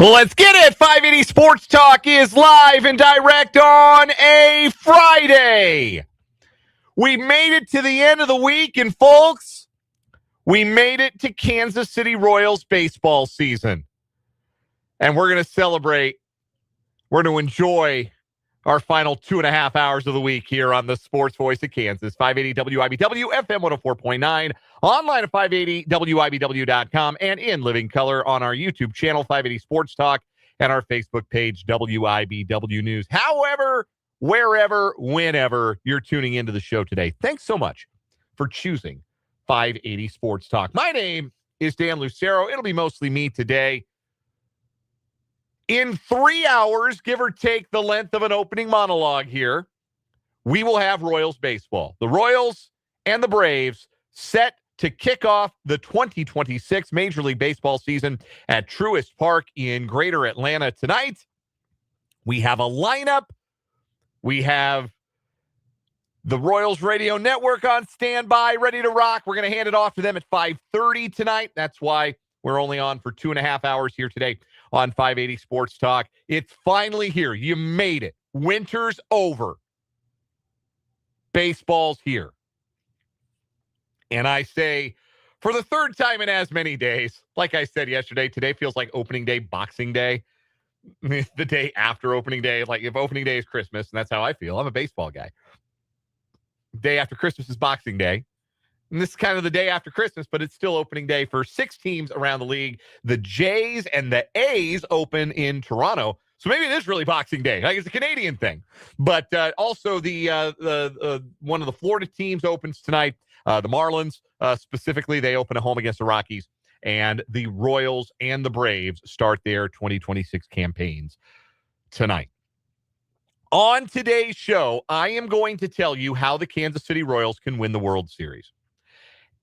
Let's get it. 580 Sports Talk is live and direct on a Friday. We made it to the end of the week, and folks, we made it to Kansas City Royals baseball season. And we're going to celebrate. We're going to enjoy our final 2.5 hours of the week here on the Sports Voice of Kansas, 580 WIBW, FM 104.9, online at 580WIBW.com, and in living color on our YouTube channel, 580 Sports Talk, and our Facebook page, WIBW News. However, wherever, whenever you're tuning into the show today, thanks so much for choosing 580 Sports Talk. My name is Dan Lucero. It'll be mostly me today. In 3 hours, give or take the length of an opening monologue here, we will have Royals baseball. The Royals and the Braves set to kick off the 2026 Major League Baseball season at Truist Park in Greater Atlanta tonight. We have a lineup. We have the Royals Radio Network on standby, ready to rock. We're going to hand it off to them at 5:30 tonight. That's why we're only on for 2.5 hours here today on 580 Sports Talk. It's finally here. You made it. Winter's over. Baseball's here. And I say, for the third time in as many days, like I said yesterday, today feels like opening day, Boxing Day. The day after opening day, like if opening day is Christmas, and that's how I feel. I'm a baseball guy. Day after Christmas is Boxing Day. And this is kind of the day after Christmas, but it's still opening day for 6 teams around the league. The Jays and the A's open in Toronto. So maybe it is really Boxing Day. Like it's a Canadian thing. But also the one of the Florida teams opens tonight. The Marlins, specifically, they open at home against the Rockies. And the Royals and the Braves start their 2026 campaigns tonight. On today's show, I am going to tell you how the Kansas City Royals can win the World Series.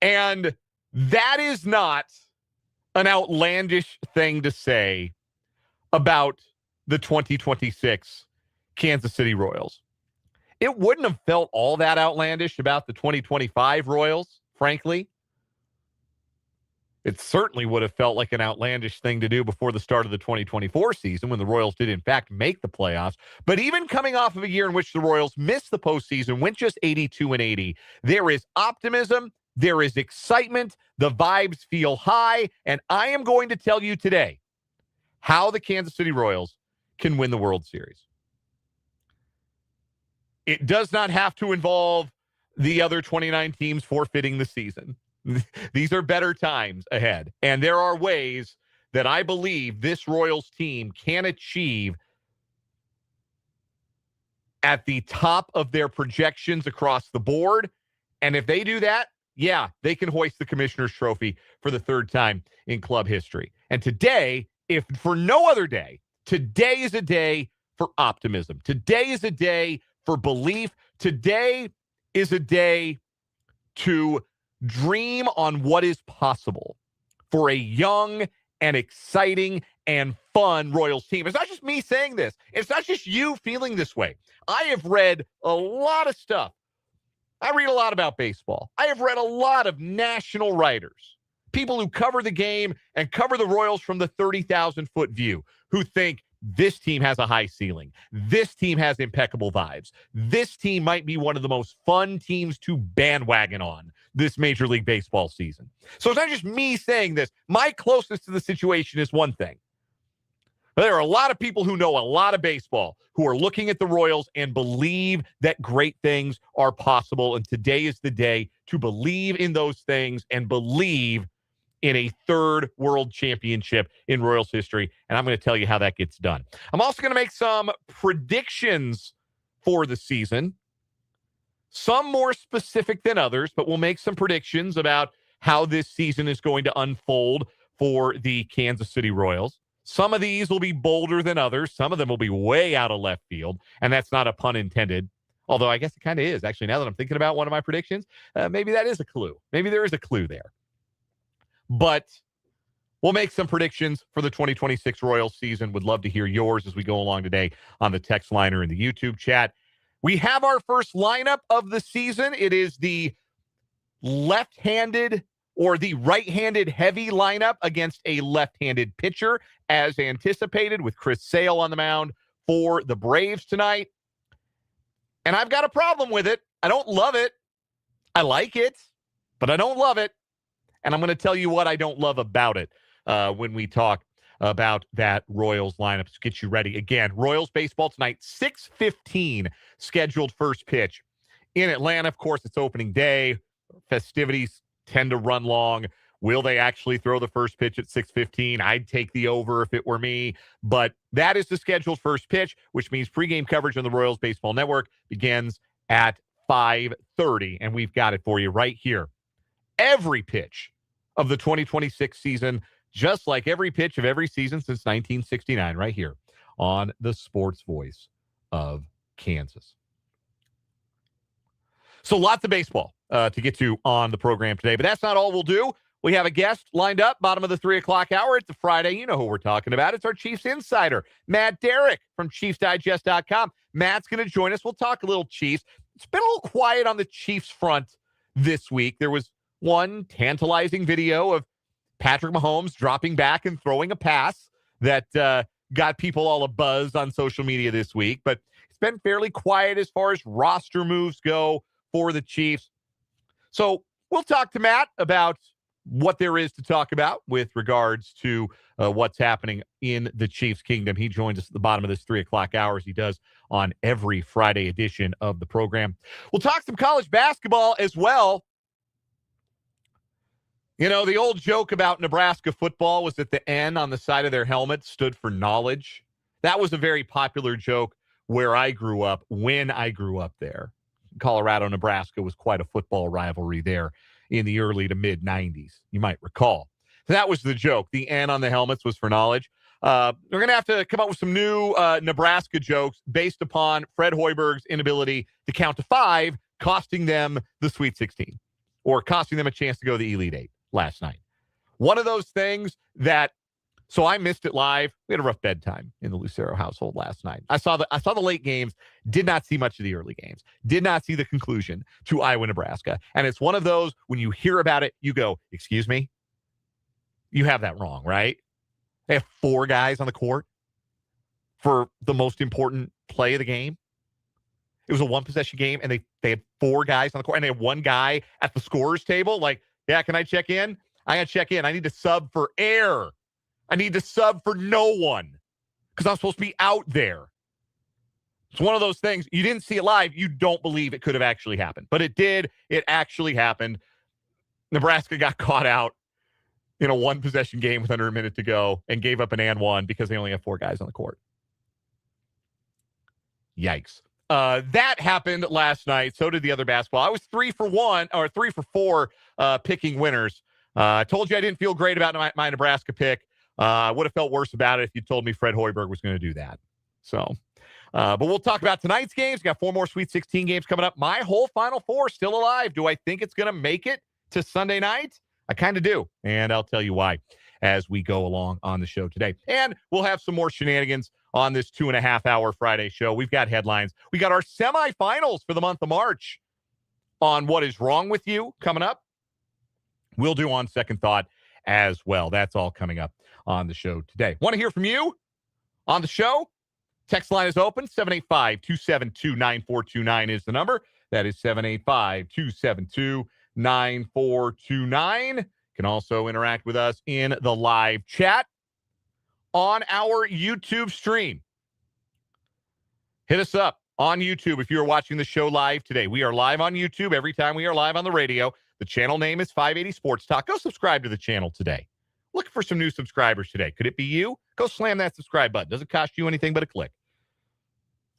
And that is not an outlandish thing to say about the 2026 Kansas City Royals. It wouldn't have felt all that outlandish about the 2025 Royals, frankly. It certainly would have felt like an outlandish thing to do before the start of the 2024 season when the Royals did, in fact, make the playoffs. But even coming off of a year in which the Royals missed the postseason, went just 82-80, there is optimism. There is excitement. The vibes feel high. And I am going to tell you today how the Kansas City Royals can win the World Series. It does not have to involve the other 29 teams forfeiting the season. These are better times ahead. And there are ways that I believe this Royals team can achieve at the top of their projections across the board. And if they do that, yeah, they can hoist the Commissioner's Trophy for the 3rd time in club history. And today, if for no other day, today is a day for optimism. Today is a day for belief. Today is a day to dream on what is possible for a young and exciting and fun Royals team. It's not just me saying this. It's not just you feeling this way. I have read a lot of stuff. I read a lot about baseball. I have read a lot of national writers, people who cover the game and cover the Royals from the 30,000-foot view, who think this team has a high ceiling. This team has impeccable vibes. This team might be one of the most fun teams to bandwagon on this Major League Baseball season. So it's not just me saying this. My closeness to the situation is one thing. But there are a lot of people who know a lot of baseball who are looking at the Royals and believe that great things are possible. And today is the day to believe in those things and believe in a 3rd world championship in Royals history. And I'm going to tell you how that gets done. I'm also going to make some predictions for the season. Some more specific than others, but we'll make some predictions about how this season is going to unfold for the Kansas City Royals. Some of these will be bolder than others. Some of them will be way out of left field, and that's not a pun intended. Although I guess it kind of is. Actually, now that I'm thinking about one of my predictions, maybe that is a clue. Maybe there is a clue there. But we'll make some predictions for the 2026 Royals season. Would love to hear yours as we go along today on the text line or in the YouTube chat. We have our first lineup of the season. It is the left-handed or the right-handed heavy lineup against a left-handed pitcher, as anticipated, with Chris Sale on the mound for the Braves tonight. And I've got a problem with it. I don't love it. I like it, but I don't love it. And I'm going to tell you what I don't love about it when we talk about that Royals lineup to get you ready. Again, Royals baseball tonight, 6:15 scheduled first pitch. In Atlanta, of course, it's opening day. Festivities tend to run long. Will they actually throw the first pitch at 6:15? I'd take the over if it were me. But that is the scheduled first pitch, which means pregame coverage on the Royals Baseball Network begins at 5:30. And we've got it for you right here. Every pitch of the 2026 season, just like every pitch of every season since 1969, right here on the Sports Voice of Kansas. So lots of baseball to get to on the program today, but that's not all we'll do. We have a guest lined up, bottom of the 3 o'clock hour. It's a Friday. You know who we're talking about. It's our Chiefs insider, Matt Derrick from ChiefsDigest.com. Matt's going to join us. We'll talk a little Chiefs. It's been a little quiet on the Chiefs front this week. There was one tantalizing video of Patrick Mahomes dropping back and throwing a pass that got people all abuzz on social media this week. But it's been fairly quiet as far as roster moves go for the Chiefs. So we'll talk to Matt about what there is to talk about with regards to what's happening in the Chiefs kingdom. He joins us at the bottom of this 3 o'clock hour, as he does on every Friday edition of the program. We'll talk some college basketball as well. You know, the old joke about Nebraska football was that the N on the side of their helmet stood for knowledge. That was a very popular joke where I grew up, when I grew up there. Colorado, Nebraska was quite a football rivalry there in the early to mid 90s, you might recall. So that was the joke. The N on the helmets was for knowledge. We're going to have to come up with some new Nebraska jokes based upon Fred Hoiberg's inability to count to 5, costing them the Sweet 16 or costing them a chance to go to the Elite 8 last night. One of those things that, so I missed it live. We had a rough bedtime in the Lucero household last night. I saw the late games, did not see much of the early games, did not see the conclusion to Iowa, Nebraska. And it's one of those, when you hear about it, you go, excuse me? You have that wrong, right? They have 4 guys on the court for the most important play of the game. It was a 1-possession game, and they had 4 guys on the court, and they had 1 guy at the scorer's table. Like, yeah, can I check in? I got to check in. I need to sub for air. I need to sub for no one because I'm supposed to be out there. It's one of those things. You didn't see it live. You don't believe it could have actually happened. But it did. It actually happened. Nebraska got caught out in a 1-possession game with under a minute to go and gave up an and 1 because they only have 4 guys on the court. Yikes. That happened last night. So did the other basketball. I was 3 for 4 picking winners. I told you I didn't feel great about my Nebraska pick. I would have felt worse about it if you told me Fred Hoiberg was going to do that. So, but we'll talk about tonight's games. We got 4 more Sweet 16 games coming up. My whole Final Four still alive. Do I think it's going to make it to Sunday night? I kind of do. And I'll tell you why as we go along on the show today. And we'll have some more shenanigans on this 2.5-hour Friday show. We've got headlines. We got our semifinals for the month of March on What Is Wrong With You coming up. We'll do On Second Thought as well. That's all coming up on the show today. Want to hear from you on the show? Text line is open. 785-272-9429 is the number. That is 785-272-9429. Can also interact with us in the live chat on our YouTube stream. Hit us up on YouTube if you're watching the show live today. We are live on YouTube every time we are live on the radio. The channel name is 580 Sports Talk. Go subscribe to the channel today. Looking for some new subscribers today. Could it be you? Go slam that subscribe button. Doesn't cost you anything but a click.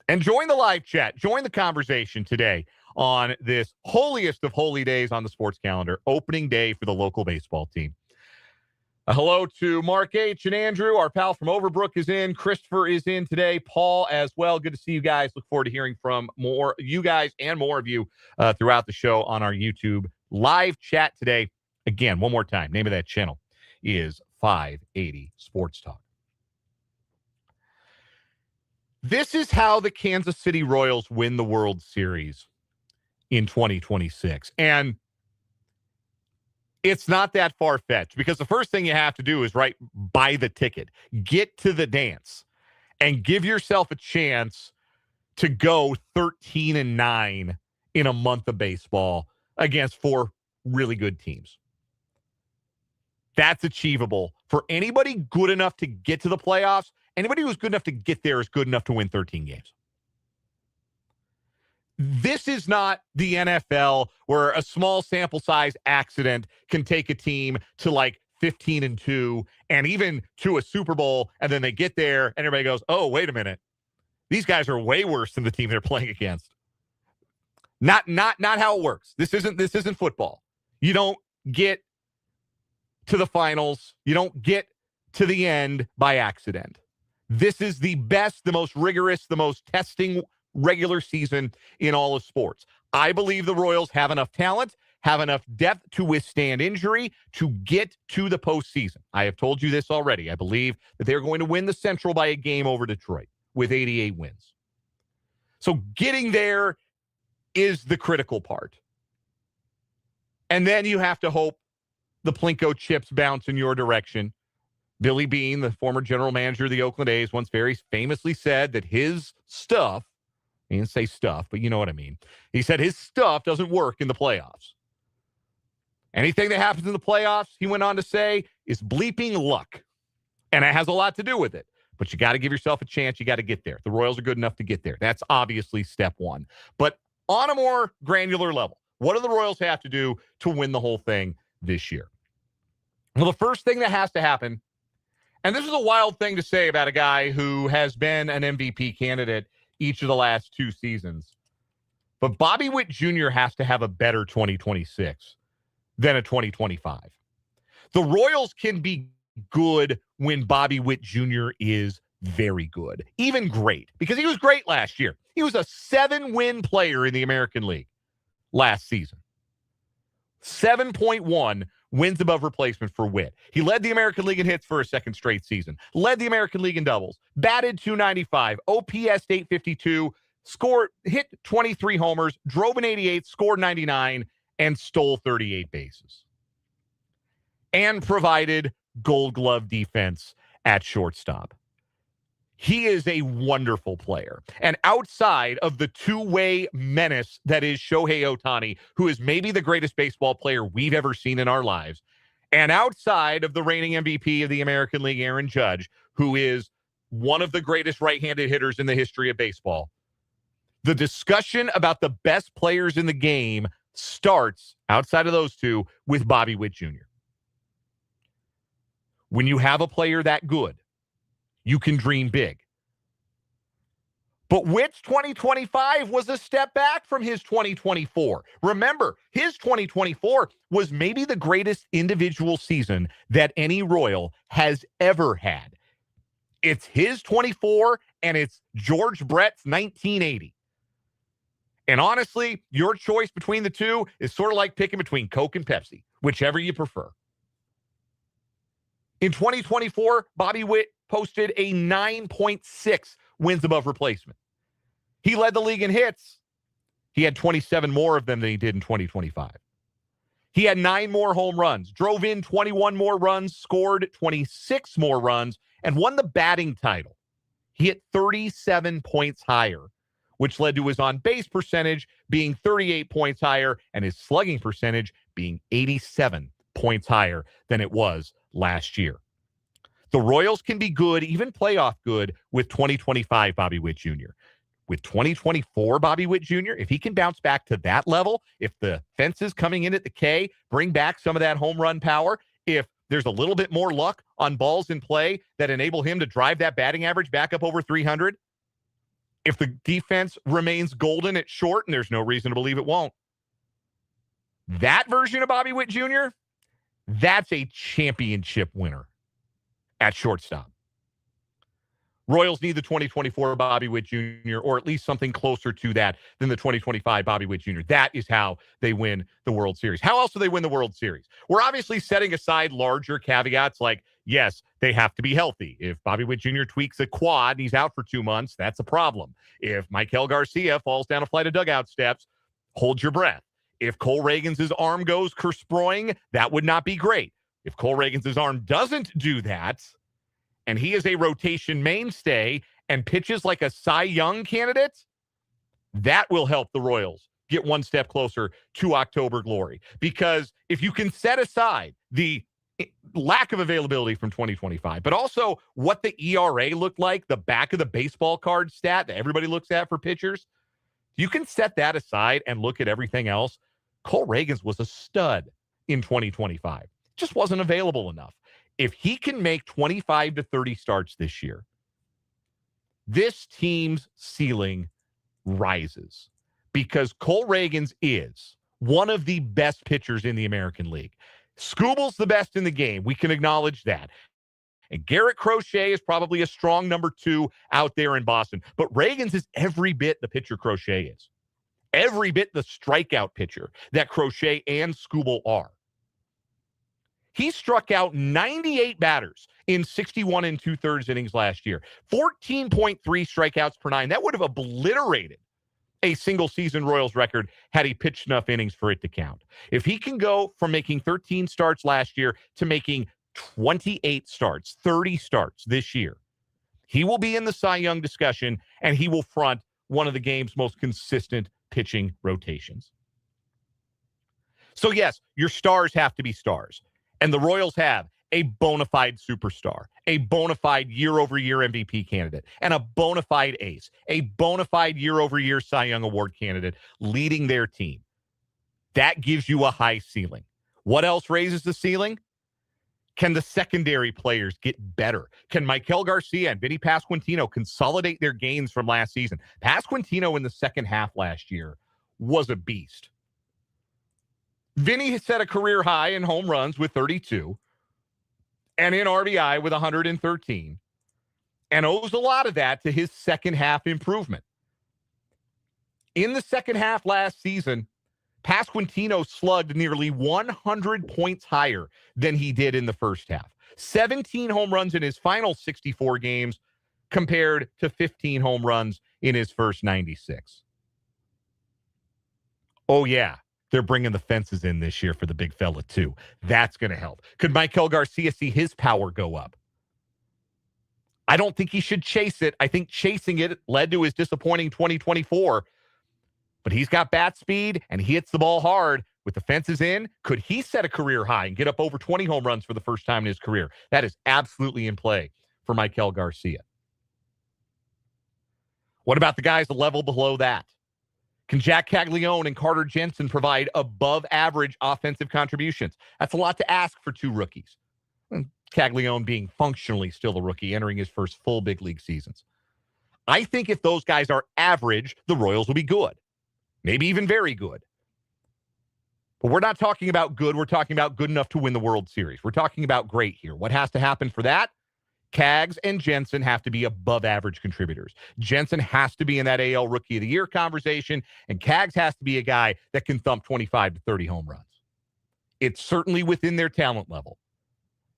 And join the live chat. Join the conversation today on this holiest of holy days on the sports calendar, opening day for the local baseball team. Hello to Mark H. and Andrew. Our pal from Overbrook is in. Christopher is in today. Paul as well. Good to see you guys. Look forward to hearing from more you guys and more of you throughout the show on our YouTube live chat today. Again, one more time. Name of that channel is 580 Sports Talk. This is how the Kansas City Royals win the World Series in 2026. And It's not that far-fetched because the first thing you have to do is buy the ticket, get to the dance, and give yourself a chance to go 13-9 in a month of baseball against 4 really good teams. That's achievable for anybody good enough to get to the playoffs. Anybody who's good enough to get there is good enough to win 13 games. This is not the NFL where a small sample size accident can take a team to 15-2 and even to a Super Bowl, and then they get there and everybody goes, oh, wait a minute. These guys are way worse than the team they're playing against. Not how it works. This isn't football. You don't get to the finals. You don't get to the end by accident. This is the best, the most rigorous, the most testing regular season in all of sports. I believe the Royals have enough talent, have enough depth to withstand injury to get to the postseason. I have told you this already. I believe that they're going to win the Central by a game over Detroit with 88 wins. So getting there is the critical part. And then you have to hope the Plinko chips bounce in your direction. Billy Beane, the former general manager of the Oakland A's, once very famously said that his stuff, he didn't say stuff, but you know what I mean. He said his stuff doesn't work in the playoffs. Anything that happens in the playoffs, he went on to say, is bleeping luck. And it has a lot to do with it. But you got to give yourself a chance. You got to get there. The Royals are good enough to get there. That's obviously step one. But on a more granular level, what do the Royals have to do to win the whole thing this year? Well, the first thing that has to happen, and this is a wild thing to say about a guy who has been an MVP candidate each of the last 2 seasons, but Bobby Witt Jr. has to have a better 2026 than a 2025. The Royals can be good when Bobby Witt Jr. is very good, even great, because he was great last year. He was a 7-win player in the American League last season. 7.1 wins above replacement for Witt. He led the American League in hits for a second straight season, led the American League in doubles, batted .295, OPS .852, hit 23 homers, drove an 88, scored 99, and stole 38 bases. And provided Gold Glove defense at shortstop. He is a wonderful player. And outside of the two-way menace that is Shohei Ohtani, who is maybe the greatest baseball player we've ever seen in our lives, and outside of the reigning MVP of the American League, Aaron Judge, who is one of the greatest right-handed hitters in the history of baseball, the discussion about the best players in the game starts, outside of those two, with Bobby Witt Jr. When you have a player that good, you can dream big. But Witt's 2025 was a step back from his 2024. Remember, his 2024 was maybe the greatest individual season that any Royal has ever had. It's his 24, and it's George Brett's 1980. And honestly, your choice between the two is sort of like picking between Coke and Pepsi, whichever you prefer. In 2024, Bobby Witt posted a 9.6 wins above replacement. He led the league in hits. He had 27 more of them than he did in 2025. He had 9 more home runs, drove in 21 more runs, scored 26 more runs, and won the batting title. He hit 37 points higher, which led to his on-base percentage being 38 points higher and his slugging percentage being 87 points higher than it was last year. The Royals can be good, even playoff good, with 2025 Bobby Witt Jr. With 2024 Bobby Witt Jr., if he can bounce back to that level, if the fences coming in at the K bring back some of that home run power, if there's a little bit more luck on balls in play that enable him to drive that batting average back up over 300, if the defense remains golden at short, and there's no reason to believe it won't, that version of Bobby Witt Jr., that's a championship winner at shortstop. Royals need the 2024 Bobby Witt Jr., or at least something closer to that than the 2025 Bobby Witt Jr. That is how they win the World Series. How else do they win the World Series? We're obviously setting aside larger caveats like, yes, they have to be healthy. If Bobby Witt Jr. tweaks a quad and he's out for 2 months, that's a problem. If Michael Garcia falls down a flight of dugout steps, hold your breath. if Cole Reagans' arm goes kersproing, that would not be great. If Cole Reagans' arm doesn't do that, and he is a rotation mainstay and pitches like a Cy Young candidate, that will help the Royals get one step closer to October glory. Because if you can set aside the lack of availability from 2025, but also what the ERA looked like, the back of the baseball card stat that everybody looks at for pitchers, you can set that aside and look at everything else. Cole Reagans was a stud in 2025. Just wasn't available enough. If he can make 25 to 30 starts this year, this team's ceiling rises because Cole Reagans is one of the best pitchers in the American League. Scooble's the best in the game. We can acknowledge that. And Garrett Crochet is probably a strong number 2 out there in Boston. But Reagans is every bit the pitcher Crochet is. Every bit the strikeout pitcher that Crochet and Scooble are. He struck out 98 batters in 61 and 2/3 innings last year. 14.3 strikeouts per 9. That would have obliterated a single season Royals record had he pitched enough innings for it to count. If he can go from making 13 starts last year to making 28 starts, 30 starts this year, he will be in the Cy Young discussion, and he will front one of the game's most consistent pitching rotations. So yes, your stars have to be stars. And the Royals have a bona fide superstar, a bona fide year-over-year MVP candidate, and a bona fide ace, a bona fide year-over-year Cy Young Award candidate leading their team. That gives you a high ceiling. What else raises the ceiling? Can the secondary players get better? Can Maikel Garcia and Vinny Pasquantino consolidate their gains from last season? Pasquantino in the second half last year was a beast. Vinny has set a career high in home runs with 32 and in RBI with 113 and owes a lot of that to his second half improvement. In the second half last season, Pasquantino slugged nearly 100 points higher than he did in the first half. 17 home runs in his final 64 games compared to 15 home runs in his first 96. Oh, yeah. They're bringing the fences in this year for the big fella, too. That's going to help. Could Maikel Garcia see his power go up? I don't think he should chase it. I think chasing it led to his disappointing 2024. But he's got bat speed, and he hits the ball hard. With the fences in, could he set a career high and get up over 20 home runs for the first time in his career? That is absolutely in play for Maikel Garcia. What about the guys a level below that? Can Jack Caglione and Carter Jensen provide above-average offensive contributions? That's a lot to ask for two rookies. Caglione being functionally still a rookie, entering his first full big league seasons. I think if those guys are average, the Royals will be good. Maybe even very good. But we're not talking about good. We're talking about good enough to win the World Series. We're talking about great here. What has to happen for that? Cags and Jensen have to be above-average contributors. Jensen has to be in that AL Rookie of the Year conversation, and Cags has to be a guy that can thump 25 to 30 home runs. It's certainly within their talent level.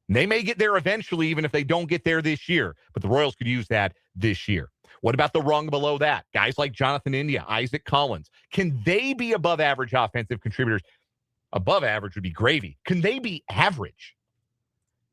And they may get there eventually, even if they don't get there this year, but the Royals could use that this year. What about the rung below that? Guys like Jonathan India, Isaac Collins. Can they be above-average offensive contributors? Above average would be gravy. Can they be average?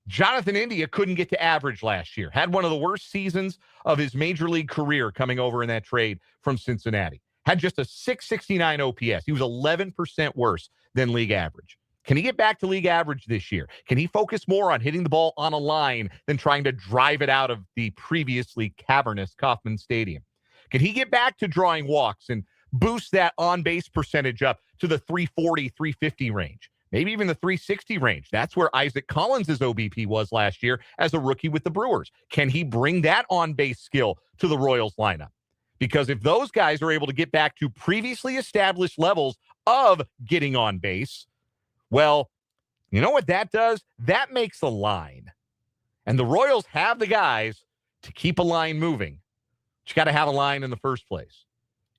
Jonathan India couldn't get to average last year. Had one of the worst seasons of his major league career coming over in that trade from Cincinnati. Had just a .669 OPS. He was 11% worse than league average. Can he get back to league average this year? Can he focus more on hitting the ball on a line than trying to drive it out of the previously cavernous Kauffman Stadium? Can he get back to drawing walks and boost that on-base percentage up to the 340, 350 range? Maybe even the 360 range. That's where Isaac Collins' OBP was last year as a rookie with the Brewers. Can he bring that on-base skill to the Royals lineup? Because if those guys are able to get back to previously established levels of getting on base, well, you know what that does? That makes a line. And the Royals have the guys to keep a line moving. But you got to have a line in the first place.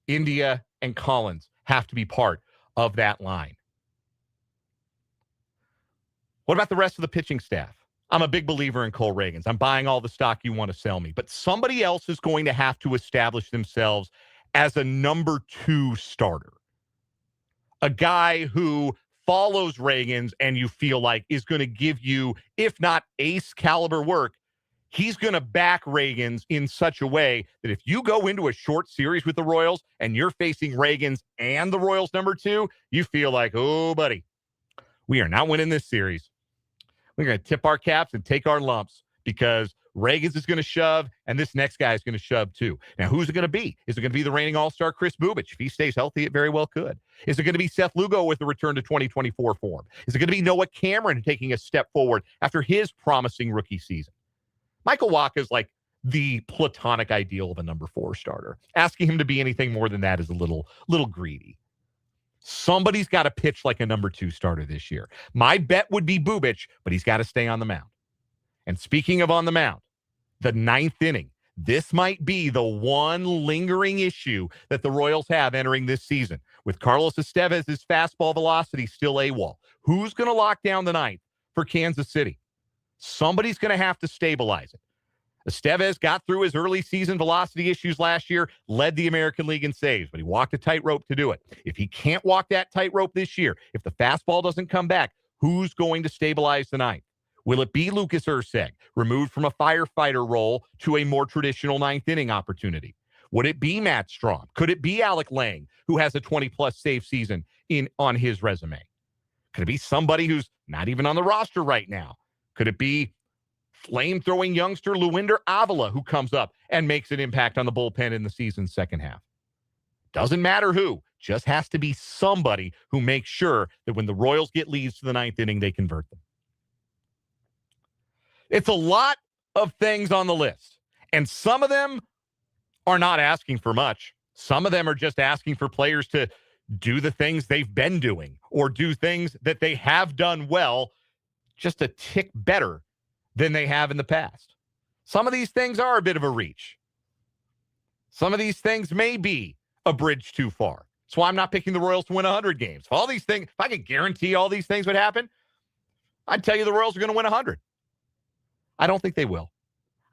India and Collins have to be part of that line. What about the rest of the pitching staff? I'm a big believer in Cole Reagans. I'm buying all the stock you want to sell me. But somebody else is going to have to establish themselves as a number 2 starter. a guy who follows Reagan's and you feel like is going to give you, if not ace caliber work, he's going to back Reagan's in such a way that if you go into a short series with the Royals and you're facing Reagan's and the Royals number 2, you feel like, oh, buddy, we are not winning this series. We're going to tip our caps and take our lumps because Reagan's is going to shove, and this next guy is going to shove too. Now, who's it going to be? Is it going to be the reigning All-Star Chris Bubich? If he stays healthy, it very well could. Is it going to be Seth Lugo with the return to 2024 form? Is it going to be Noah Cameron taking a step forward after his promising rookie season? Michael Wacha is like the platonic ideal of a number 4 starter. Asking him to be anything more than that is a little greedy. Somebody's got to pitch like a number 2 starter this year. My bet would be Bubich, but he's got to stay on the mound. And speaking of on the mound, the 9th inning, this might be the one lingering issue that the Royals have entering this season. With Carlos Estevez's fastball velocity still AWOL, who's going to lock down the 9th for Kansas City? Somebody's going to have to stabilize it. Estevez got through his early season velocity issues last year, led the American League in saves, but he walked a tightrope to do it. If he can't walk that tightrope this year, if the fastball doesn't come back, who's going to stabilize the 9th? Will it be Lucas Erceg, removed from a firefighter role to a more traditional 9th inning opportunity? Would it be Matt Strom? Could it be Alec Lang, who has a 20-plus save season on his resume? Could it be somebody who's not even on the roster right now? Could it be flame-throwing youngster Luinder Avila, who comes up and makes an impact on the bullpen in the season's second half? Doesn't matter who, just has to be somebody who makes sure that when the Royals get leads to the 9th inning, they convert them. It's a lot of things on the list, and some of them are not asking for much. Some of them are just asking for players to do the things they've been doing or do things that they have done well, just a tick better than they have in the past. Some of these things are a bit of a reach. Some of these things may be a bridge too far. That's why I'm not picking the Royals to win 100 games. All these things, if I could guarantee all these things would happen, I'd tell you the Royals are going to win 100. I don't think they will.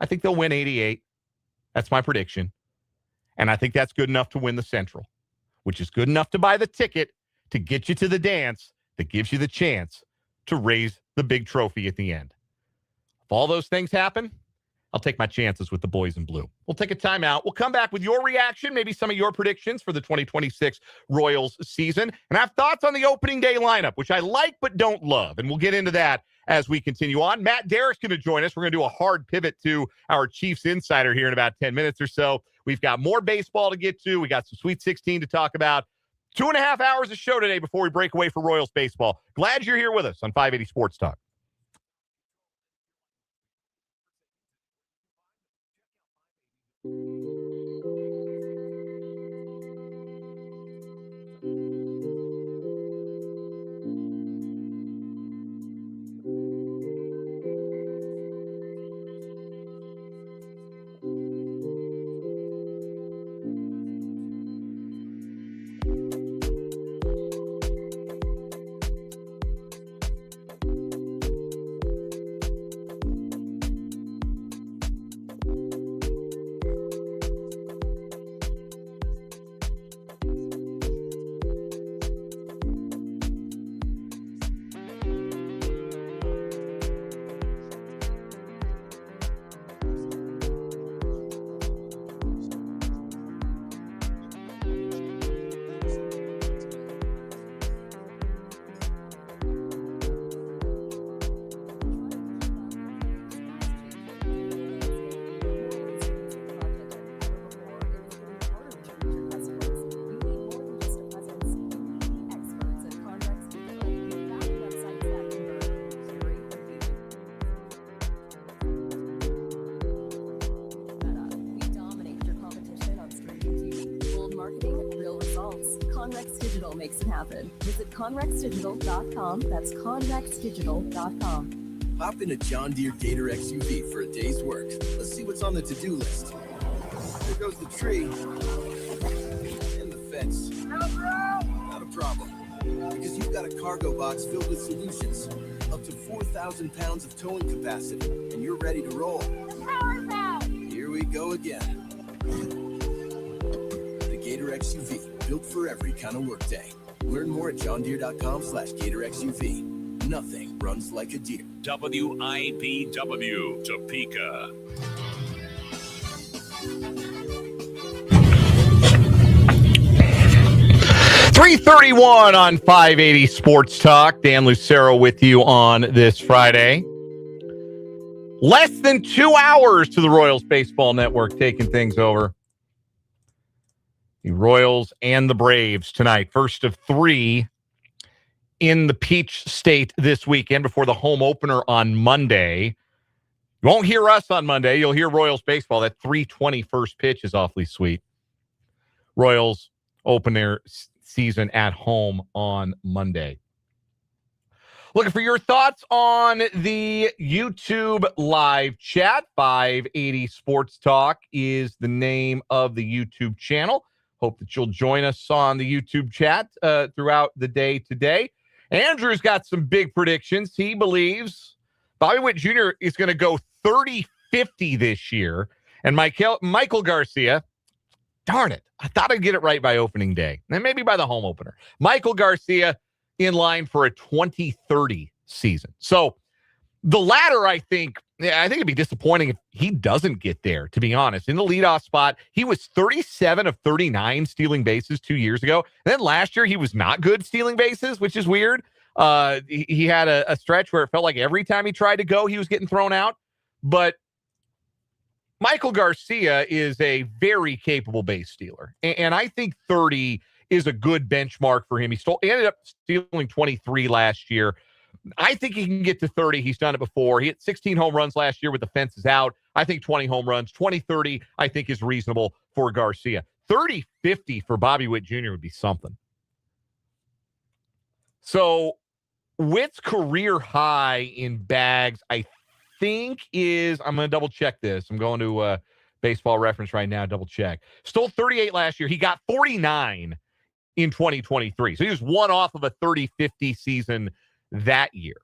I think they'll win 88. That's my prediction. And I think that's good enough to win the Central, which is good enough to buy the ticket to get you to the dance that gives you the chance to raise the big trophy at the end. If all those things happen, I'll take my chances with the boys in blue. We'll take a timeout. We'll come back with your reaction, maybe some of your predictions for the 2026 Royals season. And I have thoughts on the opening day lineup, which I like but don't love. And we'll get into that as we continue on. Matt Derrick's going to join us. We're going to do a hard pivot to our Chiefs Insider here in about 10 minutes or so. We've got more baseball to get to. We got some Sweet 16 to talk about. 2.5 hours of show today before we break away for Royals baseball. Glad you're here with us on 580 Sports Talk. Makes it happen. Visit conrexdigital.com. That's conrexdigital.com. Hop in a John Deere Gator XUV for a day's work. Let's see what's on the to-do list. There goes the tree. And the fence. Not a problem. Because you've got a cargo box filled with solutions. Up to 4,000 pounds of towing capacity. And you're ready to roll. Power's out! Here we go again. The Gator XUV. Built for every kind of workday. Learn more at johndeere.com/GatorXUV. Nothing runs like a deer. WIPW Topeka. .331 on 580 Sports Talk. Dan Lucero with you on this Friday. Less than 2 hours to the Royals Baseball Network taking things over. The Royals and the Braves tonight. First of three in the Peach State this weekend before the home opener on Monday. You won't hear us on Monday. You'll hear Royals baseball. That 3:20 first pitch is awfully sweet. Royals open their season at home on Monday. Looking for your thoughts on the YouTube live chat. 580 Sports Talk is the name of the YouTube channel. Hope that you'll join us on the YouTube chat throughout the day today. Andrew's got some big predictions. He believes Bobby Witt Jr. is going to go 30-50 this year. And Michael Garcia, darn it, I thought I'd get it right by opening day. And maybe by the home opener. Michael Garcia in line for a 2030 season. So the latter, I think it'd be disappointing if he doesn't get there, to be honest. In the leadoff spot, he was 37 of 39 stealing bases 2 years ago. And then last year, he was not good stealing bases, which is weird. He had a stretch where it felt like every time he tried to go, he was getting thrown out. But Michael Garcia is a very capable base stealer. And I think 30 is a good benchmark for him. He ended up stealing 23 last year. I think he can get to 30. He's done it before. He hit 16 home runs last year with the fences out. I think 20 home runs. 20-30, I think, is reasonable for Garcia. 30-50 for Bobby Witt Jr. would be something. So Witt's career high in bags, I think, is, I'm going to double check this. I'm going to Baseball Reference right now, double check. Stole 38 last year. He got 49 in 2023. So he was one off of a 30-50 season that year.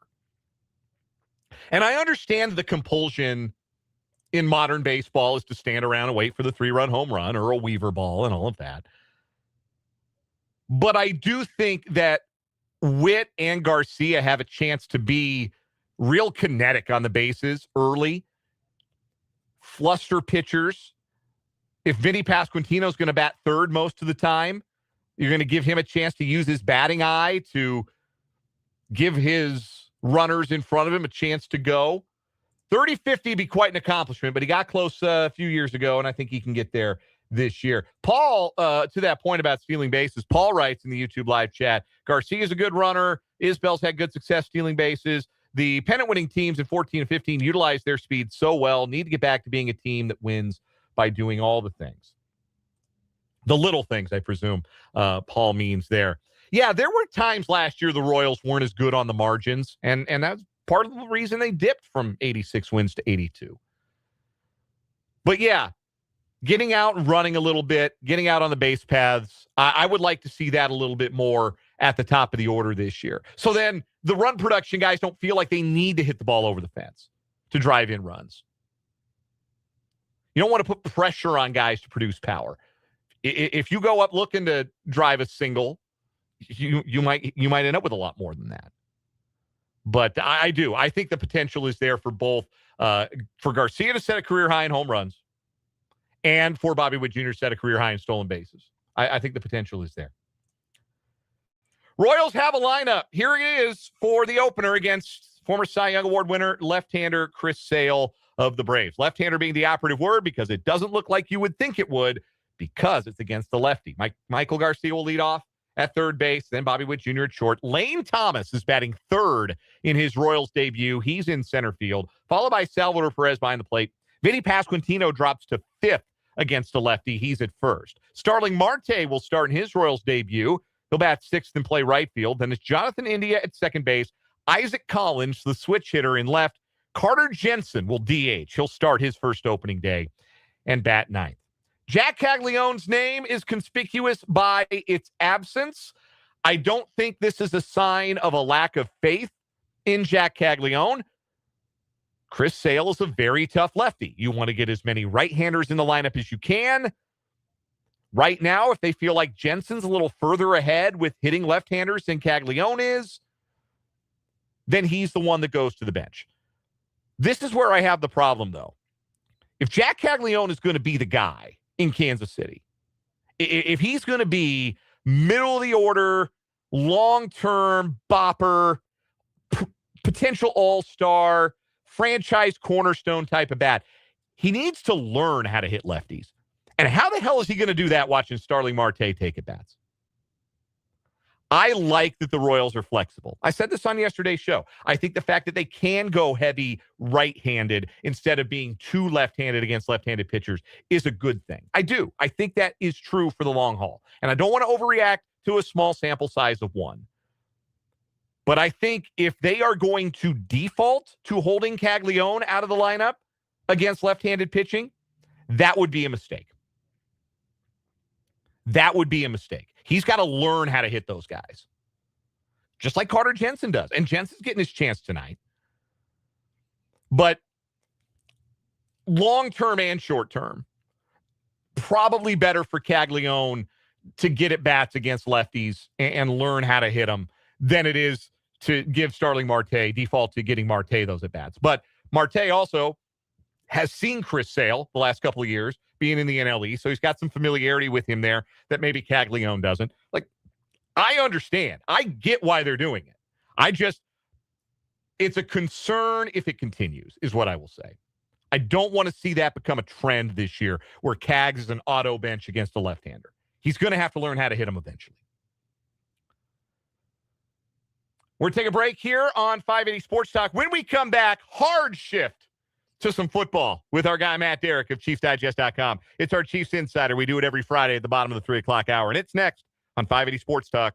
And I understand the compulsion in modern baseball is to stand around and wait for the 3-run home run or a Weaver ball and all of that. But I do think that Witt and Garcia have a chance to be real kinetic on the bases early, fluster pitchers. If Vinny Pasquantino is going to bat third most of the time, you're going to give him a chance to use his batting eye to give his runners in front of him a chance to go. 30-50 would be quite an accomplishment, but he got close a few years ago, and I think he can get there this year. Paul, to that point about stealing bases, Paul writes in the YouTube live chat, Garcia is a good runner. Isbell's had good success stealing bases. The pennant-winning teams in 14 and 15 utilize their speed so well, need to get back to being a team that wins by doing all the things. The little things, I presume, Paul means there. Yeah, there were times last year the Royals weren't as good on the margins, and that's part of the reason they dipped from 86 wins to 82. But yeah, getting out and running a little bit, getting out on the base paths, I would like to see that a little bit more at the top of the order this year. So then the run production guys don't feel like they need to hit the ball over the fence to drive in runs. You don't want to put pressure on guys to produce power. If you go up looking to drive a single, you might end up with a lot more than that. But I do. I think the potential is there for both, for Garcia to set a career high in home runs and for Bobby Witt Jr. to set a career high in stolen bases. I think the potential is there. Royals have a lineup. Here it is for the opener against former Cy Young Award winner, left-hander Chris Sale of the Braves. Left-hander being the operative word because it doesn't look like you would think it would because it's against the lefty. Michael Garcia will lead off at third base, then Bobby Witt Jr. at short. Lane Thomas is batting third in his Royals debut. He's in center field, followed by Salvador Perez behind the plate. Vinny Pasquantino drops to fifth against a lefty. He's at first. Starling Marte will start in his Royals debut. He'll bat sixth and play right field. Then it's Jonathan India at second base. Isaac Collins, the switch hitter, in left. Carter Jensen will DH. He'll start his first opening day and bat ninth. Jack Caglione's name is conspicuous by its absence. I don't think this is a sign of a lack of faith in Jack Caglione. Chris Sale is a very tough lefty. You want to get as many right-handers in the lineup as you can. Right now, if they feel like Jensen's a little further ahead with hitting left-handers than Caglione is, then he's the one that goes to the bench. This is where I have the problem, though. If Jack Caglione is going to be the guy in Kansas City, if he's going to be middle of the order, long-term bopper, potential all-star, franchise cornerstone type of bat, he needs to learn how to hit lefties. And how the hell is he going to do that watching Starling Marte take at bats? I like that the Royals are flexible. I said this on yesterday's show. I think the fact that they can go heavy right-handed instead of being too left-handed against left-handed pitchers is a good thing. I do. I think that is true for the long haul. And I don't want to overreact to a small sample size of one. But I think if they are going to default to holding Caglione out of the lineup against left-handed pitching, that would be a mistake. That would be a mistake. He's got to learn how to hit those guys. Just like Carter Jensen does. And Jensen's getting his chance tonight. But long-term and short-term, probably better for Caglione to get at bats against lefties and learn how to hit them than it is to give Starling Marte, default to getting Marte those at bats. But Marte also has seen Chris Sale the last couple of years being in the NLE, so he's got some familiarity with him there that maybe Caglione doesn't. Like, I understand. I get why they're doing it. It's a concern if it continues, is what I will say. I don't want to see that become a trend this year where Cags is an auto bench against a left-hander. He's going to have to learn how to hit him eventually. We're going to take a break here on 580 Sports Talk. When we come back, hard shift to some football with our guy Matt Derrick of ChiefsDigest.com. It's our Chiefs Insider. We do it every Friday at the bottom of the 3 o'clock hour, and it's next on 580 Sports Talk.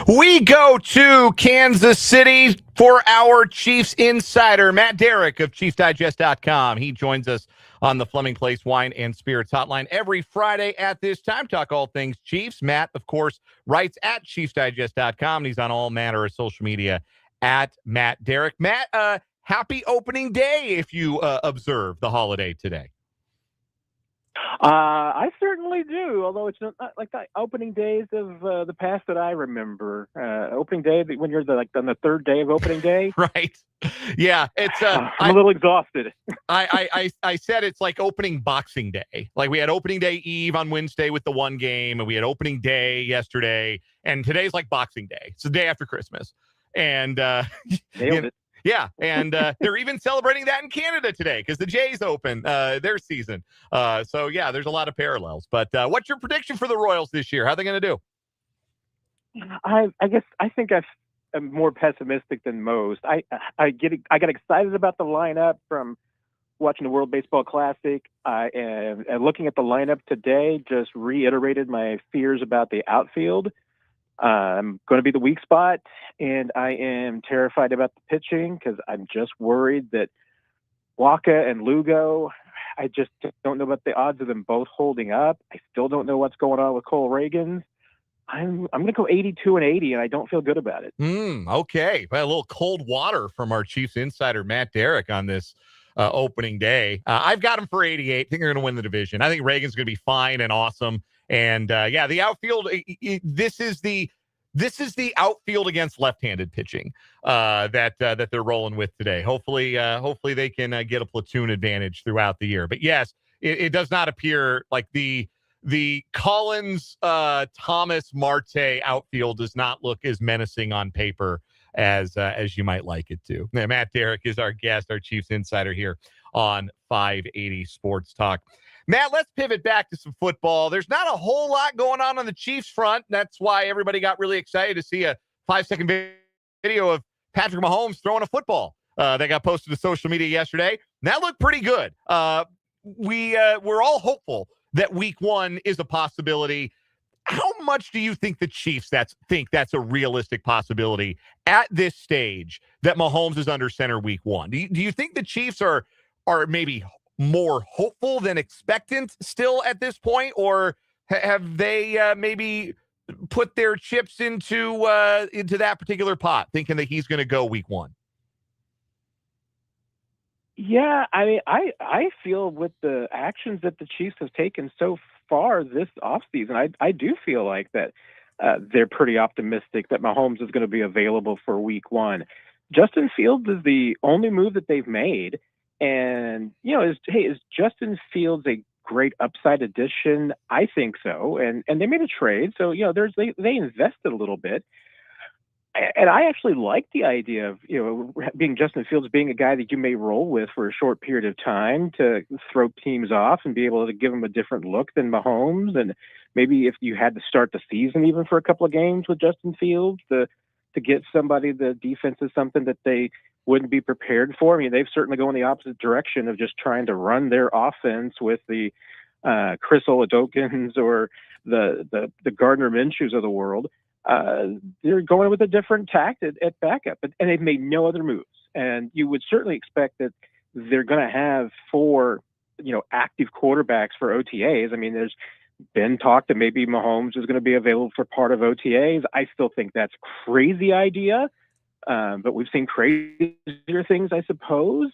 We go to Kansas City for our Chiefs Insider, Matt Derrick of ChiefsDigest.com. He joins us on the Fleming Place Wine and Spirits Hotline every Friday at this time. Talk all things Chiefs. Matt, of course, writes at ChiefsDigest.com. He's on all manner of social media at Matt Derrick. Matt, happy opening day if you observe the holiday today. I certainly do, although it's not like the opening days of the past that I remember. Opening day, when you're on the third day of opening day. Right. Yeah. It's I'm a little exhausted. I said it's like opening Boxing Day. Like we had opening day eve on Wednesday with the one game, and we had opening day yesterday, and today's like Boxing Day. It's the day after Christmas. And Nailed it. yeah, and they're even celebrating that in Canada today because the Jays open their season. So yeah, there's a lot of parallels. But what's your prediction for the Royals this year? How are they going to do? I think I'm more pessimistic than most. I got excited about the lineup from watching the World Baseball Classic. And looking at the lineup today just reiterated my fears about the outfield. I'm going to be the weak spot, and I am terrified about the pitching because I'm just worried that Waka and Lugo, I just don't know about the odds of them both holding up. I still don't know what's going on with Cole Reagans. I'm going to go 82-80, and I don't feel good about it. Okay. Well, a little cold water from our Chiefs insider, Matt Derrick, on this opening day. I've got him for 88. I think they're going to win the division. I think Reagan's going to be fine and awesome. And the outfield, this is the outfield against left-handed pitching that they're rolling with today. Hopefully they can get a platoon advantage throughout the year. But yes, it does not appear like the Collins, Thomas, Marte outfield does not look as menacing on paper as you might like it to. Now, Matt Derrick is our guest, our Chiefs insider here on 580 Sports Talk. Matt, let's pivot back to some football. There's not a whole lot going on the Chiefs front. That's why everybody got really excited to see a 5-second video of Patrick Mahomes throwing a football that got posted to social media yesterday. That looked pretty good. We're all hopeful that week one is a possibility. How much do you think the Chiefs think that's a realistic possibility at this stage that Mahomes is under center week one? Do you think the Chiefs are maybe more hopeful than expectant still at this point, or have they maybe put their chips into that particular pot, thinking that he's going to go week one? Yeah, I mean, I feel with the actions that the Chiefs have taken so far this offseason, I do feel like that they're pretty optimistic that Mahomes is going to be available for week one. Justin Fields is the only move that they've made. And, is Justin Fields a great upside addition? I think so. And they made a trade. So, they invested a little bit. And I actually like the idea of, being Justin Fields being a guy that you may roll with for a short period of time to throw teams off and be able to give them a different look than Mahomes. And maybe if you had to start the season even for a couple of games with Justin Fields to get somebody, the defense is something that they wouldn't be prepared for. I mean, they've certainly gone the opposite direction of just trying to run their offense with the Chris Oladokins or the Gardner Minshew's of the world. They're going with a different tact at backup, and they've made no other moves. And you would certainly expect that they're going to have 4, active quarterbacks for OTAs. I mean, there's been talk that maybe Mahomes is going to be available for part of OTAs. I still think that's a crazy idea, but we've seen crazier things, I suppose.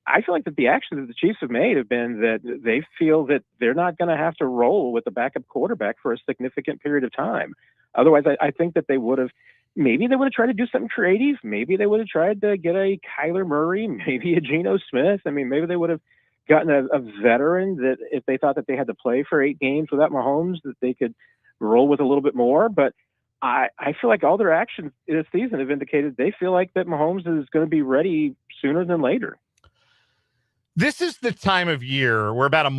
I feel like that the actions that the Chiefs have made have been that they feel that they're not going to have to roll with a backup quarterback for a significant period of time. Otherwise, I think that they would have tried to do something creative. Maybe they would have tried to get a Kyler Murray, maybe a Geno Smith. I mean, maybe they would have gotten a veteran that if they thought that they had to play for 8 games without Mahomes, that they could roll with a little bit more. But I feel like all their actions this season have indicated they feel like that Mahomes is going to be ready sooner than later. This is the time of year, we're about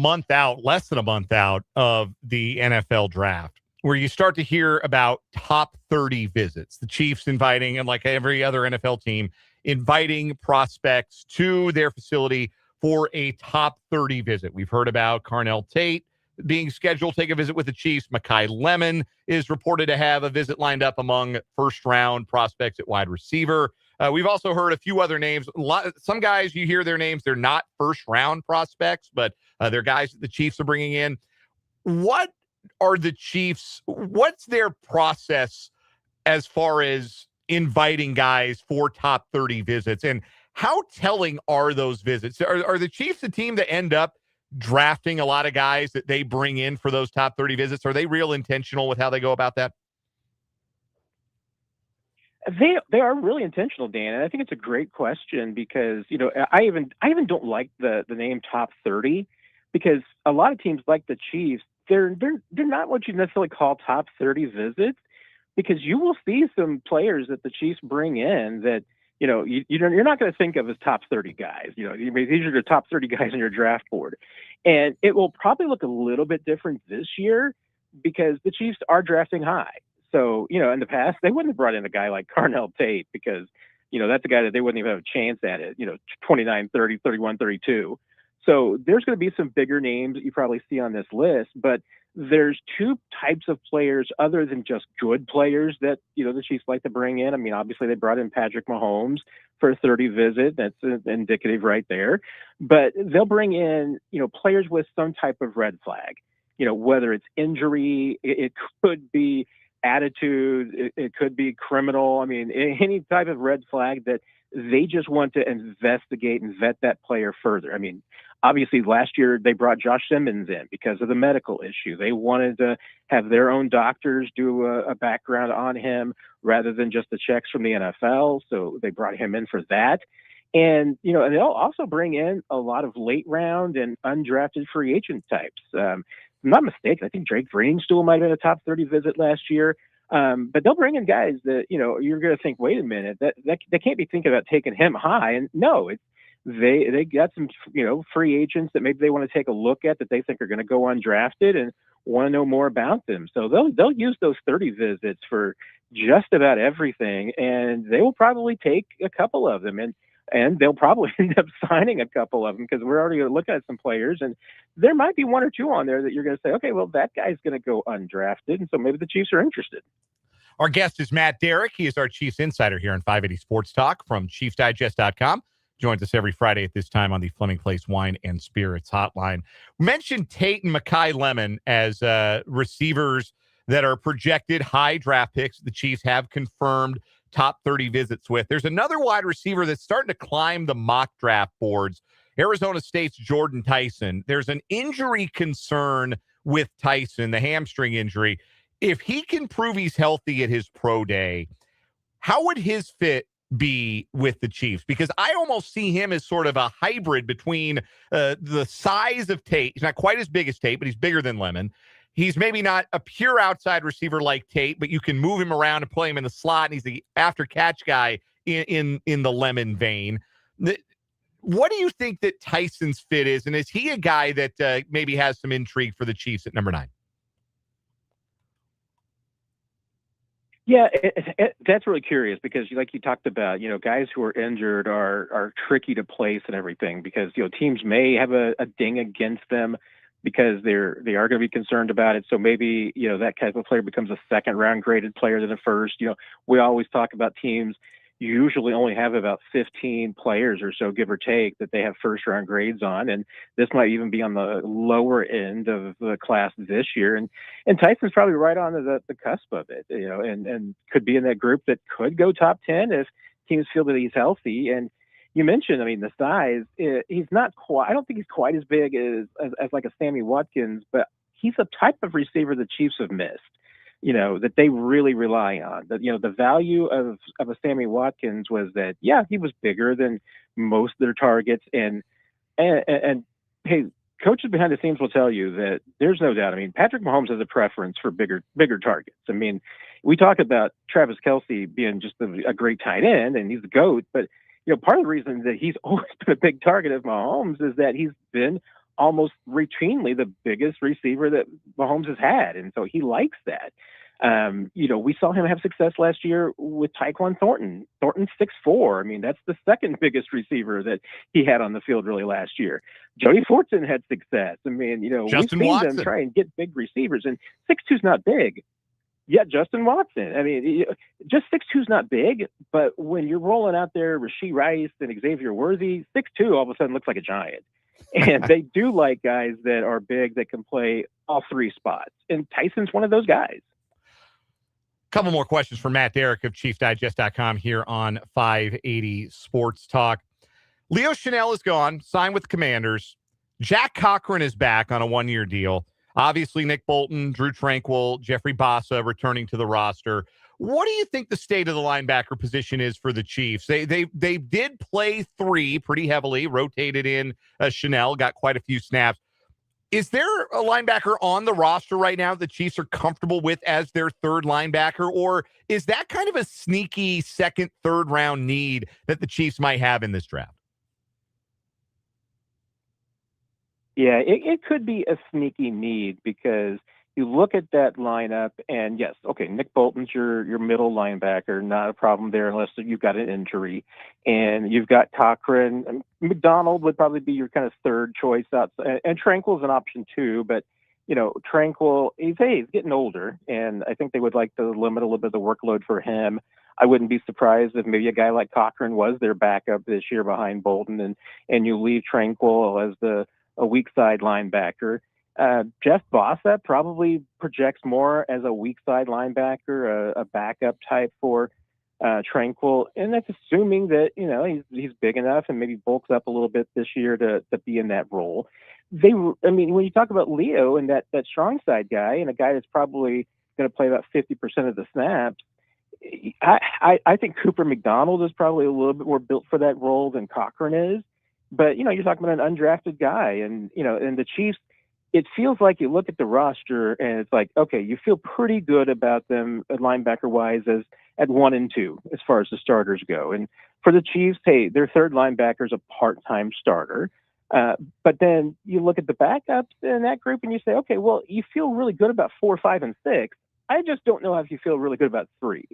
less than a month out of the NFL draft, where you start to hear about top 30 visits. The Chiefs inviting, and like every other NFL team, inviting prospects to their facility for a top 30 visit. We've heard about Carnell Tate being scheduled to take a visit with the Chiefs. Mekhi Lemon is reported to have a visit lined up among first-round prospects at wide receiver. We've also heard a few other names. Some guys, you hear their names, they're not first-round prospects, but they're guys that the Chiefs are bringing in. What are the Chiefs, what's their process as far as inviting guys for top 30 visits? And how telling are those visits? Are the Chiefs the team that end up drafting a lot of guys that they bring in for those top 30 visits? Are they real intentional with how they go about that? They are really intentional, Dan, and I think it's a great question because I even don't like the name top 30 because a lot of teams like the Chiefs, they're not what you necessarily call top 30 visits, because you will see some players that the Chiefs bring in that you're not going to think of as top 30 guys. These are the top 30 guys on your draft board, and it will probably look a little bit different this year because the Chiefs are drafting high. So, in the past, they wouldn't have brought in a guy like Carnell Tate because, that's a guy that they wouldn't even have a chance at it, 29, 30, 31, 32. So there's going to be some bigger names that you probably see on this list, but there's two types of players other than just good players that, the Chiefs like to bring in. I mean, obviously they brought in Patrick Mahomes for a 30 visit. That's indicative right there. But they'll bring in, players with some type of red flag, whether it's injury, it could be attitude, it could be criminal. I mean, any type of red flag that they just want to investigate and vet that player further. I mean, obviously last year they brought Josh Simmons in because of the medical issue. They wanted to have their own doctors do a background on him rather than just the checks from the NFL. So they brought him in for that. And, and they'll also bring in a lot of late round and undrafted free agent types. I'm not mistaken, I think Drake Greenstool might have been a top 30 visit last year. But they'll bring in guys that, you're going to think, wait a minute, that they can't be thinking about taking him high. And no, they got some, free agents that maybe they want to take a look at that they think are going to go undrafted and want to know more about them. So they'll use those 30 visits for just about everything. And they will probably take a couple of them. And they'll probably end up signing a couple of them because we're already looking at some players, and there might be one or two on there that you're going to say, okay, well, that guy's going to go undrafted, and so maybe the Chiefs are interested. Our guest is Matt Derrick. He is our Chiefs insider here on 580 Sports Talk from ChiefsDigest.com. Joins us every Friday at this time on the Fleming Place Wine and Spirits Hotline. We mentioned Tate and Mekhi Lemon as receivers that are projected high draft picks. The Chiefs have confirmed top 30 visits with. There's another wide receiver that's starting to climb the mock draft boards, Arizona State's Jordan Tyson. There's an injury concern with Tyson, the hamstring injury. If he can prove he's healthy at his pro day, how would his fit be with the Chiefs? Because I almost see him as sort of a hybrid between the size of Tate. He's not quite as big as Tate, but he's bigger than Lemon. He's maybe not a pure outside receiver like Tate, but you can move him around and play him in the slot, and he's the after-catch guy in the Lemon vein. What do you think that Tyson's fit is, and is he a guy that maybe has some intrigue for the Chiefs at number 9? Yeah, that's really curious because, like you talked about, guys who are injured are tricky to place and everything because, teams may have a ding against them because they are going to be concerned about it. So maybe, that type of player becomes a second round graded player than a first. We always talk about teams usually only have about 15 players or so, give or take, that they have first round grades on. And this might even be on the lower end of the class this year. And Tyson's probably right on the cusp of it, and could be in that group that could go top 10 if teams feel that he's healthy. And you mentioned, the size, he's not quite, I don't think he's quite as big as like a Sammy Watkins, but he's a type of receiver the Chiefs have missed, that they really rely on. That, the value of a Sammy Watkins was that, yeah, he was bigger than most of their targets. And hey, coaches behind the scenes will tell you that there's no doubt. Patrick Mahomes has a preference for bigger targets. We talk about Travis Kelce being just a great tight end, and he's the GOAT, but part of the reason that he's always been a big target of Mahomes is that he's been almost routinely the biggest receiver that Mahomes has had. And so he likes that. We saw him have success last year with Tyquan Thornton. Thornton's 6'4". That's the second biggest receiver that he had on the field really last year. Jody Fortson had success. We've seen Watson. them try and get big receivers, and 6'2" is not big. Yeah, Justin Watson. Just 6'2" is not big, but when you're rolling out there Rashee Rice and Xavier Worthy, 6'2" all of a sudden looks like a giant. And they do like guys that are big that can play all three spots. And Tyson's one of those guys. Couple more questions for Matt Derrick of ChiefsDigest.com here on 580 Sports Talk. Leo Chanel is gone, signed with the Commanders. Jack Cochran is back on a one-year deal. Obviously, Nick Bolton, Drew Tranquil, Jeffrey Bassa returning to the roster. What do you think the state of the linebacker position is for the Chiefs? They did play three pretty heavily, rotated in Chanel, got quite a few snaps. Is there a linebacker on the roster right now the Chiefs are comfortable with as their third linebacker, or is that kind of a sneaky second, third round need that the Chiefs might have in this draft? Yeah, it could be a sneaky need because you look at that lineup and yes, okay, Nick Bolton's your middle linebacker, not a problem there unless you've got an injury. And you've got Cochran. And McDonald would probably be your kind of third choice outside. And Tranquil's an option too, but Tranquil, he's getting older, and I think they would like to limit a little bit of the workload for him. I wouldn't be surprised if maybe a guy like Cochran was their backup this year behind Bolton, and you leave Tranquil as a weak side linebacker. Jeff Bassa probably projects more as a weak side linebacker, a backup type for Tranquil, and that's assuming that he's big enough and maybe bulks up a little bit this year to be in that role. When you talk about Leo and that strong side guy and a guy that's probably going to play about 50% of the snaps, I think Cooper McDonald is probably a little bit more built for that role than Cochran is. But, you're talking about an undrafted guy and the Chiefs, it feels like you look at the roster and it's like, okay, you feel pretty good about them linebacker wise as at 1 and 2, as far as the starters go. And for the Chiefs, hey, their third linebacker is a part-time starter. But then you look at the backups in that group and you say, okay, well, you feel really good about 4, 5, and 6. I just don't know if you feel really good about 3.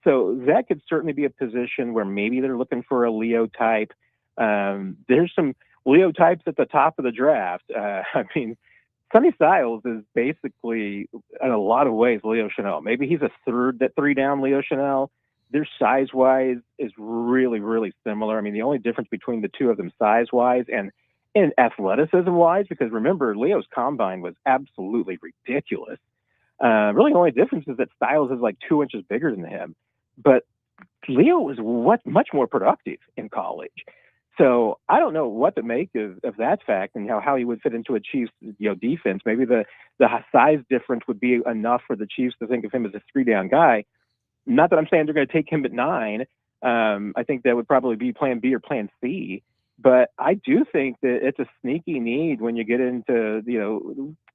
So that could certainly be a position where maybe they're looking for a Leo type. There's some Leo types at the top of the draft. Sonny Styles is basically, in a lot of ways, Leo Chanel. Maybe he's a three down Leo Chanel. Their size-wise is really, really similar. The only difference between the two of them size-wise and athleticism-wise, because remember, Leo's combine was absolutely ridiculous. Really, the only difference is that Styles is like 2 inches bigger than him. But Leo was much more productive in college. So I don't know what to make of that fact and how he would fit into a Chiefs defense. Maybe the size difference would be enough for the Chiefs to think of him as a 3-down guy. Not that I'm saying they're going to take him at 9. I think that would probably be plan B or plan C. But I do think that it's a sneaky need when you get into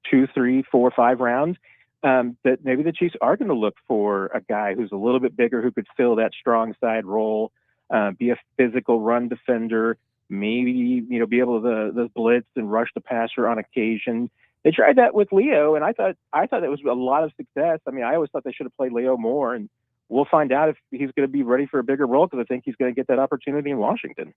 2, 3, 4, 5 rounds. That maybe the Chiefs are going to look for a guy who's a little bit bigger, who could fill that strong side role, be a physical run defender, maybe, be able to blitz and rush the passer on occasion. They tried that with Leo, and I thought that was a lot of success. I always thought they should have played Leo more, and we'll find out if he's going to be ready for a bigger role, because I think he's going to get that opportunity in Washington.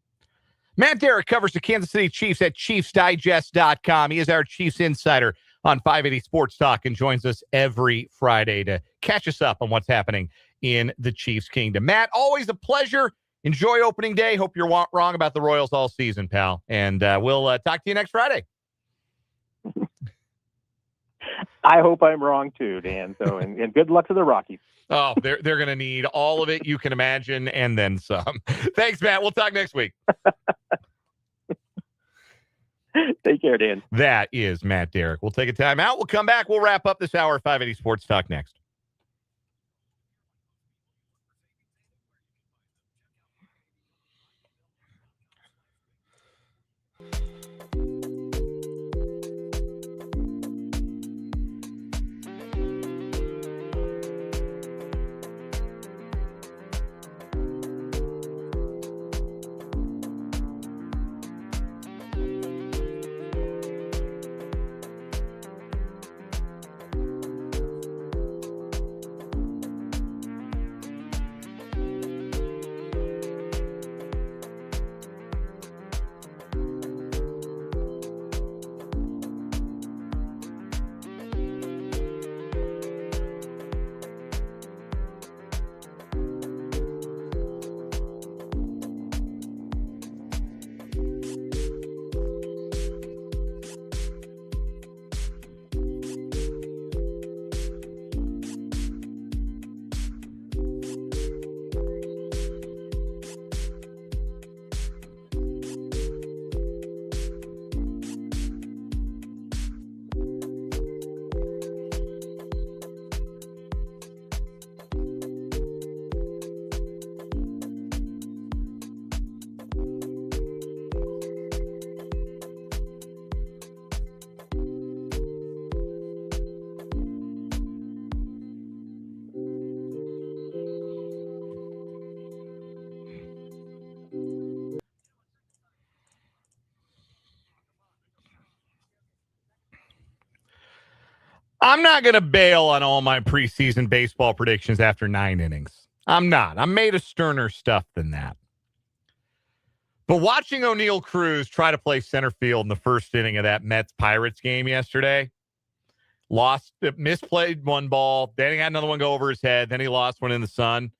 Matt Derrick covers the Kansas City Chiefs at ChiefsDigest.com. He is our Chiefs insider on 580 Sports Talk and joins us every Friday to catch us up on what's happening in the Chiefs kingdom. Matt, always a pleasure. Enjoy opening day. Hope you're wrong about the Royals all season, pal. And we'll talk to you next Friday. I hope I'm wrong too, Dan. So, and good luck to the Rockies. Oh, they're going to need all of it you can imagine and then some. Thanks, Matt. We'll talk next week. Take care, Dan. That is Matt Derrick. We'll take a time out. We'll come back. We'll wrap up this hour of 580 Sports Talk next. I'm not going to bail on all my preseason baseball predictions after 9 innings. I'm not. I'm made of sterner stuff than that. But watching O'Neal Cruz try to play center field in the first inning of that Mets-Pirates game yesterday, misplayed one ball, then he had another one go over his head, then he lost one in the sun.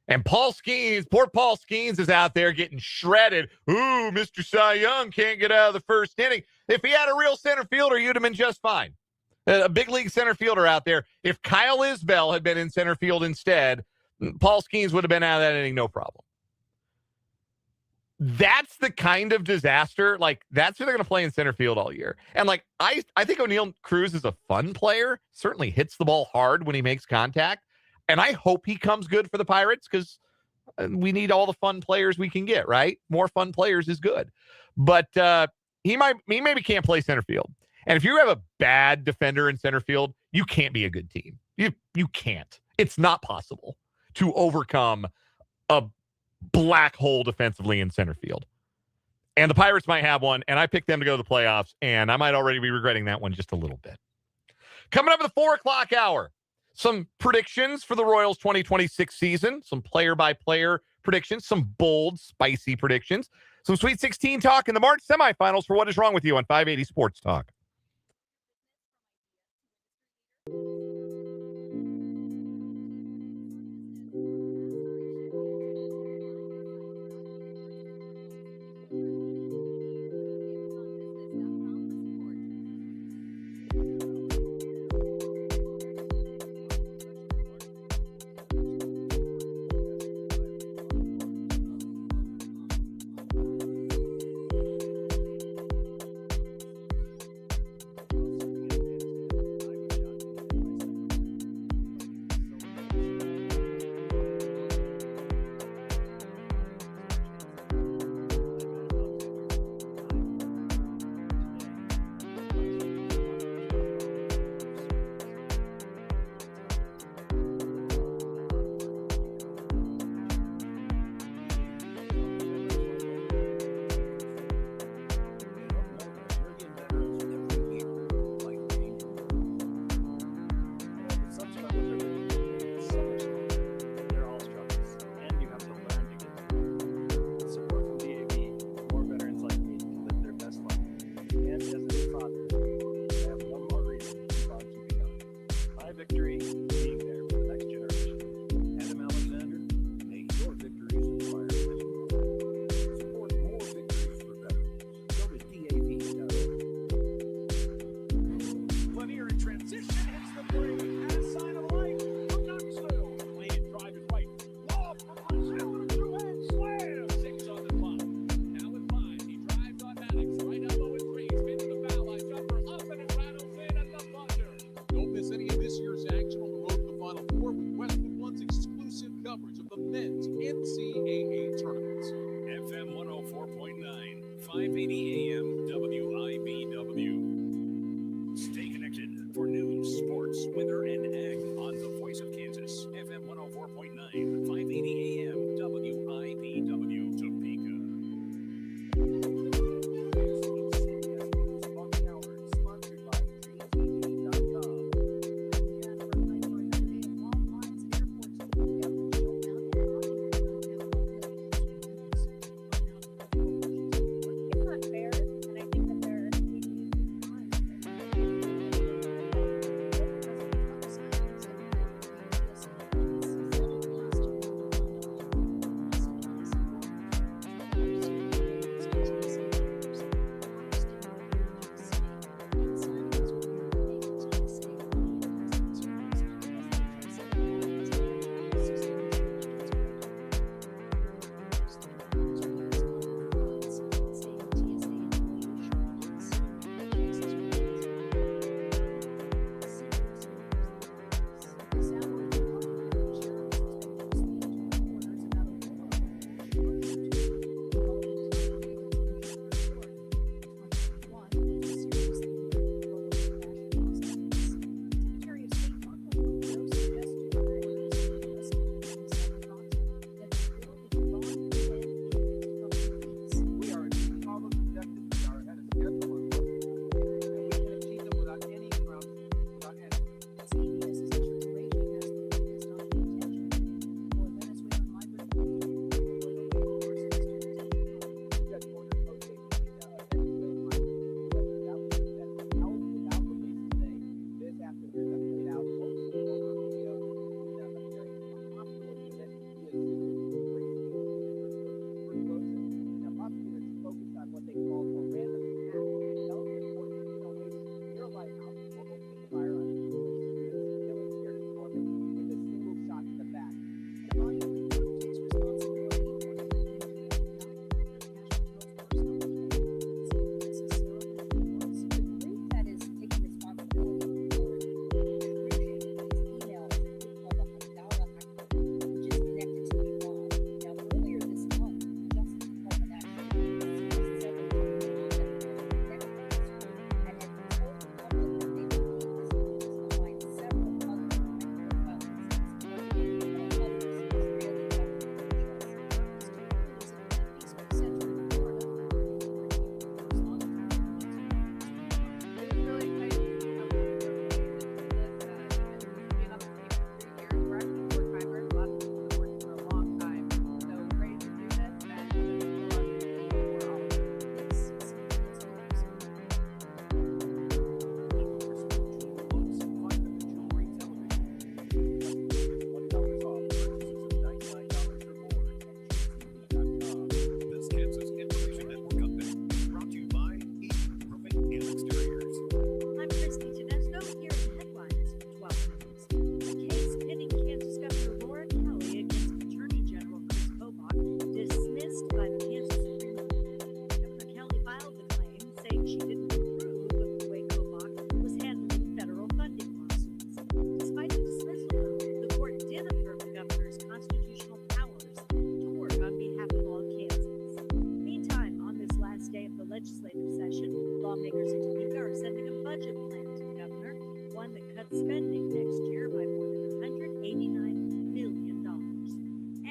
And poor Paul Skeens is out there getting shredded. Ooh, Mr. Cy Young can't get out of the first inning. If he had a real center fielder, you'd have been just fine. A big league center fielder out there. If Kyle Isbell had been in center field instead, Paul Skeens would have been out of that inning, no problem. That's the kind of disaster. Like, that's who they're going to play in center field all year. And, like, I think O'Neal Cruz is a fun player. Certainly hits the ball hard when he makes contact. And I hope he comes good for the Pirates because we need all the fun players we can get, right? More fun players is good. But he maybe can't play center field. And if you have a bad defender in center field, you can't be a good team. You can't. It's not possible to overcome a black hole defensively in center field. And the Pirates might have one, and I picked them to go to the playoffs, and I might already be regretting that one just a little bit. Coming up at the 4 o'clock hour, some predictions for the Royals 2026 season, some player-by-player predictions, some bold, spicy predictions, some Sweet 16 talk in the March semifinals for What Is Wrong With You on 580 Sports Talk. spending next year by more than $189 million.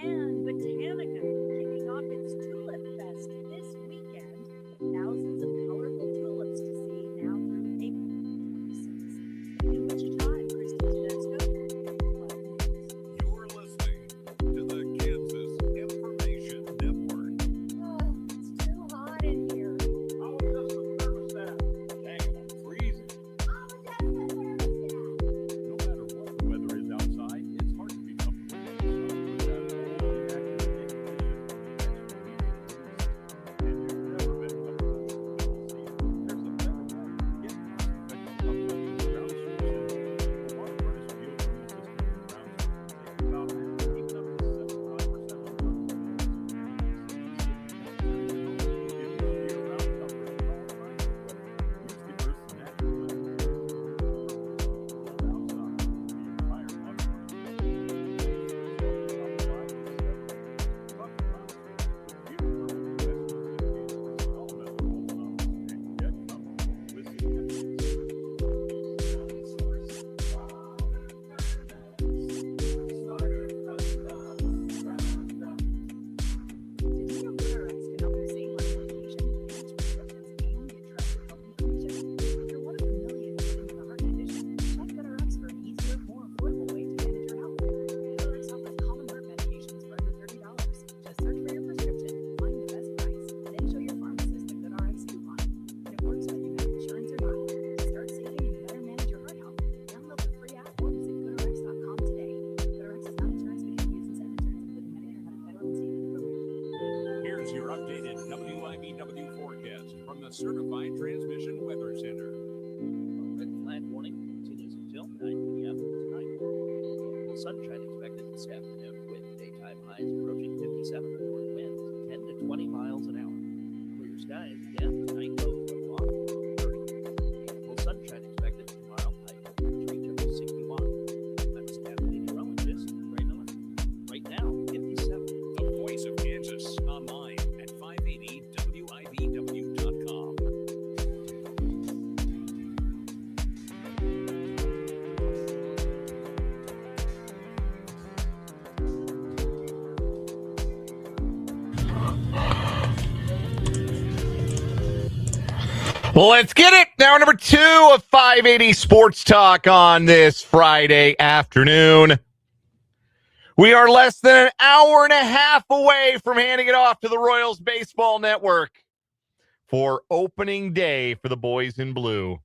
And Botanica kicking off its Tulip Fest this weekend. Thousands of colorful tulips to see now through April 26th. In Wichita, I'm Christy Tedesco. You're listening to the Kansas Information Network. Oh, it's too hot in here. How is this the thermostat? Dang, I'm freezing. No matter what the weather is outside, it's hard to be comfortable. With that old reactive ignition and you've never been comfortable with the seat, there's a better way to get cost-effective comfort. Ground sources. A water furnace fuel system in ground sources takes about even up to 75% of the year-round comfort in all kinds of weather. Use the Earth's natural element outside the entire water furnace. Talk about the fuel investments in Kansas. All about the whole summer and get comfortable with significance. Did you know GoodRx can help you save on medication, manage prescriptions, and get trusted health information? If you're one of the millions living with a heart condition, check GoodRx for an easier, more affordable way to manage your health. GoodRx offers common heart medications for under $30. Just search for your prescription, find the best price, then show your pharmacist the GoodRx coupon. And it works whether you have insurance or not. To start saving and better manage your heart health, download the free app or visit GoodRx.com today. GoodRx is not insurance, but can use and set insurance, including Medicare, have a federal and state program. Here's your updated WIBW forecast from the Certified Transmission Weather Center. Red flag warning continues until 9 p.m. tonight. Well, sunshine expected this afternoon with daytime highs approaching 57 and north winds 10 to 20 miles an hour. Clear skies again tonight, low from off 30. Well, sunshine expected tomorrow, high temperatures reach up to 61. I'm staff meteorologist Ray Miller. Right now, 57. The Voice of Kansas online at 580WIBW.com. Let's get it. Hour number 2 of 580 Sports Talk on this Friday afternoon. We are less than an hour and a half away from handing it off to the Royals Baseball Network for opening day for the boys in blue.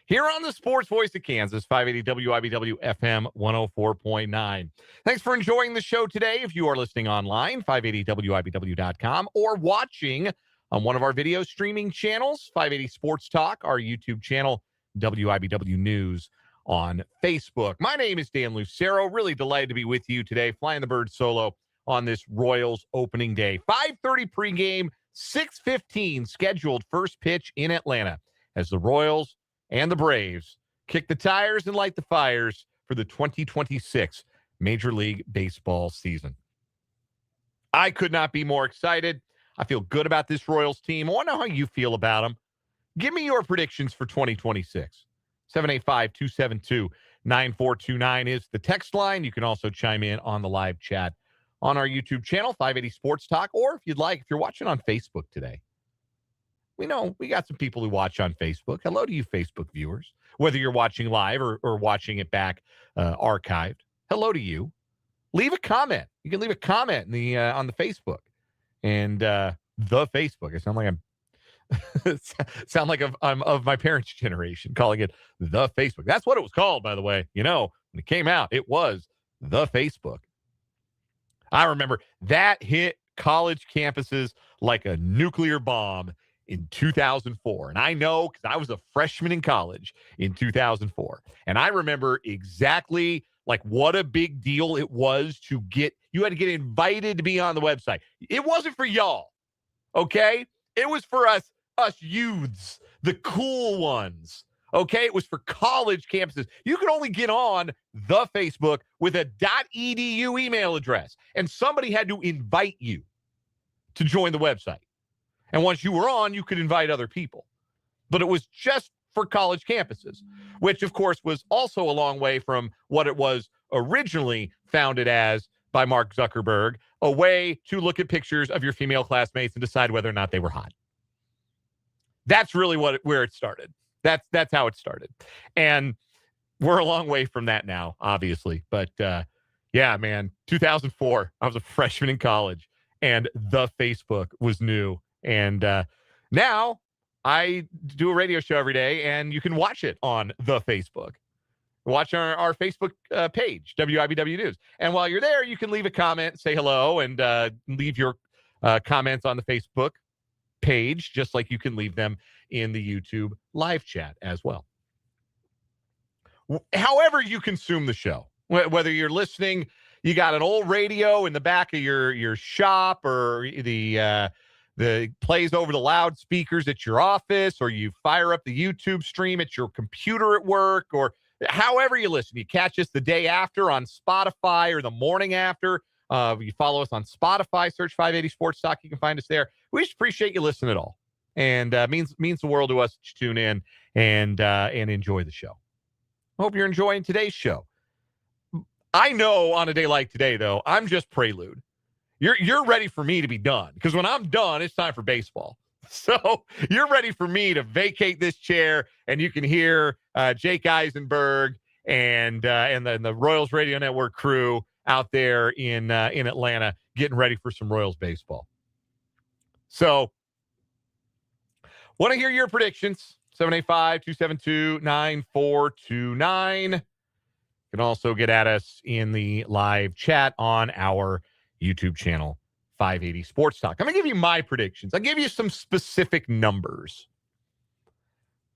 Here on the Sports Voice of Kansas, 580 WIBW FM 104.9. Thanks for enjoying the show today. If you are listening online, 580WIBW.com, or watching on one of our video streaming channels, 580 Sports Talk, our YouTube channel, WIBW News on Facebook. My name is Dan Lucero. Really delighted to be with you today, flying the bird solo on this Royals opening day. 5:30 pregame, 6:15 scheduled first pitch in Atlanta as the Royals and the Braves kick the tires and light the fires for the 2026 Major League Baseball season. I could not be more excited. I feel good about this Royals team. I want to know how you feel about them. Give me your predictions for 2026. 785-272-9429 is the text line. You can also chime in on the live chat on our YouTube channel, 580 Sports Talk, or if you'd like, if you're watching on Facebook today. We know we got some people who watch on Facebook. Hello to you, Facebook viewers, whether you're watching live or watching it back archived. Hello to you. Leave a comment. You can leave a comment in the on the Facebook and the Facebook. I sound like I'm of my parents' generation, calling it the Facebook. That's what it was called, by the way. You know, when it came out, it was the Facebook. I remember that hit college campuses like a nuclear bomb in 2004. And I know because I was a freshman in college in 2004. And I remember exactly like what a big deal it was to get, you had to get invited to be on the website. It wasn't for y'all, okay? It was for us youths, the cool ones, okay? It was for college campuses. You could only get on the Facebook with a .edu email address, and somebody had to invite you to join the website. And once you were on, you could invite other people. But it was just for college campuses, which, of course, was also a long way from what it was originally founded as by Mark Zuckerberg, a way to look at pictures of your female classmates and decide whether or not they were hot. That's really where it started. That's how it started. And we're a long way from that now, obviously. But yeah, man, 2004, I was a freshman in college and the Facebook was new. And now I do a radio show every day and you can watch it on the Facebook. Watch our Facebook page, WIBW News. And while you're there, you can leave a comment, say hello, and leave your comments on the Facebook page, just like you can leave them in the YouTube live chat as well. However you consume the show, whether you're listening, you got an old radio in the back of your shop, or the plays over the loudspeakers at your office, or you fire up the YouTube stream at your computer at work, or however you listen. You catch us the day after on Spotify or the morning after. You follow us on Spotify, search 580 Sports Talk. You can find us there. We just appreciate you listening at all. And means the world to us to tune in and enjoy the show. I hope you're enjoying today's show. I know on a day like today, though, I'm just prelude. You're ready for me to be done, because when I'm done, it's time for baseball. So you're ready for me to vacate this chair, and you can hear Jake Eisenberg and the Royals Radio Network crew out there in Atlanta getting ready for some Royals baseball. So want to hear your predictions. 785-272-9429. You can also get at us in the live chat on our YouTube channel, 580 Sports Talk. I'm going to give you my predictions. I'll give you some specific numbers.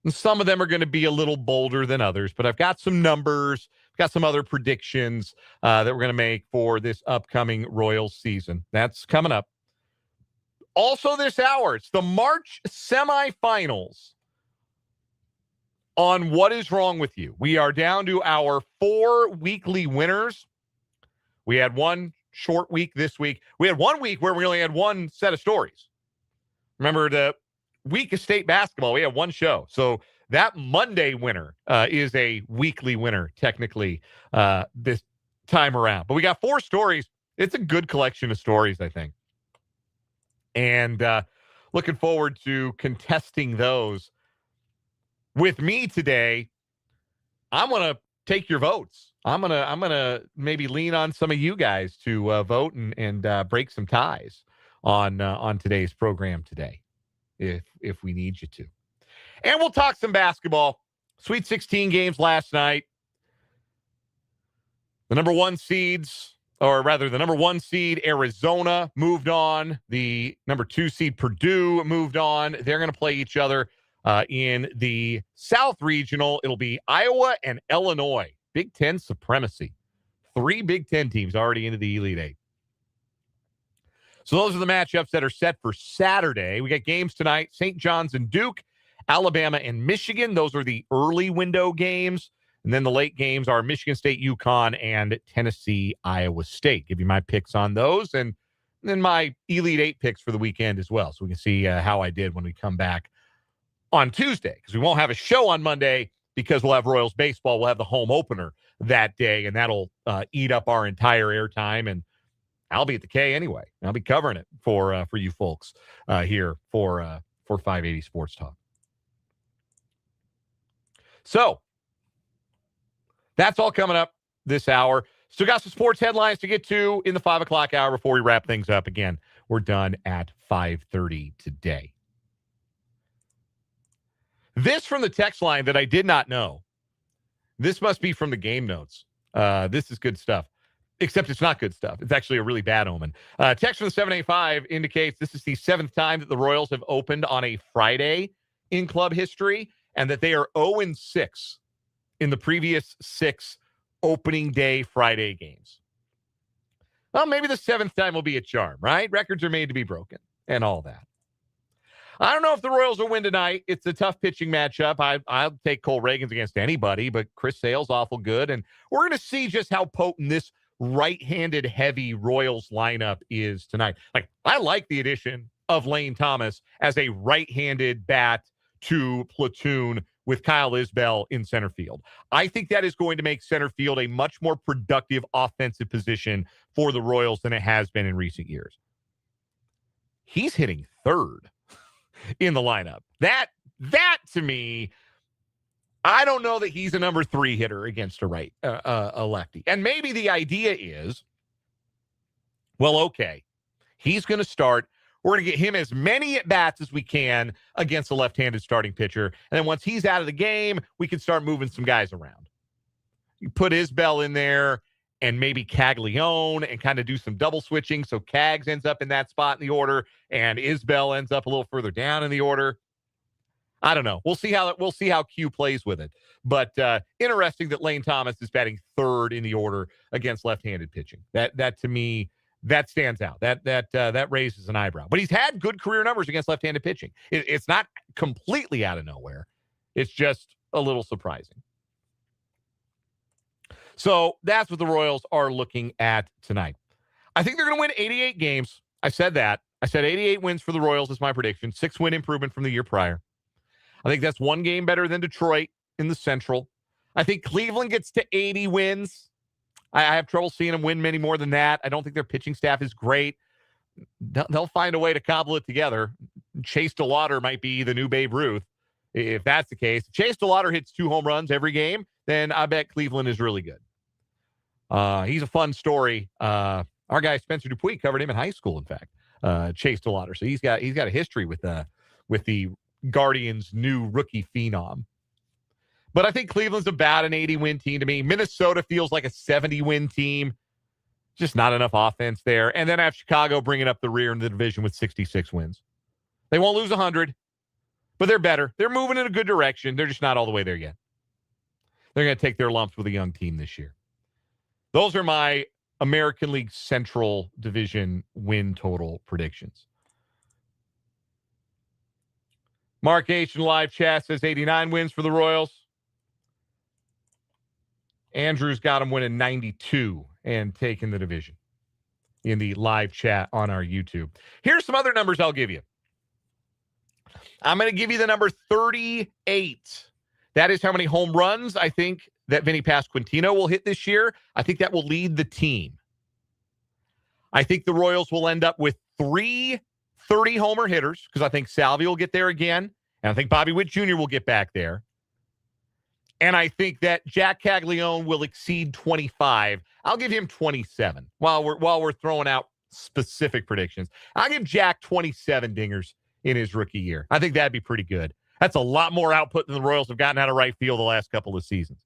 And some of them are going to be a little bolder than others, but I've got some numbers, got some other predictions that we're going to make for this upcoming Royals season. That's coming up. Also this hour, it's the March semifinals on What Is Wrong With You. We are down to our 4 weekly winners. We had one short week this week. We had 1 week where we only had one set of stories. Remember the week of state basketball, we had one show. So that Monday winner is a weekly winner, technically, this time around. But we got 4 stories. It's a good collection of stories, I think. And looking forward to contesting those. With me today, I'm going to take your votes. I'm gonna maybe lean on some of you guys to vote and break some ties on today's program today, if we need you to. And we'll talk some basketball. Sweet 16 games last night. The number one seed, Arizona, moved on. The number 2 seed, Purdue, moved on. They're going to play each other in the South Regional. It'll be Iowa and Illinois. Big Ten supremacy. 3 Big Ten teams already into the Elite Eight. So those are the matchups that are set for Saturday. We got games tonight. St. John's and Duke, Alabama and Michigan. Those are the early window games. And then the late games are Michigan State, UConn, and Tennessee, Iowa State. Give you my picks on those, and then my Elite Eight picks for the weekend as well, so we can see how I did when we come back on Tuesday, because we won't have a show on Monday because we'll have Royals baseball. We'll have the home opener that day, and that'll eat up our entire airtime, and I'll be at the K anyway. I'll be covering it for you folks here for 580 Sports Talk. So that's all coming up this hour. Still got some sports headlines to get to in the 5 o'clock hour before we wrap things up. Again, we're done at 5:30 today. This from the text line that I did not know. This must be from the game notes. This is good stuff, except it's not good stuff. It's actually a really bad omen. Text from the 785 indicates this is the 7th time that the Royals have opened on a Friday in club history, and that they are 0-6 in the previous 6 opening day Friday games. Well, maybe the 7th time will be a charm, right? Records are made to be broken and all that. I don't know if the Royals will win tonight. It's a tough pitching matchup. I'll take Cole Reagans against anybody, but Chris Sale's awful good. And we're going to see just how potent this right-handed heavy Royals lineup is tonight. Like, I like the addition of Lane Thomas as a right-handed bat to platoon with Kyle Isbell in center field. I think that is going to make center field a much more productive offensive position for the Royals than it has been in recent years. He's hitting third in the lineup. That to me, I don't know that he's a number 3 hitter against a lefty. And maybe the idea is, well, okay, he's going to start. We're going to get him as many at-bats as we can against a left-handed starting pitcher. And then once he's out of the game, we can start moving some guys around. You put Isbell in there and maybe Caglione and kind of do some double switching. So Cags ends up in that spot in the order and Isbell ends up a little further down in the order. I don't know. We'll see how Q plays with it. But interesting that Lane Thomas is batting third in the order against left-handed pitching. That to me, that stands out. That raises an eyebrow. But he's had good career numbers against left-handed pitching. It's not completely out of nowhere. It's just a little surprising. So that's what the Royals are looking at tonight. I think they're going to win 88 games. I said that. I said 88 wins for the Royals is my prediction. 6-win improvement from the year prior. I think that's one game better than Detroit in the Central. I think Cleveland gets to 80 wins. I have trouble seeing them win many more than that. I don't think their pitching staff is great. They'll find a way to cobble it together. Chase DeLauter might be the new Babe Ruth. If that's the case, Chase DeLauter hits 2 home runs every game, then I bet Cleveland is really good. He's a fun story. Our guy Spencer Dupuis covered him in high school, in fact. Chase DeLauter. So he's got a history with the Guardians' new rookie phenom. But I think Cleveland's about an 80-win team to me. Minnesota feels like a 70-win team. Just not enough offense there. And then I have Chicago bringing up the rear in the division with 66 wins. They won't lose 100, but they're better. They're moving in a good direction. They're just not all the way there yet. They're going to take their lumps with a young team this year. Those are my American League Central Division win total predictions. Mark H. in live chat says 89 wins for the Royals. Andrew's got them winning 92 and taking the division in the live chat on our YouTube. Here's some other numbers I'll give you. I'm going to give you the number 38. That is how many home runs I think that Vinny Pasquantino will hit this year. I think that will lead the team. I think the Royals will end up with 3 30-homer hitters because I think Salvi will get there again, and I think Bobby Witt Jr. will get back there. And I think that Jack Caglione will exceed 25. I'll give him 27 while we're throwing out specific predictions. I'll give Jack 27 dingers in his rookie year. I think that'd be pretty good. That's a lot more output than the Royals have gotten out of right field the last couple of seasons.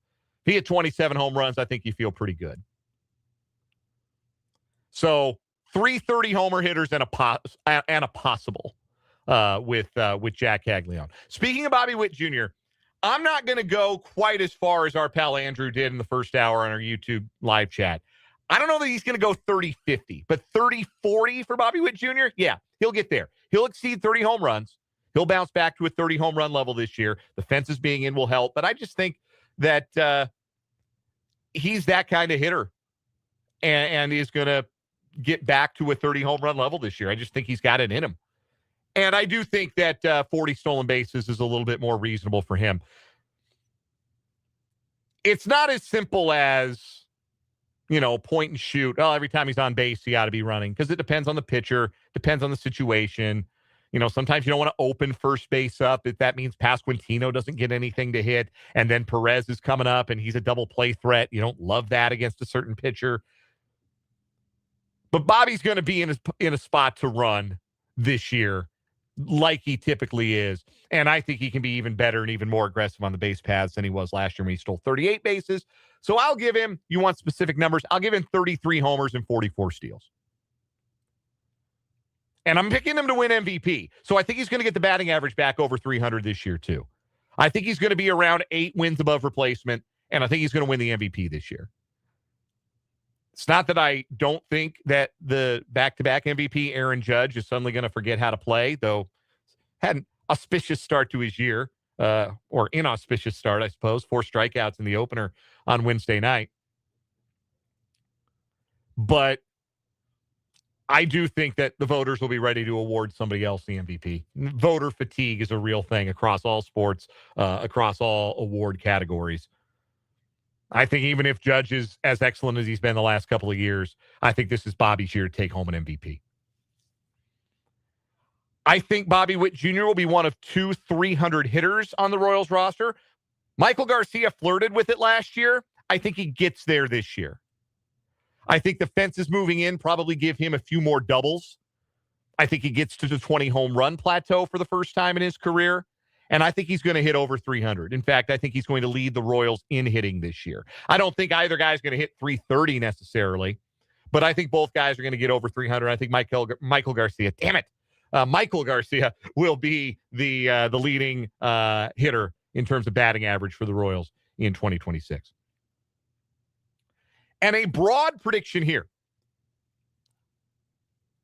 If he had 27 home runs, I think you feel pretty good. So 3 30-homer hitters and a possible with Jack Caglione. Speaking of Bobby Witt Jr., I'm not going to go quite as far as our pal Andrew did in the first hour on our YouTube live chat. I don't know that he's going to go 30-50, but 30-40 for Bobby Witt Jr., yeah, he'll get there. He'll exceed 30 home runs. He'll bounce back to a 30-home run level this year. The fences being in will help, but I just think that he's that kind of hitter and is going to get back to a 30-home run level this year. I just think he's got it in him. And I do think that 40 stolen bases is a little bit more reasonable for him. It's not as simple as, point and shoot. Oh, every time he's on base, he got to be running because it depends on the pitcher, depends on the situation. Sometimes you don't want to open first base up if that means Pasquantino doesn't get anything to hit, and then Perez is coming up and he's a double play threat. You don't love that against a certain pitcher. But Bobby's going to be in a spot to run this year like he typically is. And I think he can be even better and even more aggressive on the base paths than he was last year when he stole 38 bases. So I'll give him, you want specific numbers, I'll give him 33 homers and 44 steals. And I'm picking him to win MVP. So I think he's going to get the batting average back over 300 this year too. I think he's going to be around 8 wins above replacement, and I think he's going to win the MVP this year. It's not that I don't think that the back-to-back MVP, Aaron Judge, is suddenly going to forget how to play, though had an auspicious start to his year, or inauspicious start, I suppose. 4 strikeouts in the opener on Wednesday night. But I do think that the voters will be ready to award somebody else the MVP. Voter fatigue is a real thing across all sports, across all award categories. I think even if Judge is as excellent as he's been the last couple of years, I think this is Bobby's year to take home an MVP. I think Bobby Witt Jr. will be one of 2 300 hitters on the Royals roster. Michael Garcia flirted with it last year. I think he gets there this year. I think the fences moving in probably give him a few more doubles. I think he gets to the 20 home run plateau for the first time in his career. And I think he's going to hit over 300. In fact, I think he's going to lead the Royals in hitting this year. I don't think either guy's going to hit 330 necessarily, but I think both guys are going to get over 300. I think Michael Garcia, damn it, Michael Garcia will be the leading hitter in terms of batting average for the Royals in 2026. And a broad prediction here.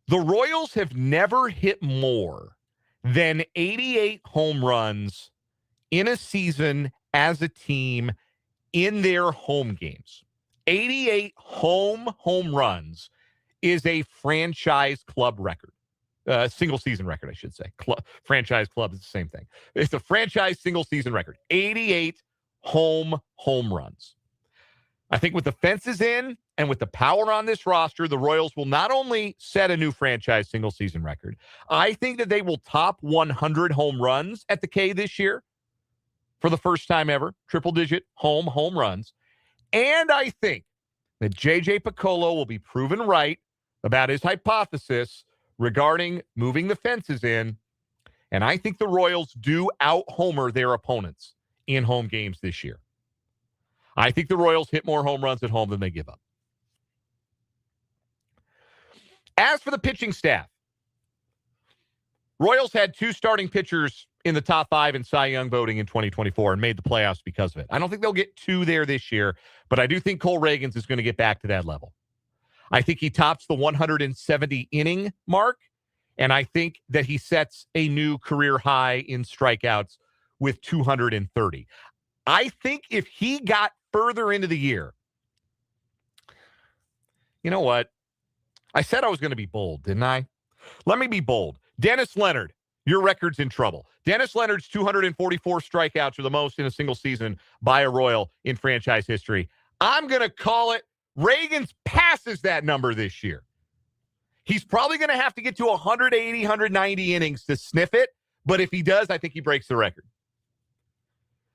The Royals have never hit more than 88 home runs in a season as a team in their home games. 88 home runs is a franchise club record. Single season record, I should say. Franchise club is the same thing. It's a franchise single season record. 88 home runs. I think with the fences in and with the power on this roster, the Royals will not only set a new franchise single season record, I think that they will top 100 home runs at the K this year for the first time ever. Triple digit home runs. And I think that J.J. Piccolo will be proven right about his hypothesis regarding moving the fences in. And I think the Royals do out-homer their opponents in home games this year. I think the Royals hit more home runs at home than they give up. As for the pitching staff, Royals had 2 starting pitchers in the top 5 in Cy Young voting in 2024 and made the playoffs because of it. I don't think they'll get 2 there this year, but I do think Cole Reagans is going to get back to that level. I think he tops the 170 inning mark, and I think that he sets a new career high in strikeouts with 230. I think if he got further into the year, you know what? I said I was going to be bold, didn't I? Let me be bold. Dennis Leonard, your record's in trouble. Dennis Leonard's 244 strikeouts are the most in a single season by a Royal in franchise history. I'm going to call it Reagans passes that number this year. He's probably going to have to get to 180, 190 innings to sniff it, but if he does, I think he breaks the record.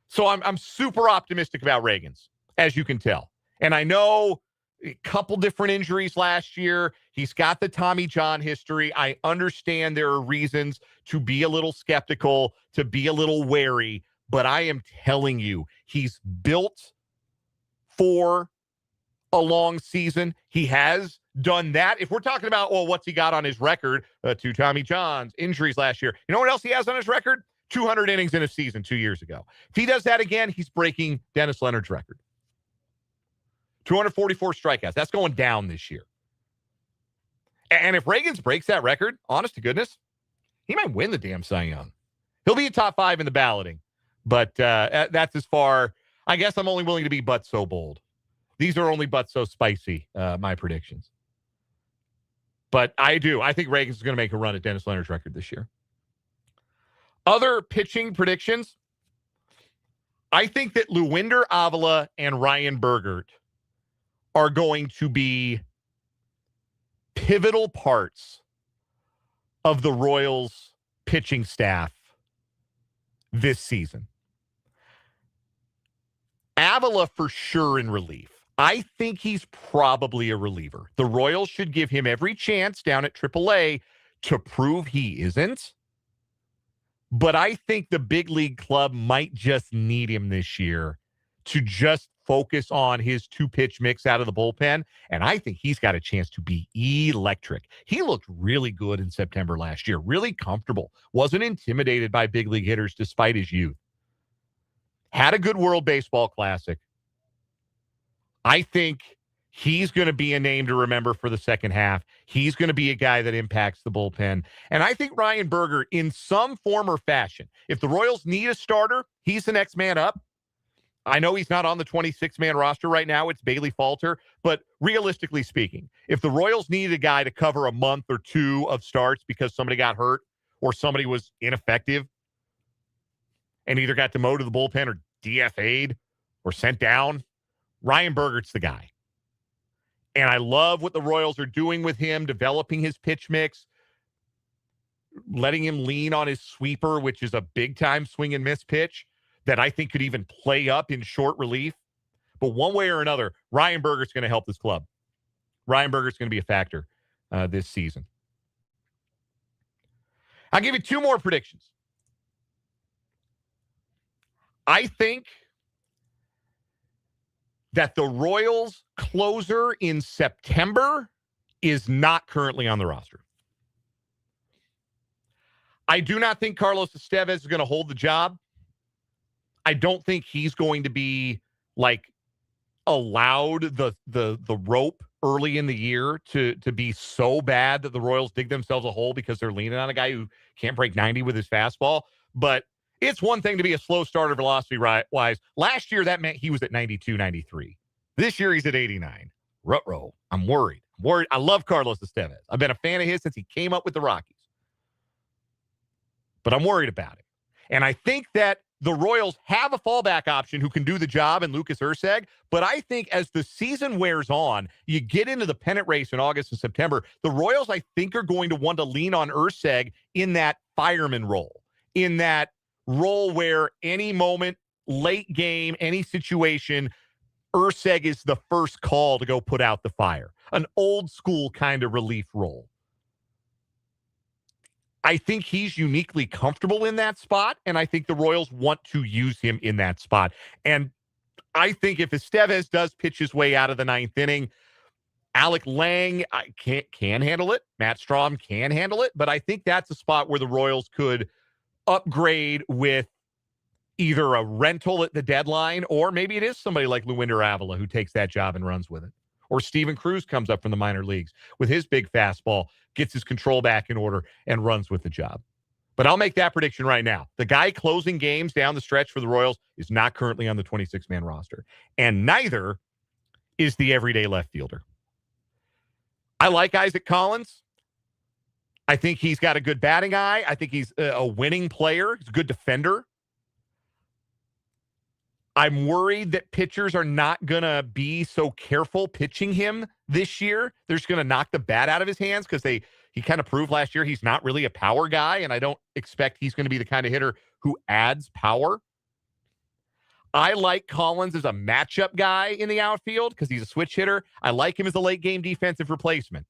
So I'm super optimistic about Reagans, as you can tell. And I know a couple different injuries last year. He's got the Tommy John history. I understand there are reasons to be a little skeptical, to be a little wary, but I am telling you, he's built for a long season. He has done that. If we're talking about, well, what's he got on his record? 2 Tommy Johns, injuries last year. You know what else he has on his record? 200 innings in a season 2 years ago. If he does that again, he's breaking Dennis Leonard's record. 244 strikeouts. That's going down this year. And if Reagans breaks that record, honest to goodness, he might win the damn Cy Young. He'll be a top 5 in the balloting. But that's as far. I guess I'm only willing to be but so bold. These are only but so spicy, my predictions. But I think Reagans is going to make a run at Dennis Leonard's record this year. Other pitching predictions. I think that Luwinder Avila and Ryan Bergert are going to be pivotal parts of the Royals pitching staff this season. Avila for sure in relief. I think he's probably a reliever. The Royals should give him every chance down at AAA to prove he isn't. But I think the big league club might just need him this year to just focus on his 2-pitch mix out of the bullpen. And I think he's got a chance to be electric. He looked really good in September last year, really comfortable, wasn't intimidated by big league hitters despite his youth. Had a good World Baseball Classic. I think he's going to be a name to remember for the second half. He's going to be a guy that impacts the bullpen. And I think Ryan Berger, in some form or fashion, if the Royals need a starter, he's the next man up. I know he's not on the 26-man roster right now. It's Bailey Falter. But realistically speaking, if the Royals needed a guy to cover a month or two of starts because somebody got hurt or somebody was ineffective and either got demoted to the bullpen or DFA'd or sent down, Ryan Bergert's the guy. And I love what the Royals are doing with him, developing his pitch mix, letting him lean on his sweeper, which is a big-time swing and miss pitch that I think could even play up in short relief. But one way or another, Ryan Bergert's going to help this club. Ryan Bergert's going to be a factor this season. I'll give you two more predictions. I think that the Royals closer in September is not currently on the roster. I do not think Carlos Estevez is going to hold the job. I don't think he's going to be allowed the rope early in the year to be so bad that the Royals dig themselves a hole because they're leaning on a guy who can't break 90 with his fastball. But it's one thing to be a slow starter velocity-wise. Last year, that meant he was at 92, 93. This year, he's at 89. Ruh-roh. I'm worried. I love Carlos Estevez. I've been a fan of his since he came up with the Rockies. But I'm worried about it. And I think that the Royals have a fallback option who can do the job in Lucas Erceg. But I think as the season wears on, you get into the pennant race in August and September, the Royals, I think, are going to want to lean on Erceg in that fireman role, in that role where any moment, late game, any situation, Erceg is the first call to go put out the fire. An old school kind of relief role. I think he's uniquely comfortable in that spot, and I think the Royals want to use him in that spot. And I think if Estevez does pitch his way out of the ninth inning, Alec Lang can handle it. Matt Strahm can handle it, but I think that's a spot where the Royals could upgrade with either a rental at the deadline, or maybe it is somebody like Luinder Avila who takes that job and runs with it. Or Steven Cruz comes up from the minor leagues with his big fastball, gets his control back in order, and runs with the job. But I'll make that prediction right now. The guy closing games down the stretch for the Royals is not currently on the 26-man roster. And neither is the everyday left fielder. I like Isaac Collins. I think he's got a good batting eye. I think he's a winning player. He's a good defender. I'm worried that pitchers are not going to be so careful pitching him this year. They're just going to knock the bat out of his hands because he kind of proved last year he's not really a power guy, and I don't expect he's going to be the kind of hitter who adds power. I like Collins as a matchup guy in the outfield because he's a switch hitter. I like him as a late-game defensive replacement.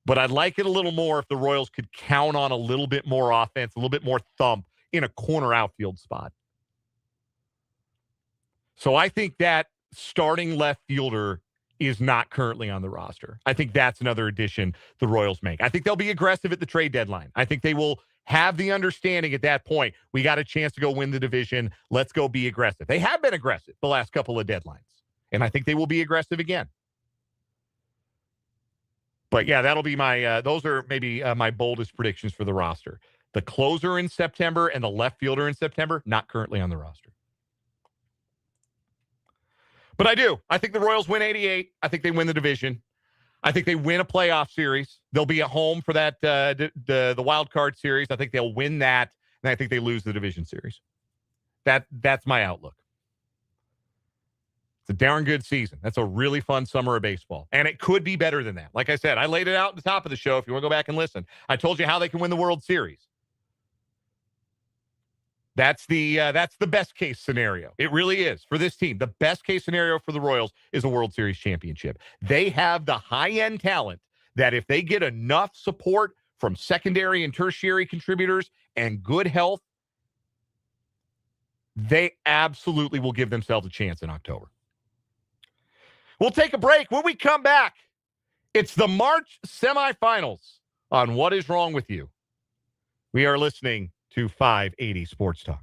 But I'd like it a little more if the Royals could count on a little bit more offense, a little bit more thump in a corner outfield spot. So I think that starting left fielder is not currently on the roster. I think that's another addition the Royals make. I think they'll be aggressive at the trade deadline. I think they will have the understanding at that point, we got a chance to go win the division. Let's go be aggressive. They have been aggressive the last couple of deadlines, and I think they will be aggressive again. But yeah, that'll be my, those are maybe my boldest predictions for the roster. The closer in September and the left fielder in September, not currently on the roster. But I do. I think the Royals win 88. I think they win the division. I think they win a playoff series. They'll be at home for that the wild card series. I think they'll win that, and I think they lose the division series. That's my outlook. It's a darn good season. That's a really fun summer of baseball, and it could be better than that. Like I said, I laid it out at the top of the show. If you want to go back and listen, I told you how they can win the World Series. That's the best case scenario. It really is for this team. The best case scenario for the Royals is a World Series championship. They have the high-end talent that if they get enough support from secondary and tertiary contributors and good health, they absolutely will give themselves a chance in October. We'll take a break. When we come back, it's the March semifinals on What Is Wrong With You. We are listening to 580 Sports Talk.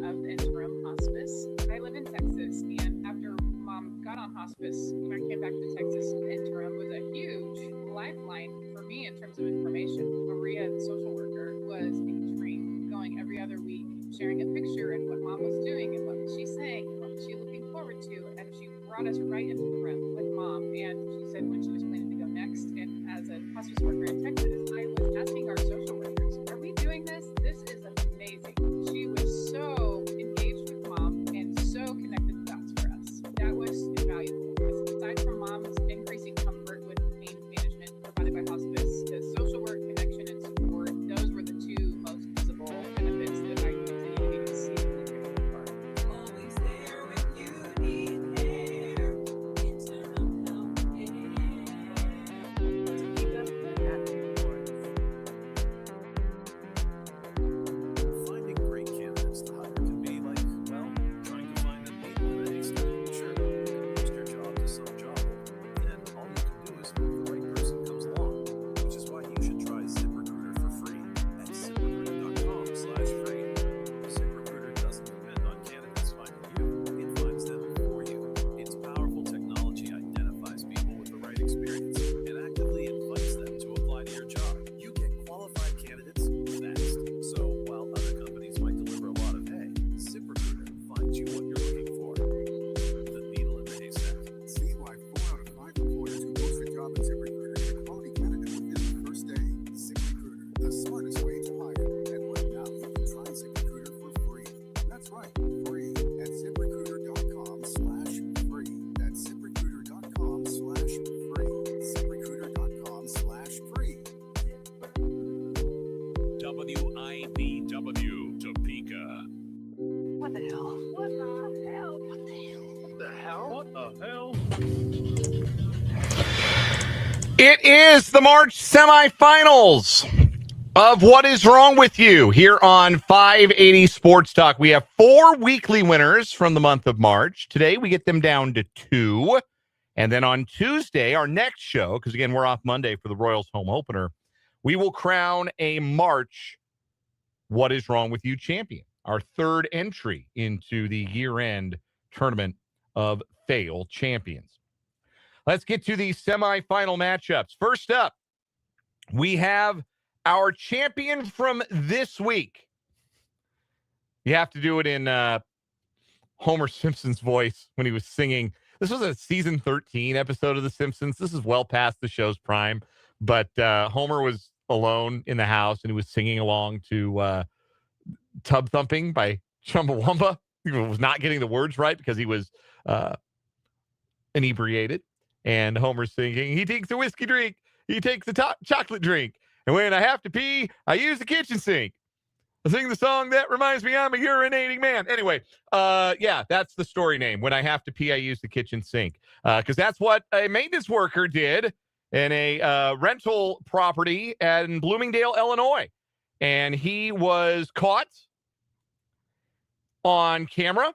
of the interim hospice. I live in Texas, and after Mom got on hospice, when I came back to Texas, the interim was a huge lifeline for me in terms of information. Maria, the social worker, was a dream, going every other week, sharing a picture and what Mom was doing and what was she saying and what was she looking forward to. And she brought us right into the room with Mom, and she said when she was planning to go next. And as a hospice worker in Texas, I was asking our social workers, are we doing this? This is amazing. She was so engaged with Mom and so connected the dots for us. That was invaluable. Aside from Mom's increasing comfort with pain management provided by hospice, the social work connection and support, those were the two most visible benefits that I continue to get to see in the critical part. Always there when you need care. Interim Finding great candidates to hire can be like, well, trying to find a needle in a haystack. Sure, you can post your job to some job board, and all you can do is hope the right person comes along, which is why you should try ZipRecruiter for free at ZipRecruiter.com/free. ZipRecruiter doesn't depend on candidates finding you, it finds them for you. Its powerful technology identifies people with the right experience and actively invites them to apply to your job. You get qualified candidates fast. So while other companies might deliver a lot of hay, ZipRecruiter finds you what you're looking for. The needle in the haystack. See why 4 out of 5 employers who post a job in ZipRecruiter get a quality candidate within the first day. ZipRecruiter, the smartest way to hire. And right now, you can try ZipRecruiter for free. That's right, free at ZipRecruiter.com/free. That's ZipRecruiter.com/free. ZipRecruiter.com/free. WIBW Topeka. What the hell? What the hell? What the hell? What the hell? What the hell? It is the March semifinals of What Is Wrong With You here on 580 Sports Talk. We have 4 weekly winners from the month of March. Today, we get them down to 2. And then on Tuesday, our next show, because again, we're off Monday for the Royals home opener, we will crown a March What Is Wrong With You champion, our 3rd entry into the year-end tournament of fail champions. Let's get to the semifinal matchups. First up, we have our champion from this week. You have to do it in Homer Simpson's voice when he was singing. This was a season 13 episode of The Simpsons. This is well past the show's prime, but Homer was alone in the house and he was singing along to Tub Thumping by Chumbawamba. He was not getting the words right because he was inebriated. And Homer's singing, he takes a whiskey drink, he takes a chocolate drink. And when I have to pee, I use the kitchen sink. I sing the song that reminds me I'm a urinating man. Anyway, yeah, that's the story name. When I have to pee, I use the kitchen sink. Because that's what a maintenance worker did in a rental property in Bloomingdale, Illinois. And he was caught on camera.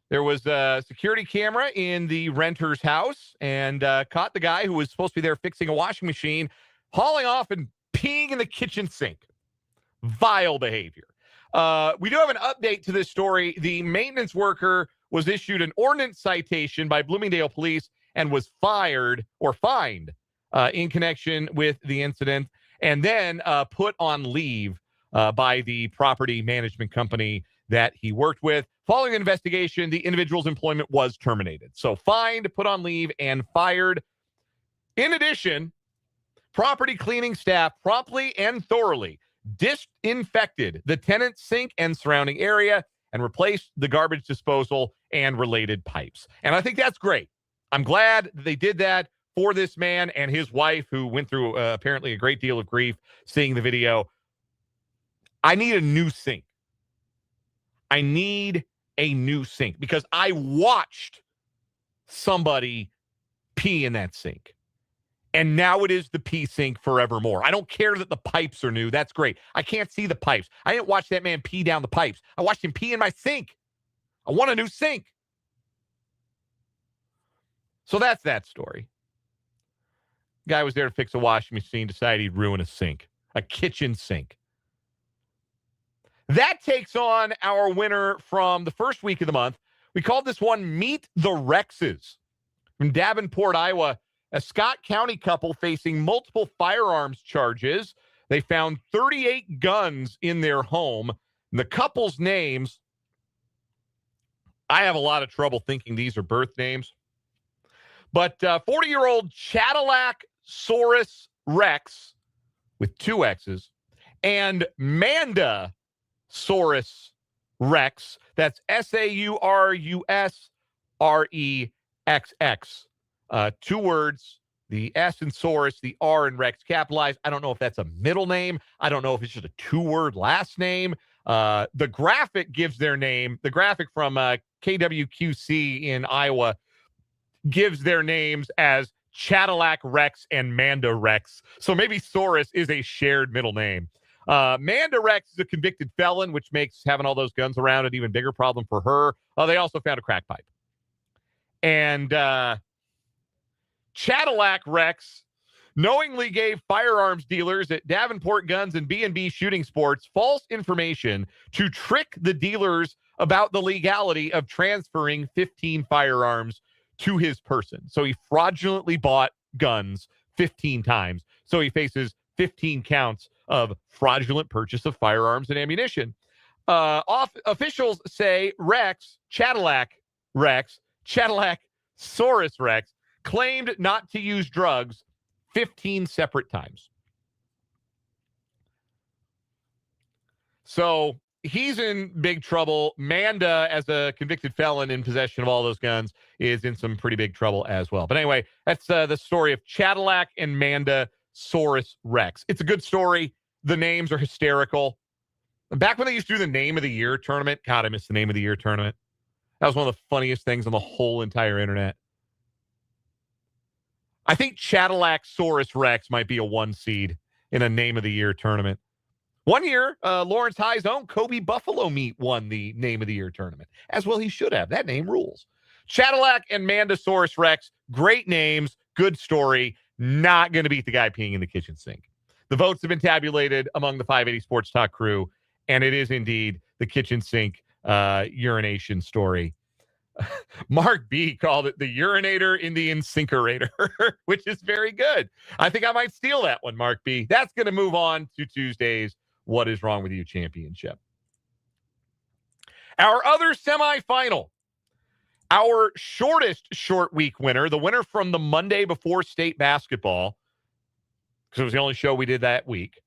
There was a security camera in the renter's house and caught the guy who was supposed to be there fixing a washing machine, hauling off and peeing in the kitchen sink. Vile behavior. We do have an update to this story. The maintenance worker was issued an ordinance citation by Bloomingdale police and was fired or fined in connection with the incident, and then put on leave by the property management company that he worked with. Following the investigation, the individual's employment was terminated. So fined, put on leave, and fired. In addition, property cleaning staff promptly and thoroughly disinfected the tenant's sink and surrounding area and replaced the garbage disposal and related pipes. And I think that's great. I'm glad they did that for this man and his wife, who went through apparently a great deal of grief seeing the video. I need a new sink. I need a new sink because I watched somebody pee in that sink. And now it is the pee sink forevermore. I don't care that the pipes are new. That's great. I can't see the pipes. I didn't watch that man pee down the pipes. I watched him pee in my sink. I want a new sink. So that's that story. Guy was there to fix a washing machine, decided he'd ruin a sink, a kitchen sink. That takes on our winner from the first week of the month. We called this one Meet the Rexes. From Davenport, Iowa, a Scott County couple facing multiple firearms charges. They found 38 guns in their home. The couple's names, I have a lot of trouble thinking these are birth names. But 40-year-old Cadillac Saurus Rex with 2 X's and Manda Saurus Rex. That's Saurusrexx. 2 words, the S in Saurus, the R in Rex capitalized. I don't know if that's a middle name. I don't know if it's just a 2-word last name. The graphic gives their name. The graphic from KWQC in Iowa gives their names as Cadillac Rex and Manda Rex. So maybe Saurus is a shared middle name. Manda Rex is a convicted felon, which makes having all those guns around an even bigger problem for her. They also found a crack pipe. And Cadillac Rex knowingly gave firearms dealers at Davenport Guns and B&B Shooting Sports false information to trick the dealers about the legality of transferring 15 firearms to his person. So he fraudulently bought guns 15 times. So he faces 15 counts of fraudulent purchase of firearms and ammunition. Officials say Cadillac Saurus Rex claimed not to use drugs 15 separate times. So he's in big trouble. Manda, as a convicted felon in possession of all those guns, is in some pretty big trouble as well. But anyway, that's the story of Cadillac and Manda Saurus Rex. It's a good story. The names are hysterical. Back when they used to do the Name of the Year tournament, God, I miss the Name of the Year tournament. That was one of the funniest things on the whole entire internet. I think Cadillac Saurus Rex might be a 1 seed in a Name of the Year tournament. One year, Lawrence High's own Kobe Buffalo Meat won the Name of the Year tournament. As well he should have. That name rules. Cadillac and Mandosaurus Rex, great names, good story. Not going to beat the guy peeing in the kitchen sink. The votes have been tabulated among the 580 Sports Talk crew, and it is indeed the kitchen sink urination story. Mark B called it the urinator in the insinkerator, which is very good. I think I might steal that one, Mark B. That's going to move on to Tuesday's What Is Wrong With You Championship. Our other semifinal, our shortest short week winner, the winner from the Monday before state basketball, because it was the only show we did that week.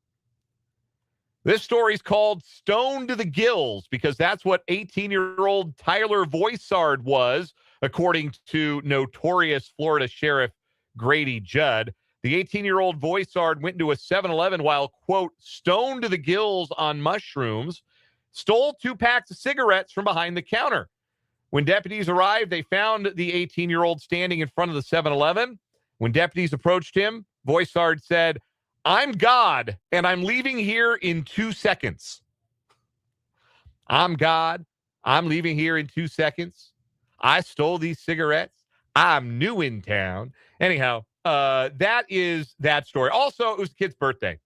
This story is called Stoned to the Gills because that's what 18-year-old Tyler Voisard was, according to notorious Florida Sheriff Grady Judd. The 18-year-old Voisard went into a 7-Eleven while, quote, stoned to the gills on mushrooms, stole 2 packs of cigarettes from behind the counter. When deputies arrived, they found the 18-year-old standing in front of the 7-Eleven. When deputies approached him, Voisard said, "I'm God, and I'm leaving here in 2 seconds. I'm God. I'm leaving here in 2 seconds. I stole these cigarettes. I'm new in town." Anyhow, that is that story. Also, it was the kid's birthday.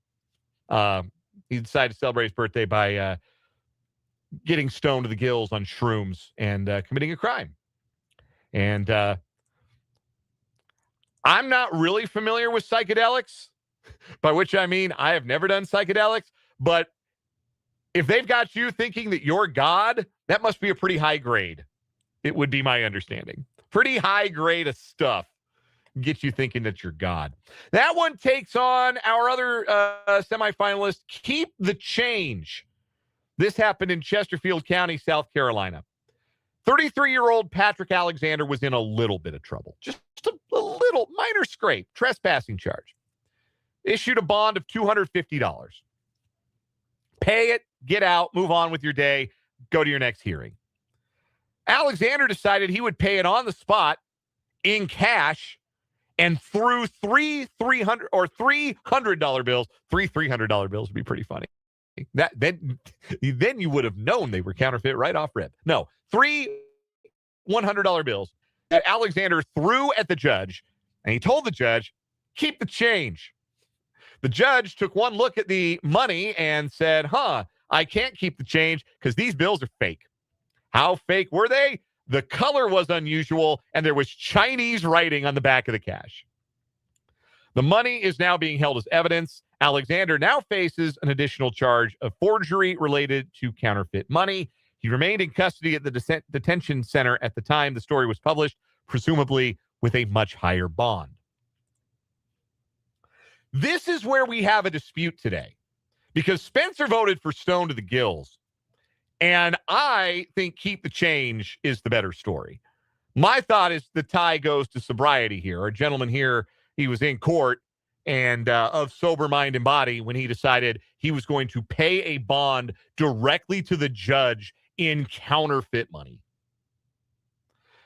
He decided to celebrate his birthday by getting stoned to the gills on shrooms and committing a crime. And I'm not really familiar with psychedelics, by which I mean I have never done psychedelics, but if they've got you thinking that you're God, that must be a pretty high grade. It would be my understanding. Pretty high grade of stuff. Get you thinking that you're God. That one takes on our other semifinalist, Keep the Change. This happened in Chesterfield County, South Carolina. 33-year-old Patrick Alexander was in a little bit of trouble. Just a little minor scrape, trespassing charge. Issued a bond of $250. Pay it, get out, move on with your day, go to your next hearing. Alexander decided he would pay it on the spot in cash and threw three $300 bills. Three $300 bills would be pretty funny. Then you would have known they were counterfeit right off rip. No, 3 $100 bills that Alexander threw at the judge, and he told the judge, "Keep the change." The judge took one look at the money and said, I can't keep the change because these bills are fake. How fake were they? The color was unusual, and there was Chinese writing on the back of the cash. The money is now being held as evidence. Alexander now faces an additional charge of forgery related to counterfeit money. He remained in custody at the detention center at the time the story was published, presumably with a much higher bond. This is where we have a dispute today because Spencer voted for Stone to the gills, and I think keep the change is the better story. My thought is the tie goes to sobriety here. Our gentleman here, he was in court and of sober mind and body when he decided he was going to pay a bond directly to the judge in counterfeit money.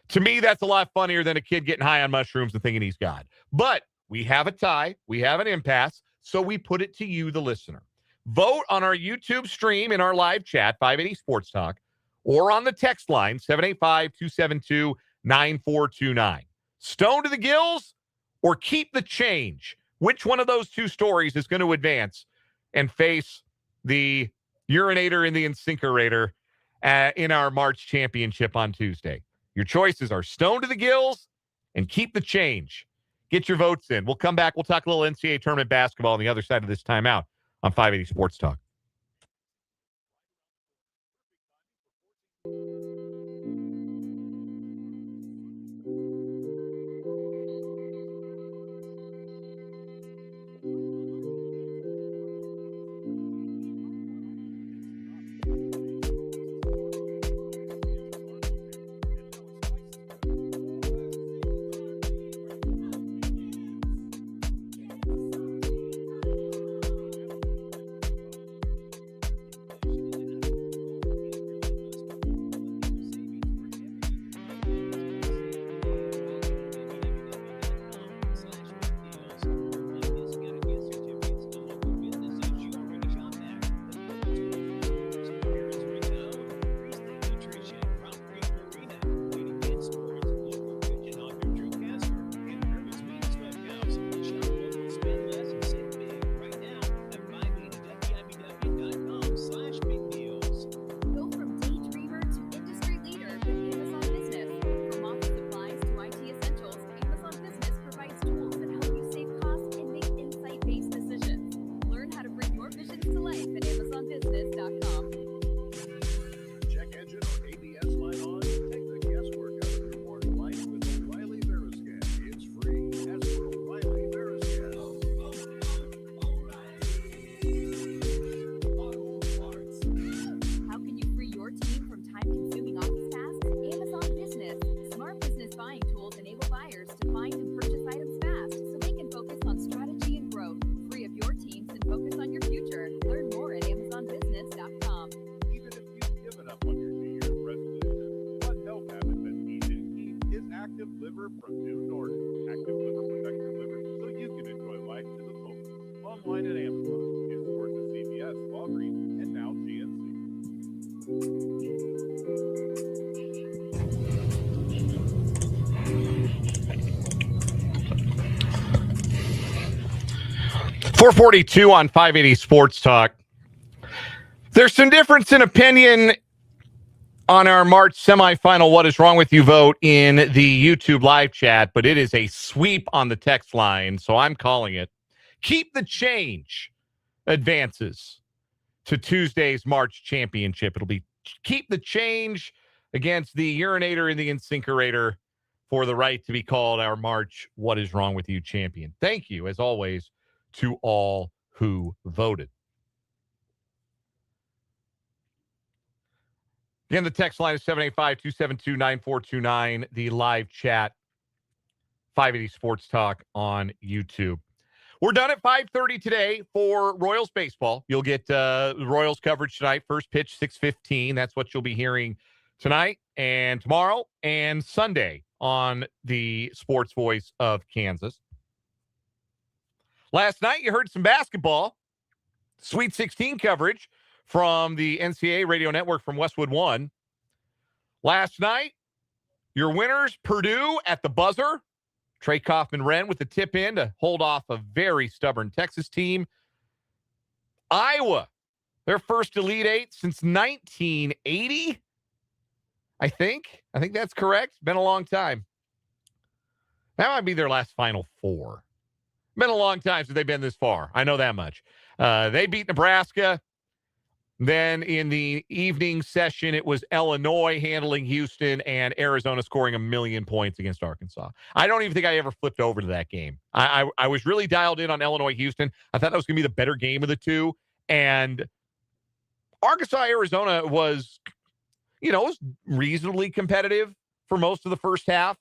To me, that's a lot funnier than a kid getting high on mushrooms and thinking he's God. But we have a tie. We have an impasse. So we put it to you, the listener. Vote on our YouTube stream in our live chat, 580 Sports Talk, or on the text line, 785-272-9429. Stone to the gills or keep the change? Which one of those two stories is going to advance and face the urinator and the incinerator in our March championship on Tuesday? Your choices are Stone to the gills and keep the change. Get your votes in. We'll come back. We'll talk a little NCAA tournament basketball on the other side of this timeout on 580 Sports Talk. Go from daydreamer to industry leader with Amazon Business. From office supplies to IT essentials, Amazon Business provides tools that help you save costs and make insight-based decisions. Learn how to bring your visions to life at AmazonBusiness.com. Check engine or ABS light on? Take the guesswork out of your morning life with O'Reilly Veriscan. It's free. Ask for O'Reilly Veriscan. How can you free your team from time-consuming office tasks? Amazon Business. Smart business buying tools enable buyers to find and purchase items fast so they can focus on strategy and growth. Free up your teams and focus on your future. Learn more at AmazonBusiness.com. Even if you've given up on your New Year's resolution, one health habit that's easy to keep is Active Liver from New Nordic. Active Liver protects your liver so you can enjoy life to the fullest. Online at Amazon. In stores at CVS, Walgreens, and now GNC. 442 on 580 Sports Talk. There's some difference in opinion on our March semifinal What Is Wrong With You vote in the YouTube live chat, but it is a sweep on the text line, so I'm calling it. Keep the change advances to Tuesday's March championship. It'll be keep the change against the urinator and the incinerator for the right to be called our March What Is Wrong With You champion. Thank you, as always, to all who voted. Again, the text line is 785-272-9429. The live chat, 580 Sports Talk on YouTube. We're done at 5:30 today for Royals baseball. You'll get Royals coverage tonight. First pitch, 6:15. That's what you'll be hearing tonight and tomorrow and Sunday on the Sports Voice of Kansas. Last night, you heard some basketball. Sweet 16 coverage from the NCAA radio network from Westwood One. Last night, your winners, Purdue at the buzzer. Trey Kaufman-Wren with the tip in to hold off a very stubborn Texas team. Iowa Their first Elite Eight since 1980. I think that's correct. Been a long time. That might be their last Final Four. Been a long time since they've been this far. I know that much. They beat Nebraska. Then in the evening session, it was Illinois handling Houston and Arizona scoring 1,000,000 points against Arkansas. I don't even think I ever flipped over to that game. I was really dialed in on Illinois-Houston. I thought that was going to be the better game of the two. And Arkansas-Arizona was, it was reasonably competitive for most of the first half.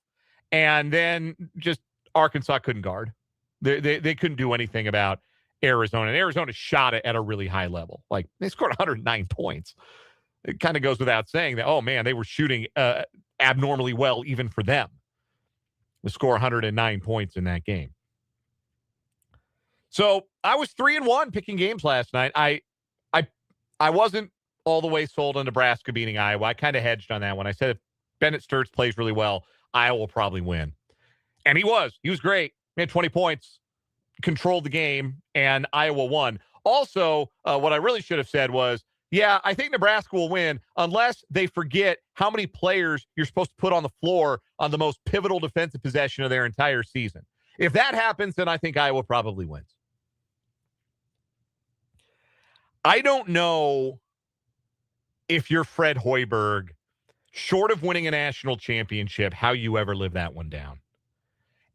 And then just Arkansas couldn't guard. They couldn't do anything about Arizona. And Arizona shot it at a really high level. Like, they scored 109 points. It kind of goes without saying that, oh, man, they were shooting abnormally well even for them to score 109 points in that game. So I was 3-1 picking games last night. I wasn't all the way sold on Nebraska beating Iowa. I kind of hedged on that one. I said if Bennett Sturts plays really well, Iowa will probably win. And he was. He was great. He had 20 points, controlled the game, and Iowa won. Also, what I really should have said was, yeah, I think Nebraska will win unless they forget how many players you're supposed to put on the floor on the most pivotal defensive possession of their entire season. If that happens, then I think Iowa probably wins. I don't know if you're Fred Hoiberg, short of winning a national championship, how you ever live that one down.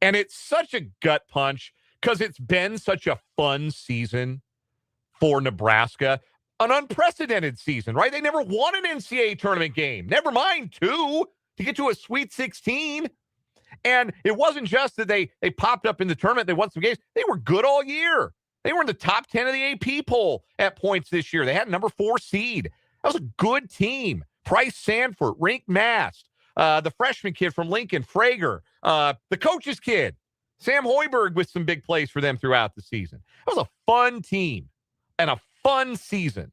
And it's such a gut punch because it's been such a fun season for Nebraska. An unprecedented season, right? They never won an NCAA tournament game. Never mind two to get to a Sweet 16. And it wasn't just that they popped up in the tournament. They won some games. They were good all year. They were in the top 10 of the AP poll at points this year. They had a number 4 seed. That was a good team. Price Sanford, Rink Mast, the freshman kid from Lincoln, Frager, the coach's kid, Sam Hoiberg, with some big plays for them throughout the season. It was a fun team and a fun season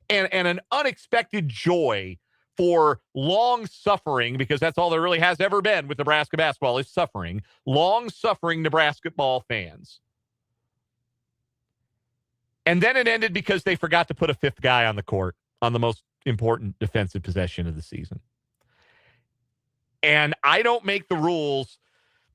and an unexpected joy for long-suffering, because that's all there really has ever been with Nebraska basketball is suffering, long-suffering Nebraska ball fans. And then it ended because they forgot to put a fifth guy on the court on the most important defensive possession of the season. And I don't make the rules,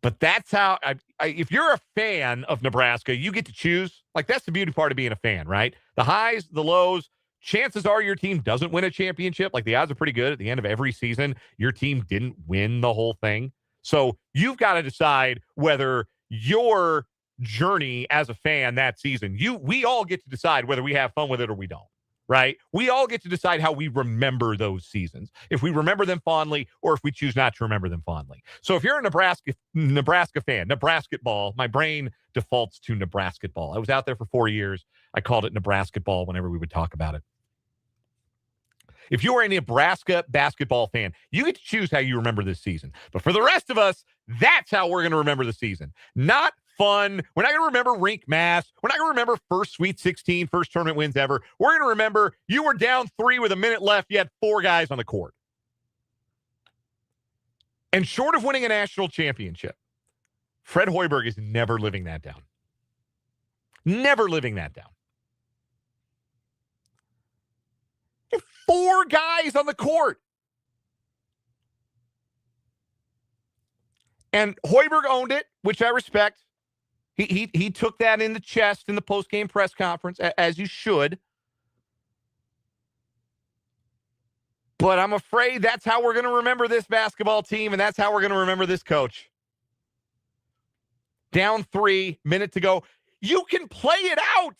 but that's how, if you're a fan of Nebraska, you get to choose. Like, that's the beauty part of being a fan, right? The highs, the lows, chances are your team doesn't win a championship. Like, the odds are pretty good at the end of every season. Your team didn't win the whole thing. So you've got to decide whether your journey as a fan that season, we all get to decide whether we have fun with it or we don't. Right? We all get to decide how we remember those seasons. If we remember them fondly or if we choose not to remember them fondly. So if you're a Nebraska fan, Nebraska ball, my brain defaults to Nebraska ball. I was out there for 4 years. I called it Nebraska ball whenever we would talk about it. If you are a Nebraska basketball fan, you get to choose how you remember this season. But for the rest of us, that's how we're going to remember the season. Not fun. We're not going to remember Rink Mass. We're not going to remember first Sweet 16, first tournament wins ever. We're going to remember you were down 3 with a minute left. You had 4 guys on the court. And short of winning a national championship, Fred Hoiberg is never living that down. Never living that down. 4 guys on the court. And Hoiberg owned it, which I respect. He took that in the chest in the post-game press conference, as you should. But I'm afraid that's how we're going to remember this basketball team, and that's how we're going to remember this coach. Down 3, minute to go. You can play it out.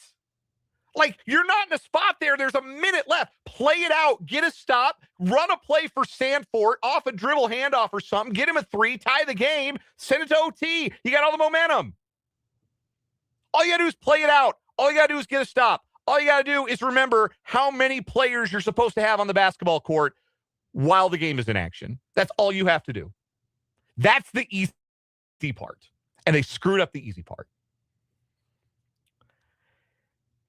Like, you're not in a spot there. There's a minute left. Play it out. Get a stop. Run a play for Sanford off a dribble handoff or something. Get him a 3. Tie the game. Send it to OT. You got all the momentum. All you got to do is play it out. All you got to do is get a stop. All you got to do is remember how many players you're supposed to have on the basketball court while the game is in action. That's all you have to do. That's the easy part. And they screwed up the easy part.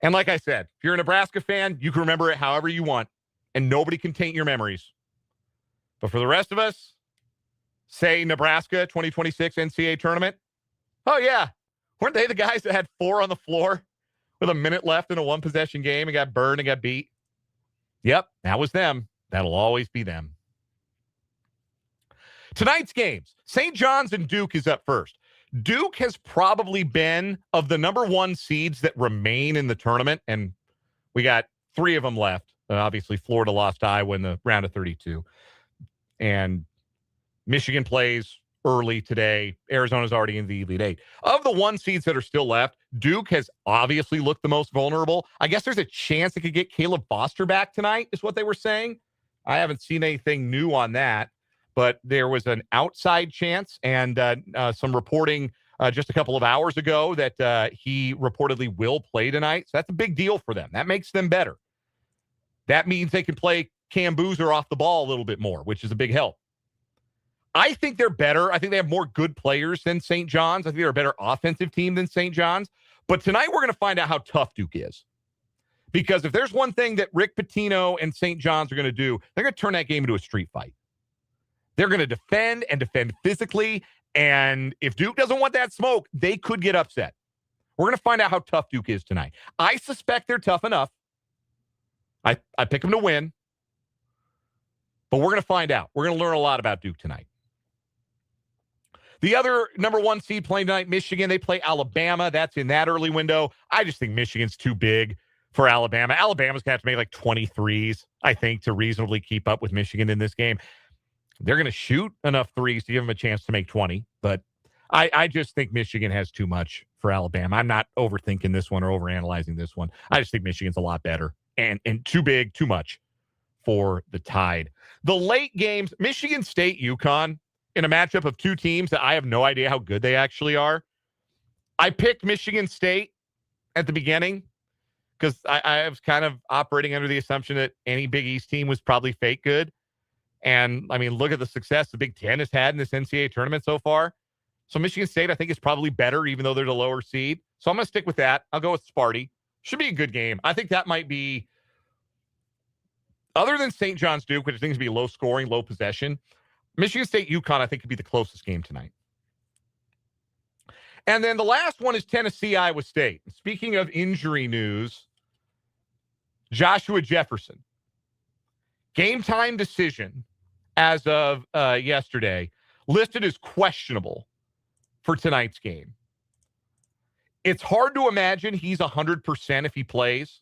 And like I said, if you're a Nebraska fan, you can remember it however you want, and nobody can taint your memories. But for the rest of us, say Nebraska 2026 NCAA tournament, oh yeah, weren't they the guys that had 4 on the floor with a minute left in a 1-possession game and got burned and got beat? Yep, that was them. That'll always be them. Tonight's games, St. John's and Duke is up first. Duke has probably been of the number one seeds that remain in the tournament, and we got 3 of them left. Obviously, Florida lost to Iowa in the round of 32. And Michigan plays early today. Arizona's already in the Elite Eight. Of the 1 seeds that are still left, Duke has obviously looked the most vulnerable. I guess there's a chance they could get Caleb Foster back tonight, is what they were saying. I haven't seen anything new on that, but there was an outside chance and some reporting just a couple of hours ago that he reportedly will play tonight. So that's a big deal for them. That makes them better. That means they can play Cam Boozer off the ball a little bit more, which is a big help. I think they're better. I think they have more good players than St. John's. I think they're a better offensive team than St. John's. But tonight we're going to find out how tough Duke is. Because if there's one thing that Rick Pitino and St. John's are going to do, they're going to turn that game into a street fight. They're going to defend and defend physically. And if Duke doesn't want that smoke, they could get upset. We're going to find out how tough Duke is tonight. I suspect they're tough enough. I pick them to win. But we're going to find out. We're going to learn a lot about Duke tonight. The other number 1 seed playing tonight, Michigan, they play Alabama. That's in that early window. I just think Michigan's too big for Alabama. Alabama's going to have to make like 23s, I think, to reasonably keep up with Michigan in this game. They're going to shoot enough threes to give them a chance to make 20. But I just think Michigan has too much for Alabama. I'm not overthinking this one or overanalyzing this one. I just think Michigan's a lot better. And too big, too much for the Tide. The late games, Michigan State, UConn, in a matchup of 2 teams that I have no idea how good they actually are. I picked Michigan State at the beginning because I was kind of operating under the assumption that any Big East team was probably fake good. And, I mean, look at the success the Big Ten has had in this NCAA tournament so far. So Michigan State, I think, is probably better, even though they're the lower seed. So I'm going to stick with that. I'll go with Sparty. Should be a good game. I think that might be, other than St. John's Duke, which I think is going to be low scoring, low possession, Michigan State UConn, I think, could be the closest game tonight. And then the last one is Tennessee Iowa State. Speaking of injury news, Joshua Jefferson, game time decision as of yesterday, listed as questionable for tonight's game. It's hard to imagine he's 100% if he plays.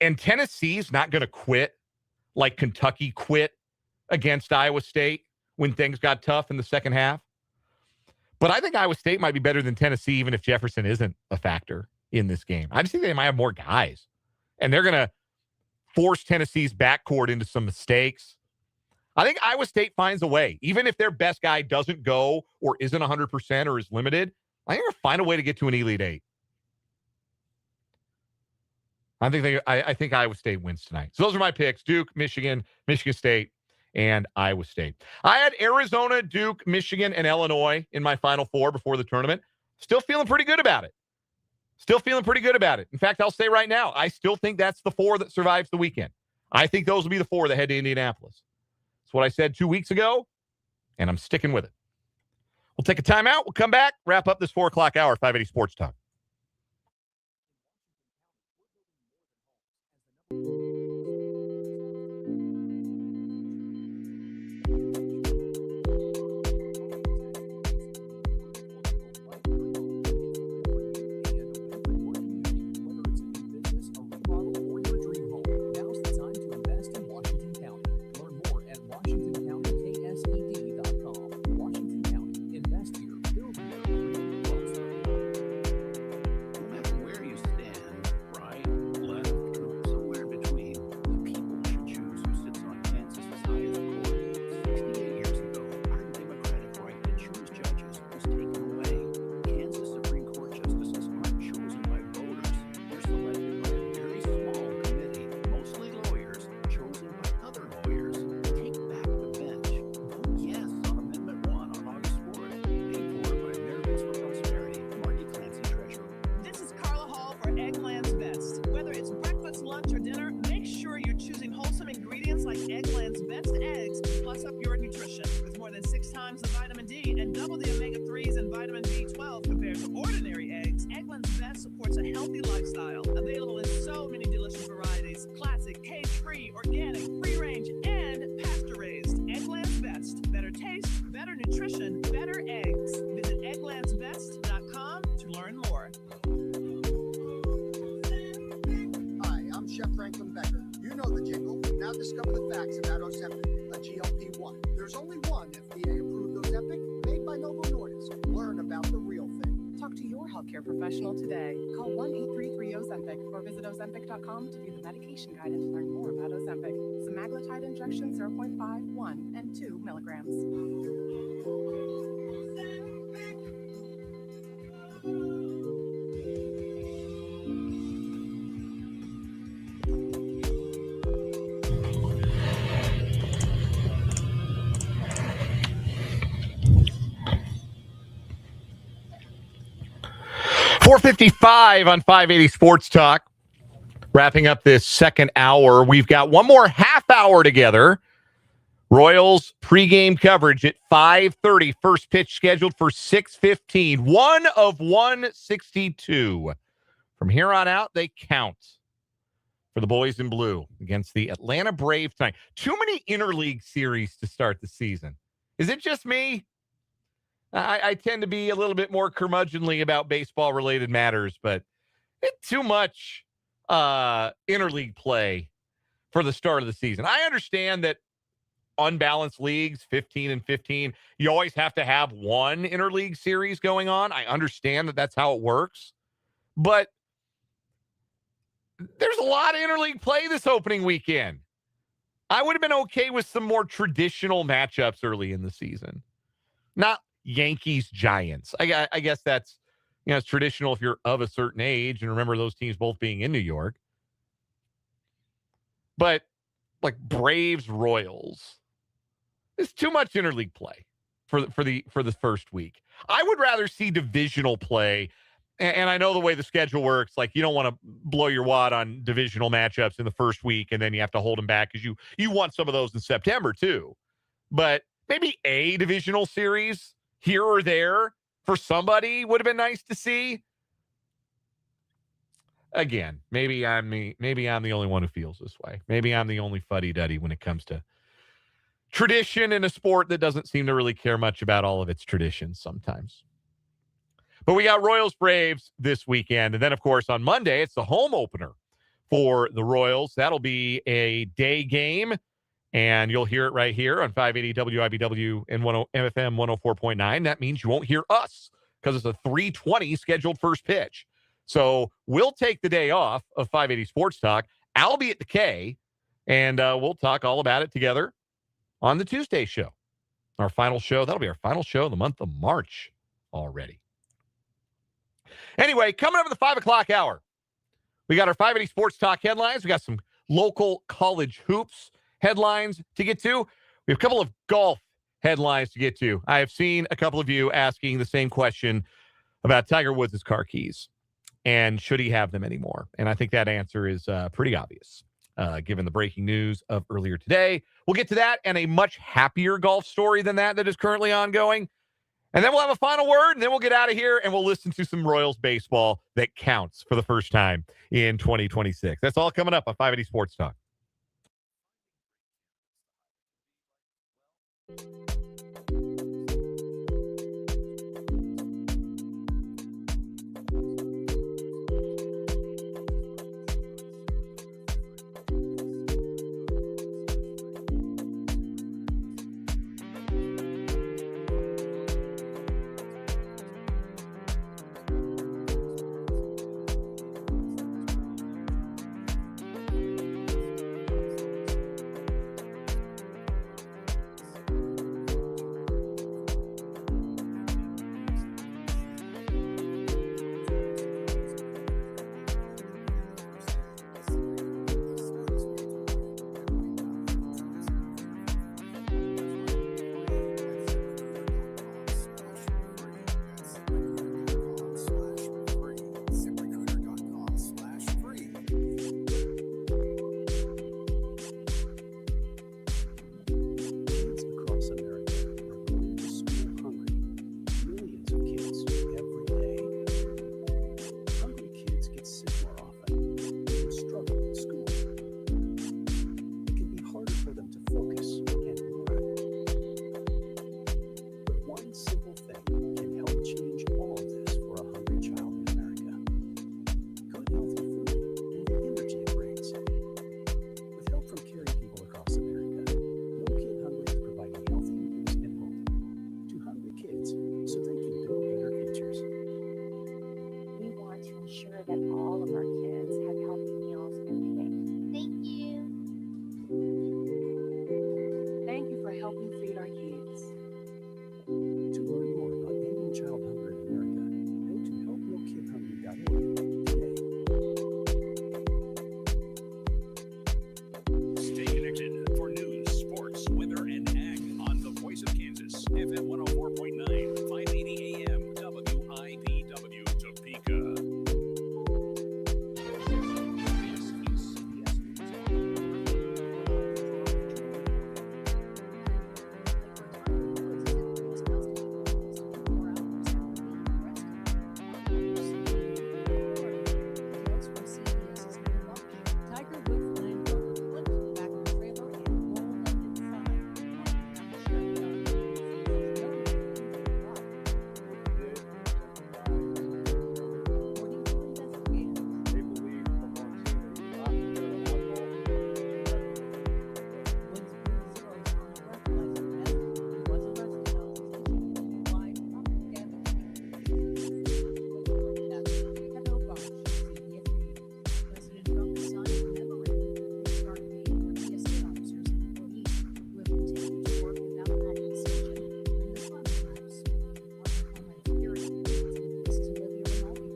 And Tennessee's not going to quit like Kentucky quit against Iowa State when things got tough in the second half. But I think Iowa State might be better than Tennessee, even if Jefferson isn't a factor in this game. I just think they might have more guys. And they're going to force Tennessee's backcourt into some mistakes. I think Iowa State finds a way. Even if their best guy doesn't go or isn't 100% or is limited, I think they'll find a way to get to an Elite Eight. I think Iowa State wins tonight. So those are my picks: Duke, Michigan, Michigan State, and Iowa State. I had Arizona, Duke, Michigan, and Illinois in my Final Four before the tournament. Still feeling pretty good about it. In fact, I'll say right now, I still think that's the 4 that survives the weekend. I think those will be the 4 that head to Indianapolis. That's what I said 2 weeks ago, and I'm sticking with it. We'll take a timeout. We'll come back, wrap up this 4 o'clock hour, 580 Sports Talk. No matter where you stand, right, left, or somewhere in between, the people should choose who sits on Kansas's highest court. 68 years ago, our democratic right to choose judges was taken away. Kansas Supreme Court justices aren't chosen by voters. They're selected by a very small committee, mostly lawyers, chosen by other lawyers. Take back the bench. Vote yes on Amendment 1 on August 4th. Paid for by Americans for Prosperity. Marty Clancy, Treasurer. This is Carla Hall for Eggland's Best. Whether it's breakfast, lunch, or dinner, make sure you're choosing wholesome ingredients like Eggland's Best eggs to plus up your nutrition. With more than 6 times the vitamin D and double the omega-3s and vitamin B12 compared to ordinary eggs, Eggland's Best supports a healthy lifestyle. Available in so many delicious delicious varieties: classic, cage-free, organic, free-range, and pasture-raised. Eggland's Best. Better taste, better nutrition, better eggs. Visit egglandsbest.com to learn more. Hi, I'm Chef Franklin Becker. You know the jingle. Now discover the facts about Ozempic, a GLP-1. There's only one FDA-approved Ozempic made by Novo Nordisk. Learn about the real thing. Talk to your healthcare professional today. Call 1-833-OZEMPIC or visit Ozempic.com to view the medication guide and to learn more about Ozempic. Semaglutide injection 0.5, 1, and 2 milligrams. .455 on 580 Sports Talk. Wrapping up this second hour. We've got one more half hour together. Royals pregame coverage at 5:30. First pitch scheduled for 6:15. 1 of 162. From here on out, they count for the boys in blue against the Atlanta Braves tonight. Too many interleague series to start the season. Is it just me? I tend to be a little bit more curmudgeonly about baseball-related matters, but it's too much interleague play for the start of the season. I understand that unbalanced leagues, 15 and 15, you always have to have one interleague series going on. I understand that that's how it works, but there's a lot of interleague play this opening weekend. I would have been okay with some more traditional matchups early in the season. Not Yankees, Giants. I guess that's, it's traditional if you're of a certain age and remember those teams both being in New York. But like Braves, Royals, it's too much interleague play for the first week. I would rather see divisional play. And I know the way the schedule works, like you don't want to blow your wad on divisional matchups in the first week, and then you have to hold them back because you want some of those in September too. But maybe a divisional series here or there for somebody would have been nice to see. Again, maybe I'm the only one who feels this way. Maybe I'm the only fuddy-duddy when it comes to tradition in a sport that doesn't seem to really care much about all of its traditions sometimes. But we got Royals Braves this weekend. And then, of course, on Monday, it's the home opener for the Royals. That'll be a day game. And you'll hear it right here on 580 WIBW and MFM 104.9. That means you won't hear us because it's a 3:20 scheduled first pitch. So we'll take the day off of 580 Sports Talk. I'll be at the K, and we'll talk all about it together on the Tuesday show. Our final show. That'll be our final show of the month of March already. Anyway, coming up at the 5 o'clock hour, we got our 580 Sports Talk headlines. We got some local college hoops headlines to get to. We have a couple of golf headlines to get to. I have seen a couple of you asking the same question about Tiger Woods' car keys and should he have them anymore. And I think that answer is pretty obvious, given the breaking news of earlier today. We'll get to that and a much happier golf story than that is currently ongoing. And then we'll have a final word, and then we'll get out of here, and we'll listen to some Royals baseball that counts for the first time in 2026. That's all coming up on 580 Sports Talk. continue to work without compensation during the coronavirus. Homeland Security this is Olivia Rinaldi.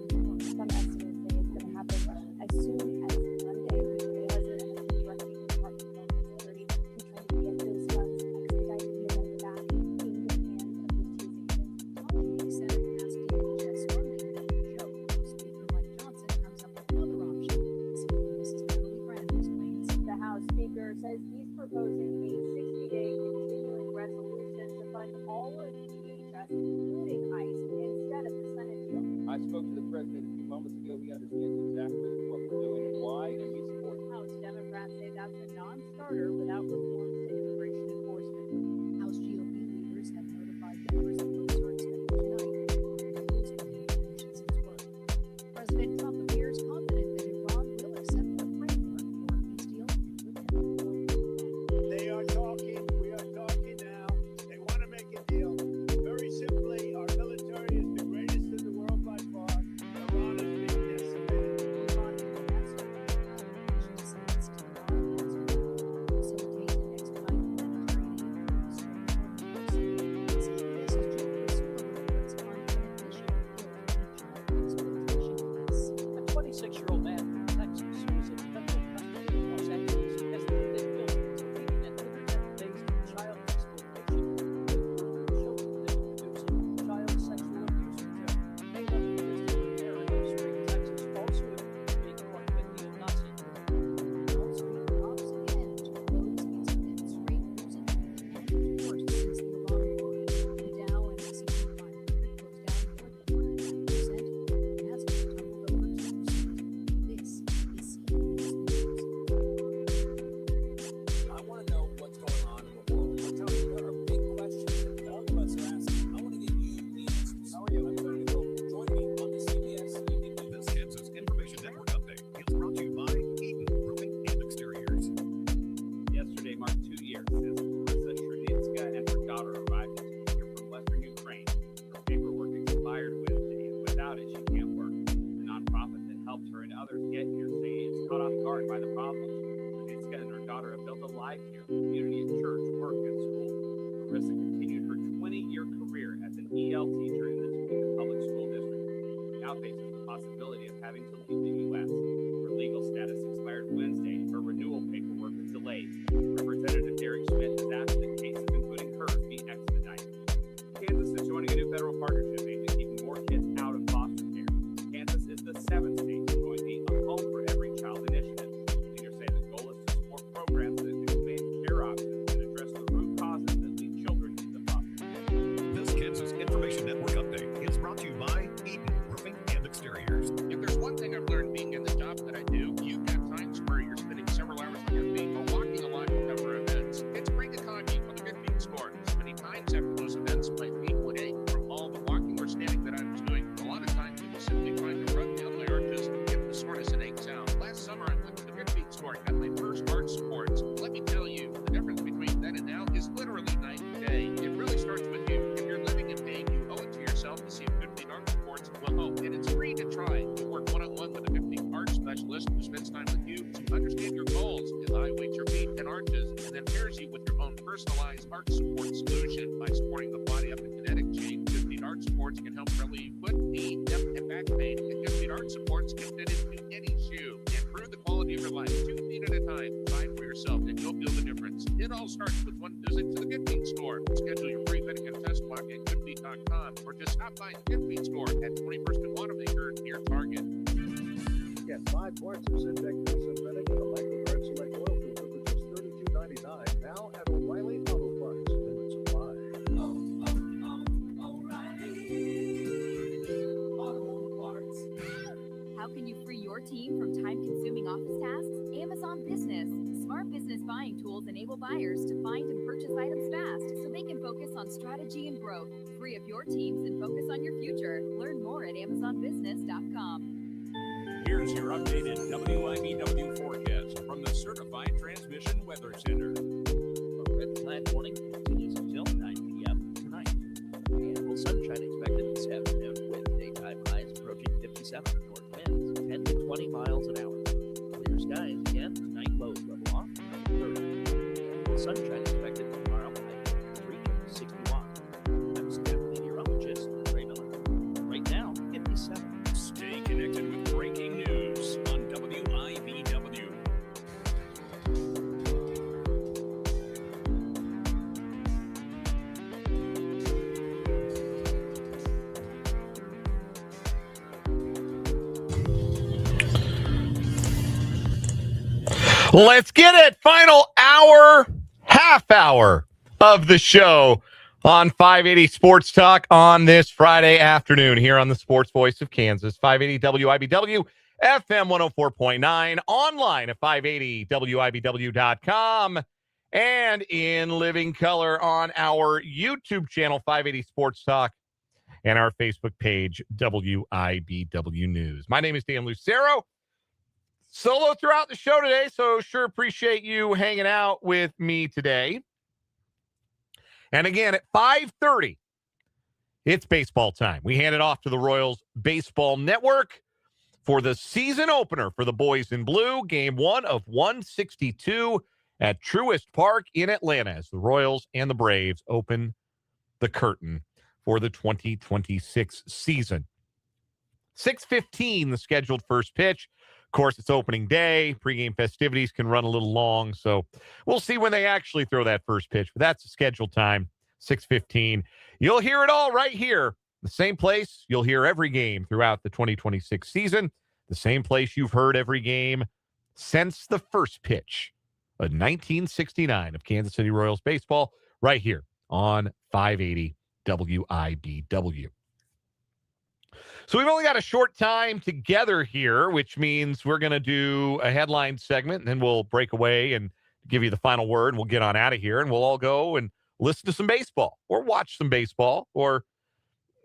Some estimates say it's going to happen as soon as Monday. The president has been directing the Department of Homeland Security to try to get those funds expedited and then back in the hands of those two agents. The Senate asked DHS funding that joke. Speaker Mike Johnson comes up with another option. Mrs. Natalie Brand explains. The House Speaker says he's proposing a 60-day continuing resolution to fund all of DHS, including ICE, instead of the Senate deal. I spoke to the president a few moments ago. He understands exactly what we're doing and why, and we support it. House Democrats say that's a non-starter without reforms to immigration enforcement. House GOP leaders have notified members that votes are expected tonight. Rules pending finishes its work. President Trump appears confident that Iran will accept the framework for a peace deal with him. They are talking. We are talking now. They want to make a deal. Very simply, our military is the greatest in the world by far. Iran is being decimated. Iran will answer nations against Iran as well. Facilitate and expedite humanitarian aid for Israel. This is Julius Roberts on transmission A 26-year-old man from Texas who was in federal custody in Los Angeles has been guilty of leading an internet-based child exploitation with children that producing child sexual abuse joke. Made up of his Arizona Street, Texas, also being caught with neo-Nazi. Wall Street drops again to close incidents, rate losing and worse since the Iran war. The Dow and S&P 500 closed down more than 1.5%. Nasdaq tumbled over 2%. This is CNBC News. I want to know what's going on in the world. I'm telling you, there are big questions that all of us are asking. I want to get you the answers. How are you? I'm ready to go. Join me on the CBS Evening News. This Kansas Information Network update is brought to you by Eaton Roofing and Exteriors. Yesterday marked 2 years since Larissa Shernitska and her daughter arrived here from Western Ukraine. Her paperwork expired Wednesday, and without it, she can't work. The nonprofit that helped her and others get here say it's caught off guard by the problems. Shernitska and her daughter have built a life here, community at church, work, and school. Larissa continued her 20-year career as an EL teacher in the Topeka Public School District. She now faces the possibility of having to leave the U.S. Her legal status expired Wednesday, and her renewal paperwork is delayed. Representative Derrick has asked that cases, including hers, be expedited. Kansas is joining a new federal partnership aimed at keeping more kids out of foster care. Kansas is the 7th state to join the A Home for Every Child initiative. Leaders say the goal is to support programs that expand care options and address the root causes that lead children into foster care. This Kansas Information Network update is brought to you by Eaton Roofing and Exteriors. If there's one thing I've learned being in the job that I do, you've got times where you're spending several hours on your feet or walking a lot to cover events. It's great economy for the good feet sport. So many times after those events, my feet would ache from all the walking or standing that I was doing. A lot of times it was simply trying to run down my arches and get the soreness and aches out. Last summer I went to the good feet store and got my first arch supports. Let me tell you, the difference between then and now is literally night and day. It really starts with you. If you're living in pain, you owe it to yourself to see if Good Feet Arch Supports will help. And it's free to try. You work one-on-one with a Good Feet Arch specialist who spends time with you to understand your goals, evaluate your feet and arches, and then pairs you with your own personalized arch support solution. By supporting the body up the kinetic chain, Good Feet Arch Supports can help relieve foot, knee, hip, and back pain. And Good Feet Arch Supports can fit into any shoe. Improve the quality of your life 2 feet at a time. Try it for yourself and you'll feel the difference. It all starts with one visit to the Good Feet store. Schedule your free fitting and test walk at goodfeet.com or just stop by the Good Feet store at 21st and Wanamaker near Target. Get 5 quarts of Syndex synthetic and a microguard select oil filter for just $32.99 now at O'Reilly Auto Parts. Limit supply. How can you free your team from time-consuming office tasks? Amazon Business. Smart business buying tools enable buyers to find and purchase items fast so they can focus on strategy and growth. Free up your teams and focus on your future. Learn more at amazonbusiness.com. Here's your updated WIBW forecast from the Certified Transmission Weather Center. A red flag warning continues until 9 p.m. tonight. Ample sunshine expected this afternoon with daytime highs approaching 57. North winds 10 to 20 miles an hour. Clear skies again. Tonight lows level off around 30. Ample Sunshine expected tomorrow, high 53, 61. I'm staff meteorologist Ray Miller. Right now, 57. Stay connected with breaking news on WIBW. Let's get it. Final hour, half hour of the show on 580 Sports Talk on this Friday afternoon here on the Sports Voice of Kansas, 580 WIBW, FM 104.9, online at 580WIBW.com, and in living color on our YouTube channel, 580 Sports Talk, and our Facebook page, WIBW News. My name is Dan Lucero. Solo throughout the show today, so sure appreciate you hanging out with me today. And again, at 5:30, it's baseball time. We hand it off to the Royals Baseball Network for the season opener for the Boys in Blue, Game 1 of 162 at Truist Park in Atlanta as the Royals and the Braves open the curtain for the 2026 season. 6:15, the scheduled first pitch. Of course, it's opening day. Pregame festivities can run a little long, so we'll see when they actually throw that first pitch. But that's the scheduled time, 6:15. You'll hear it all right here, the same place you'll hear every game throughout the 2026 season, the same place you've heard every game since the first pitch of 1969 of Kansas City Royals baseball, right here on 580 WIBW. So we've only got a short time together here, which means we're going to do a headline segment, and then we'll break away and give you the final word, and we'll get on out of here, and we'll all go and listen to some baseball or watch some baseball or,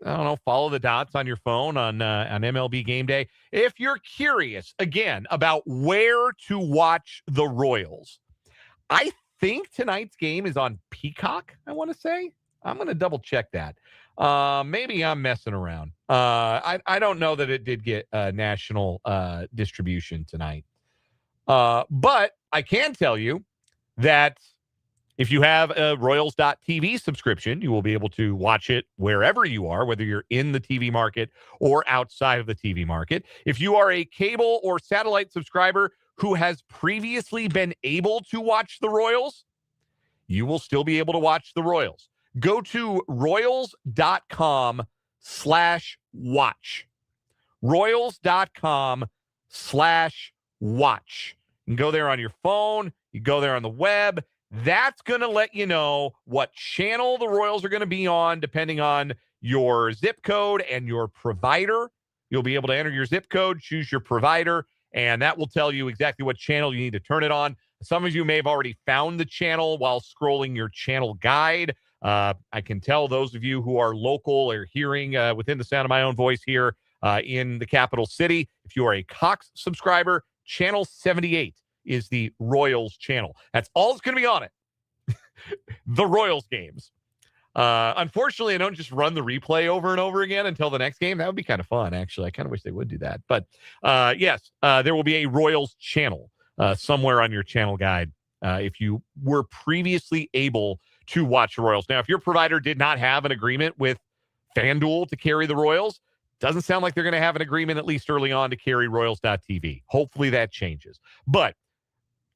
I don't know, follow the dots on your phone on MLB Game Day. If you're curious, again, about where to watch the Royals, I think tonight's game is on Peacock, I want to say. I'm going to double check that. Maybe I'm messing around. I don't know that it did get national distribution tonight. But I can tell you that if you have a Royals.tv subscription, you will be able to watch it wherever you are, whether you're in the TV market or outside of the TV market. If you are a cable or satellite subscriber who has previously been able to watch the Royals, you will still be able to watch the Royals. Go to royals.com/watch. Royals.com/watch. You can go there on your phone. You go there on the web. That's going to let you know what channel the Royals are going to be on, depending on your zip code and your provider. You'll be able to enter your zip code, choose your provider, and that will tell you exactly what channel you need to turn it on. Some of you may have already found the channel while scrolling your channel guide. I can tell those of you who are local or hearing within the sound of my own voice here in the capital city, if you are a Cox subscriber, channel 78 is the Royals channel. That's all that's going to be on it. The Royals games. Unfortunately, I don't just run the replay over and over again until the next game. That would be kind of fun, actually. I kind of wish they would do that. But yes, there will be a Royals channel somewhere on your channel guide if you were previously able to watch the Royals. Now, if your provider did not have an agreement with FanDuel to carry the Royals, doesn't sound like they're going to have an agreement, at least early on, to carry Royals.tv. Hopefully that changes. But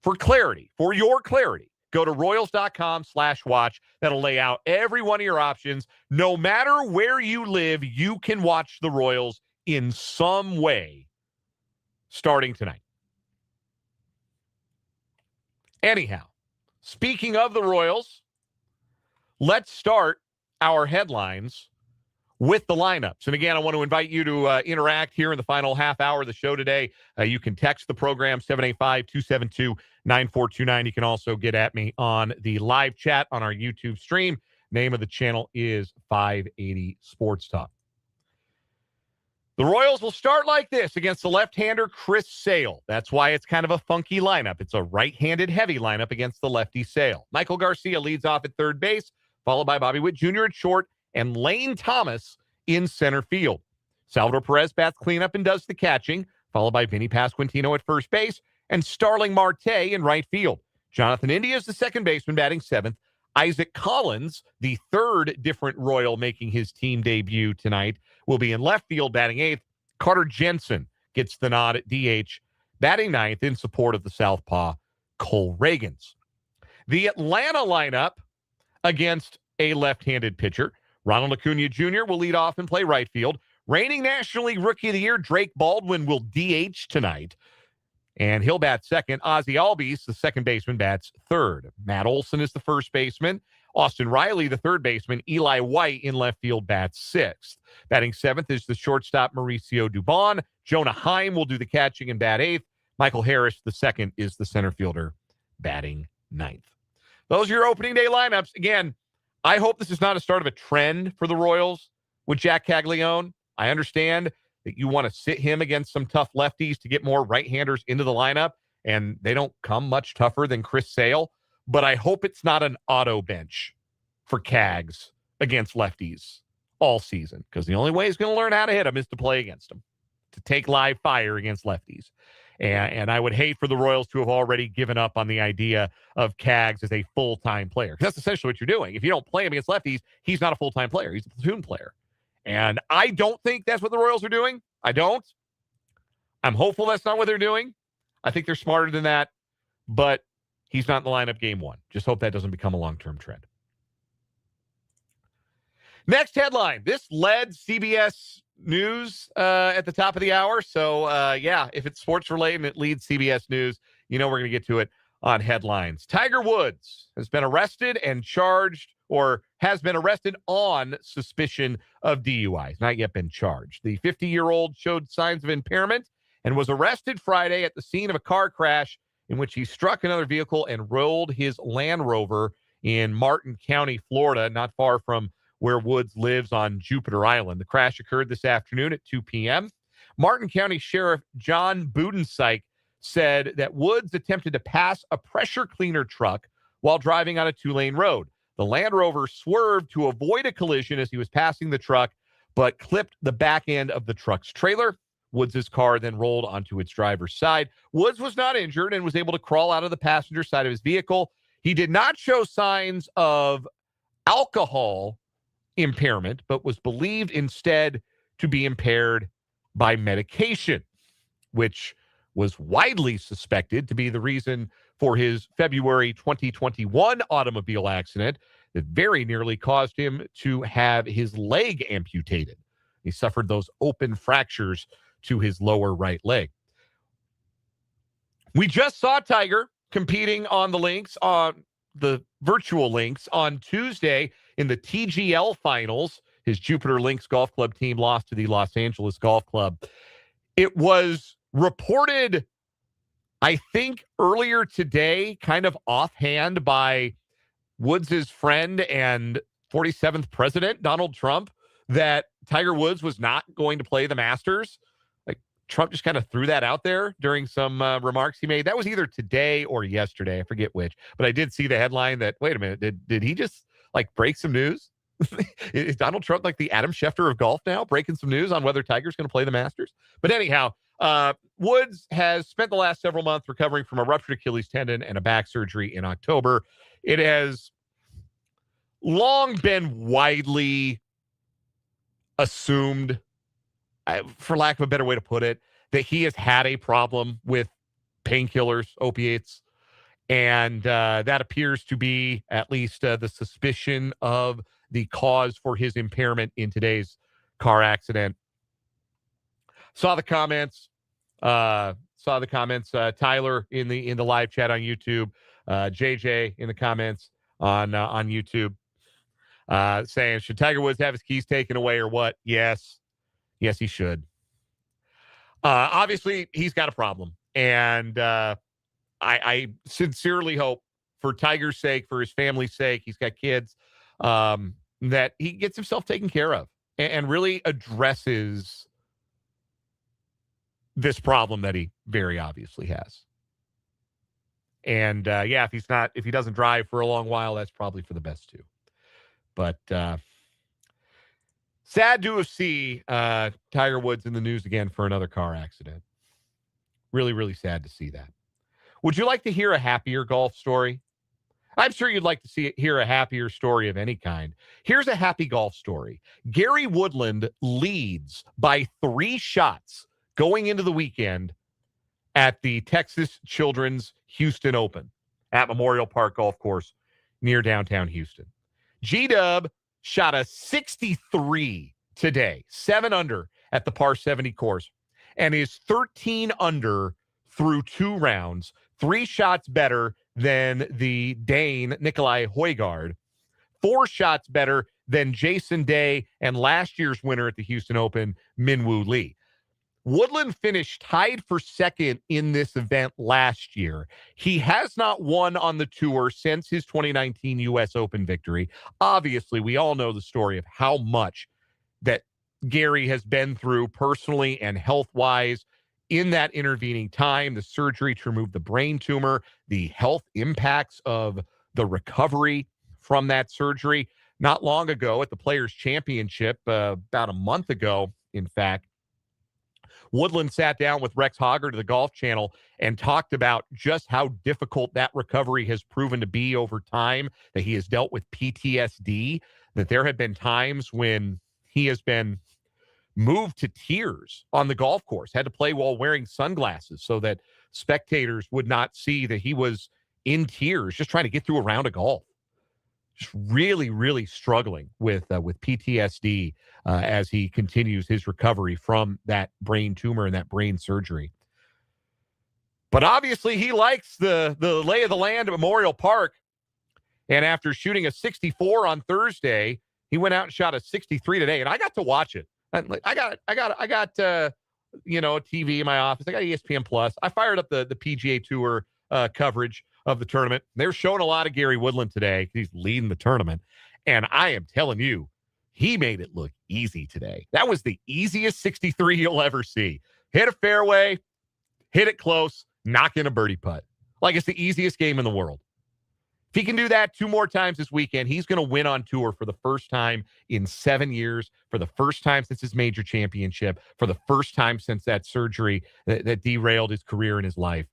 for clarity, for your clarity, go to royals.com/watch. That'll lay out every one of your options. No matter where you live, you can watch the Royals in some way starting tonight. Anyhow, speaking of the Royals, let's start our headlines with the lineups. And again, I want to invite you to interact here in the final half hour of the show today. You can text the program, 785-272-9429. You can also get at me on the live chat on our YouTube stream. Name of the channel is 580 Sports Talk. The Royals will start like this against the left-hander Chris Sale. That's why it's kind of a funky lineup. It's a right-handed heavy lineup against the lefty Sale. Michael Garcia leads off at third base, followed by Bobby Witt Jr. at short, and Lane Thomas in center field. Salvador Perez bats cleanup and does the catching, followed by Vinny Pasquantino at first base, and Starling Marte in right field. Jonathan India is the second baseman, batting 7th. Isaac Collins, the third different Royal making his team debut tonight, will be in left field, batting 8th. Carter Jensen gets the nod at DH, batting 9th in support of the southpaw, Cole Reagans. The Atlanta lineup against a left-handed pitcher. Ronald Acuna Jr. will lead off and play right field. Reigning National League Rookie of the Year, Drake Baldwin, will DH tonight, and he'll bat second. Ozzie Albies, the second baseman, bats third. Matt Olson is the first baseman. Austin Riley, the third baseman. Eli White in left field, bats sixth. Batting seventh is the shortstop, Mauricio Dubon. Jonah Heim will do the catching and bat eighth. Michael Harris, the second, is the center fielder, batting ninth. Those are your opening day lineups. Again, I hope this is not a start of a trend for the Royals with Jack Caglione. I understand that you want to sit him against some tough lefties to get more right-handers into the lineup, and they don't come much tougher than Chris Sale. But I hope it's not an auto bench for Cags against lefties all season, because the only way he's going to learn how to hit them is to play against them, to take live fire against lefties. And I would hate for the Royals to have already given up on the idea of Cags as a full-time player, because that's essentially what you're doing. If you don't play him against lefties, he's not a full-time player. He's a platoon player. And I don't think that's what the Royals are doing. I don't. I'm hopeful that's not what they're doing. I think they're smarter than that. But he's not in the lineup game one. Just hope that doesn't become a long-term trend. Next headline. This led CBS News at the top of the hour. So, yeah, if it's sports related and it leads CBS News, you know we're going to get to it on headlines. Tiger Woods has been arrested and charged, or has been arrested on suspicion of DUI. He's not yet been charged. The 50-year-old showed signs of impairment and was arrested Friday at the scene of a car crash in which he struck another vehicle and rolled his Land Rover in Martin County, Florida, not far from where Woods lives on Jupiter Island. The crash occurred this afternoon at 2 p.m. Martin County Sheriff John Budensyke said that Woods attempted to pass a pressure cleaner truck while driving on a two-lane road. The Land Rover swerved to avoid a collision as he was passing the truck, but clipped the back end of the truck's trailer. Woods' car then rolled onto its driver's side. Woods was not injured and was able to crawl out of the passenger side of his vehicle. He did not show signs of alcohol impairment, but was believed instead to be impaired by medication, which was widely suspected to be the reason for his February 2021 automobile accident that very nearly caused him to have his leg amputated. He suffered those open fractures to his lower right leg. We just saw Tiger competing on the links, on the virtual links, on Tuesday in the TGL finals. His Jupiter Links Golf Club team lost to the Los Angeles Golf Club. It was reported, I think, earlier today, kind of offhand by Woods' friend and 47th president, Donald Trump, that Tiger Woods was not going to play the Masters. Like, Trump just kind of threw that out there during some remarks he made. That was either today or yesterday. I forget which. But I did see the headline that, wait a minute, did he just, like, break some news? Is Donald Trump like the Adam Schefter of golf now, breaking some news on whether Tiger's going to play the Masters? But anyhow, Woods has spent the last several months recovering from a ruptured Achilles tendon and a back surgery in October. It has long been widely assumed, for lack of a better way to put it, that he has had a problem with painkillers, opiates, and that appears to be at least the suspicion of the cause for his impairment in today's car accident. Saw the comments. Tyler in the live chat on YouTube. JJ in the comments on YouTube saying, should Tiger Woods have his keys taken away or what? Yes, he should. Obviously, he's got a problem, and I sincerely hope, for Tiger's sake, for his family's sake, he's got kids, that he gets himself taken care of and really addresses this problem that he very obviously has. And yeah, if he doesn't drive for a long while, that's probably for the best too. But sad to see Tiger Woods in the news again for another car accident. Really, really sad to see that. Would you like to hear a happier golf story? I'm sure you'd like to hear a happier story of any kind. Here's a happy golf story. Gary Woodland leads by 3 shots going into the weekend at the Texas Children's Houston Open at Memorial Park Golf Course near downtown Houston. G-Dub shot a 63 today, 7 under at the par 70 course, and is 13 under through 2 rounds, 3 shots better than the Dane Nikolai Højgaard, 4 shots better than Jason Day and last year's winner at the Houston Open, Minwoo Lee. Woodland finished tied for second in this event last year. He has not won on the tour since his 2019 U.S. Open victory. Obviously, we all know the story of how much that Gary has been through personally and health-wise in that intervening time, the surgery to remove the brain tumor, the health impacts of the recovery from that surgery. Not long ago at the Players' Championship, about a month ago, in fact, Woodland sat down with Rex Hoggard of the Golf Channel and talked about just how difficult that recovery has proven to be over time, that he has dealt with PTSD, that there have been times when he has been moved to tears on the golf course, had to play while wearing sunglasses so that spectators would not see that he was in tears just trying to get through a round of golf. Just really, really struggling with PTSD as he continues his recovery from that brain tumor and that brain surgery. But obviously he likes the lay of the land at Memorial Park. And after shooting a 64 on Thursday, he went out and shot a 63 today. And I got to watch it. I got a TV in my office. I got ESPN Plus. I fired up the PGA Tour coverage of the tournament. They're showing a lot of Gary Woodland today. He's leading the tournament. And I am telling you, he made it look easy today. That was the easiest 63 you'll ever see. Hit a fairway, hit it close, knock in a birdie putt. Like it's the easiest game in the world. If he can do that 2 more times this weekend, he's going to win on tour for the first time in 7 years, for the first time since his major championship, for the first time since that surgery that derailed his career and his life.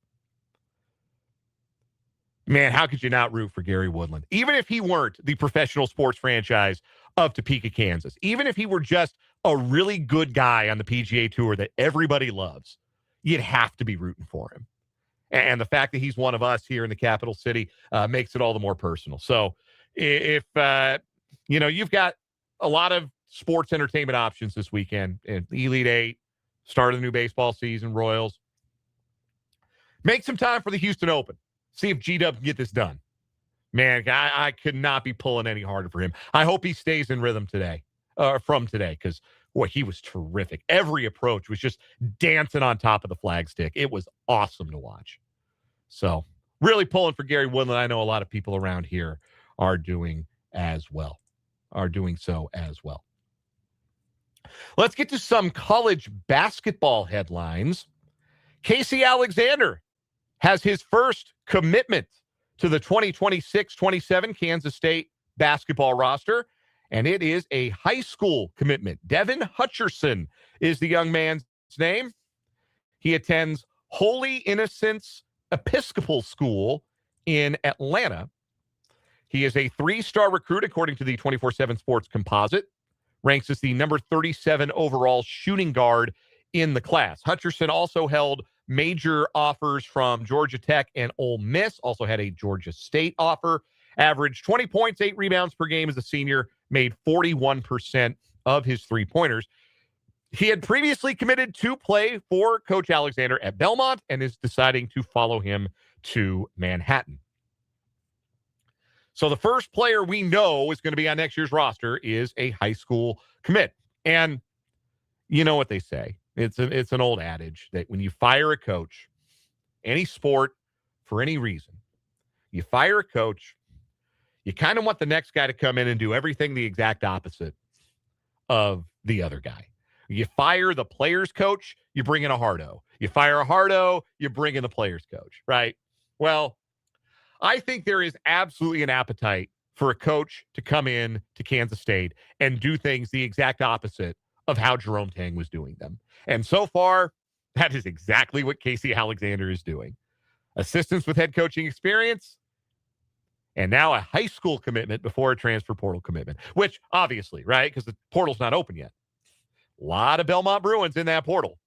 Man, how could you not root for Gary Woodland? Even if he weren't the professional sports franchise of Topeka, Kansas, even if he were just a really good guy on the PGA Tour that everybody loves, you'd have to be rooting for him. And the fact that he's one of us here in the capital city makes it all the more personal. So if, you've got a lot of sports entertainment options this weekend, and the Elite Eight, start of the new baseball season, Royals, make some time for the Houston Open. See if G-Dub can get this done. Man, I could not be pulling any harder for him. I hope he stays in rhythm today, from today, because, boy, he was terrific. Every approach was just dancing on top of the flagstick. It was awesome to watch. So, really pulling for Gary Woodland. I know a lot of people around here are doing so as well. Let's get to some college basketball headlines. Casey Alexander has his first commitment to the 2026-27 Kansas State basketball roster, and it is a high school commitment. Devin Hutcherson is the young man's name. He attends Holy Innocents Episcopal School in Atlanta. He is a 3-star recruit, according to the 24/7 Sports Composite. Ranks as the number 37 overall shooting guard in the class. Hutcherson also held major offers from Georgia Tech and Ole Miss. Also had a Georgia State offer. Averaged 20 points, 8 rebounds per game as a senior. Made 41% of his three-pointers. He had previously committed to play for Coach Alexander at Belmont and is deciding to follow him to Manhattan. So the first player we know is going to be on next year's roster is a high school commit. And you know what they say. It's an old adage that when you fire a coach, any sport, for any reason, you fire a coach, you kind of want the next guy to come in and do everything the exact opposite of the other guy. You fire the player's coach, you bring in a hardo. You fire a hardo, you bring in the player's coach, right? Well, I think there is absolutely an appetite for a coach to come in to Kansas State and do things the exact opposite of how Jerome Tang was doing them. And so far, that is exactly what Casey Alexander is doing. assistance with head coaching experience, and now a high school commitment before a transfer portal commitment, which obviously, right, because the portal's not open yet. A lot of Belmont Bruins in that portal.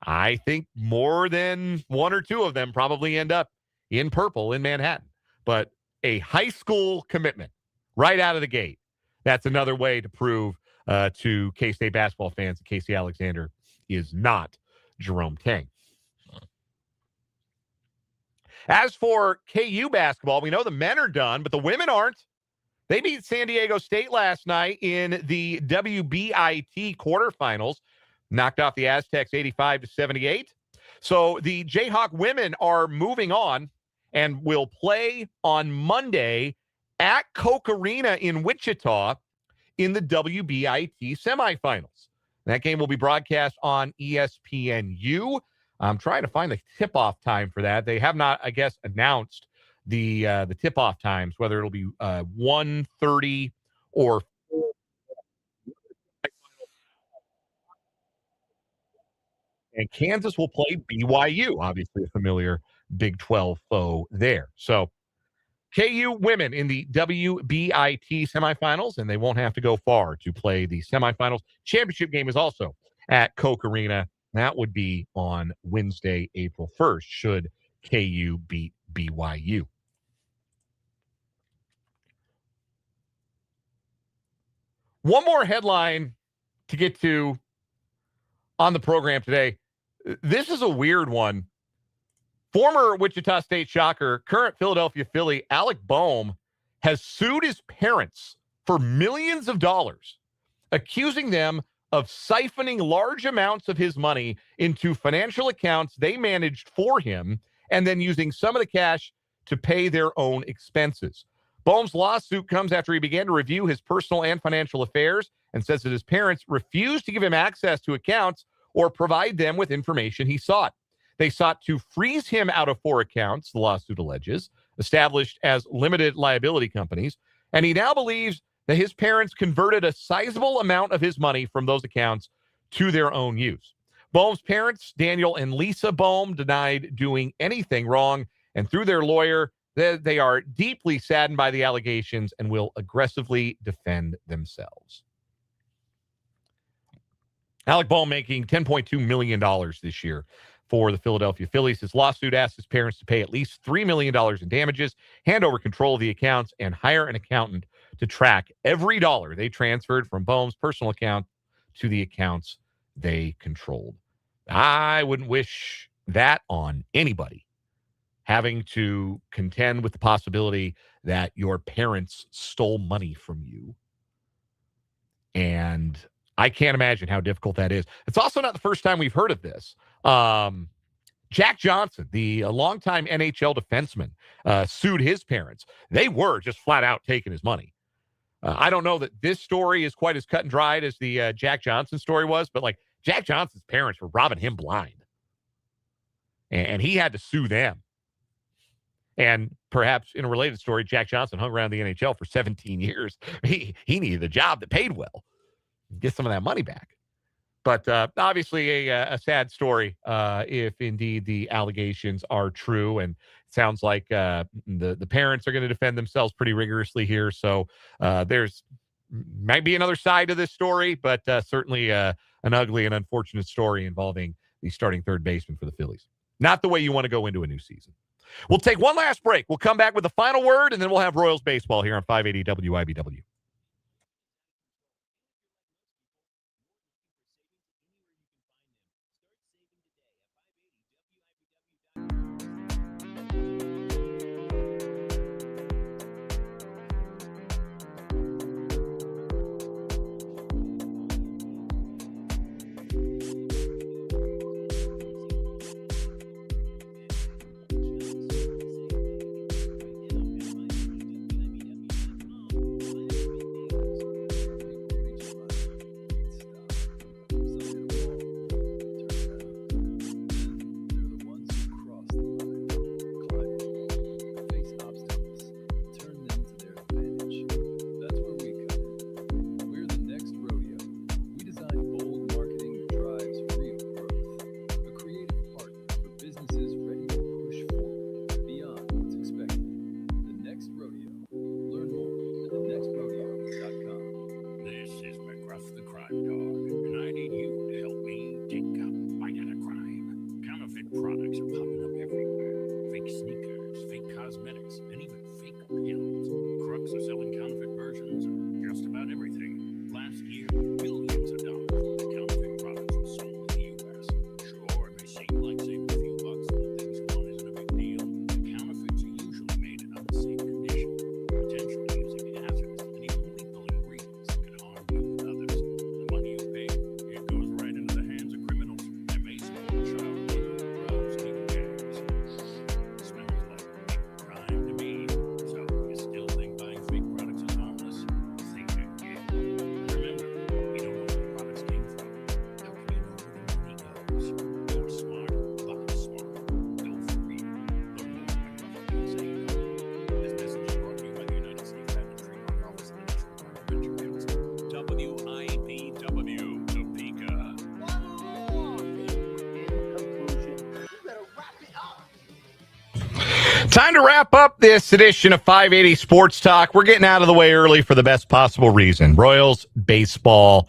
I think more than one or two of them probably end up in purple in Manhattan. But a high school commitment right out of the gate, that's another way to prove to K-State basketball fans that Casey Alexander is not Jerome Tang. As for KU basketball, we know the men are done, but the women aren't. They beat San Diego State last night in the WBIT quarterfinals, knocked off the Aztecs 85-78. So the Jayhawk women are moving on and will play on Monday at Koch Arena in Wichita in the WBIT semifinals. That game will be broadcast on ESPNU. I'm trying to find the tip-off time for that. They have not, I guess, announced the tip-off times, whether it'll be 1:30 or and Kansas will play BYU, obviously a familiar Big 12 foe there. So KU women in the WBIT semifinals, and they won't have to go far to play the semifinals. Championship game is also at Koch Arena. That would be on Wednesday, April 1st, should KU beat BYU. One more headline to get to on the program today. This is a weird one. Former Wichita State Shocker, current Philadelphia Philly, Alec Boehm, has sued his parents for millions of dollars, accusing them of siphoning large amounts of his money into financial accounts they managed for him and then using some of the cash to pay their own expenses. Boehm's lawsuit comes after he began to review his personal and financial affairs and says that his parents refused to give him access to accounts or provide them with information he sought. They sought to freeze him out of 4 accounts, the lawsuit alleges, established as limited liability companies, and he now believes that his parents converted a sizable amount of his money from those accounts to their own use. Boehm's parents, Daniel and Lisa Boehm, denied doing anything wrong, and through their lawyer, they are deeply saddened by the allegations and will aggressively defend themselves. Alec Boehm making $10.2 million this year for the Philadelphia Phillies. His lawsuit asks his parents to pay at least $3 million in damages, hand over control of the accounts, and hire an accountant to track every dollar they transferred from Boehm's personal account to the accounts they controlled. I wouldn't wish that on anybody, having to contend with the possibility that your parents stole money from you. And I can't imagine how difficult that is. It's also not the first time we've heard of this. Jack Johnson, the longtime NHL defenseman, sued his parents. They were just flat out taking his money. I don't know that this story is quite as cut and dried as the Jack Johnson story was, but like Jack Johnson's parents were robbing him blind. And he had to sue them. And perhaps in a related story, Jack Johnson hung around the NHL for 17 years. He needed a job that paid well. Get some of that money back. But obviously a sad story if indeed the allegations are true. And it sounds like the parents are going to defend themselves pretty rigorously here. So there's might be another side to this story, but certainly an ugly and unfortunate story involving the starting third baseman for the Phillies. Not the way you want to go into a new season. We'll take one last break. We'll come back with the final word, and then we'll have Royals baseball here on 580 WIBW. Time to wrap up this edition of 580 Sports Talk. We're getting out of the way early for the best possible reason. Royals baseball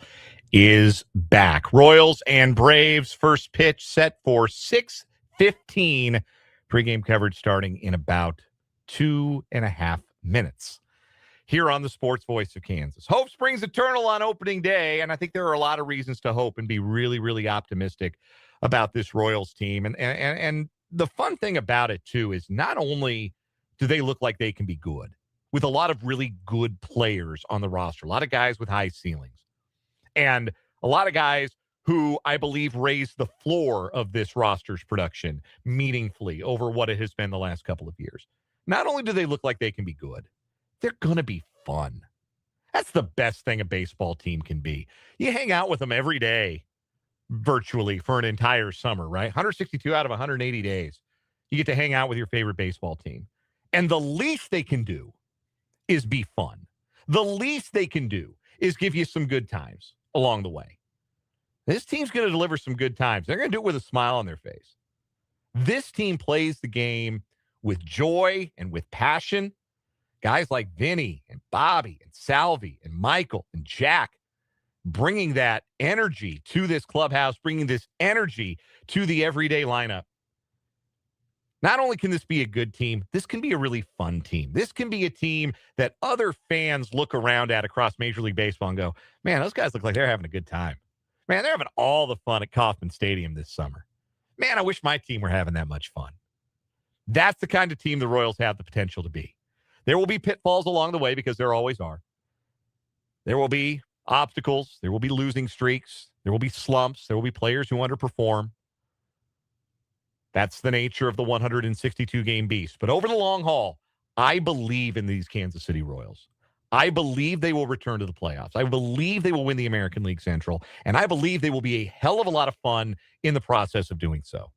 is back. Royals and Braves first pitch set for 6:15. Pregame coverage starting in about 2.5 minutes here on the Sports Voice of Kansas. Hope springs eternal on opening day, and I think there are a lot of reasons to hope and be really, really optimistic about this Royals team. And the fun thing about it, too, is not only do they look like they can be good, with a lot of really good players on the roster, a lot of guys with high ceilings, and a lot of guys who I believe raised the floor of this roster's production meaningfully over what it has been the last couple of years. Not only do they look like they can be good, they're going to be fun. That's the best thing a baseball team can be. You hang out with them every day, virtually, for an entire summer, right? 162 out of 180 days. You get to hang out with your favorite baseball team. And the least they can do is be fun. The least they can do is give you some good times along the way. This team's going to deliver some good times. They're going to do it with a smile on their face. This team plays the game with joy and with passion. Guys like Vinny and Bobby and Salvi and Michael and Jack bringing that energy to this clubhouse, bringing this energy to the everyday lineup. Not only can this be a good team, this can be a really fun team. This can be a team that other fans look around at across Major League Baseball and go, man, those guys look like they're having a good time. Man, they're having all the fun at Kauffman Stadium this summer. Man, I wish my team were having that much fun. That's the kind of team the Royals have the potential to be. There will be pitfalls along the way, because there always are. There will be obstacles. There will be losing streaks. There will be slumps. There will be players who underperform. That's the nature of the 162-game beast. But over the long haul, I believe in these Kansas City Royals. I believe they will return to the playoffs. I believe they will win the American League Central. And I believe they will be a hell of a lot of fun in the process of doing so.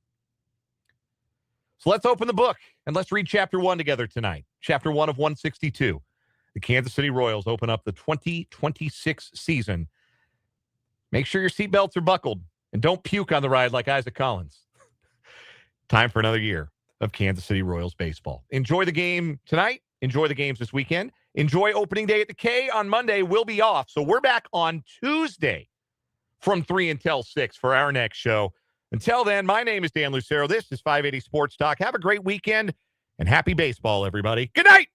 So let's open the book and let's read Chapter 1 together tonight. Chapter 1 of 162. The Kansas City Royals open up the 2026 season. Make sure your seatbelts are buckled and don't puke on the ride like Isaac Collins. Time for another year of Kansas City Royals baseball. Enjoy the game tonight. Enjoy the games this weekend. Enjoy opening day at the K on Monday. We'll be off. So we're back on Tuesday from 3 until 6 for our next show. Until then, my name is Dan Lucero. This is 580 Sports Talk. Have a great weekend and happy baseball, everybody. Good night.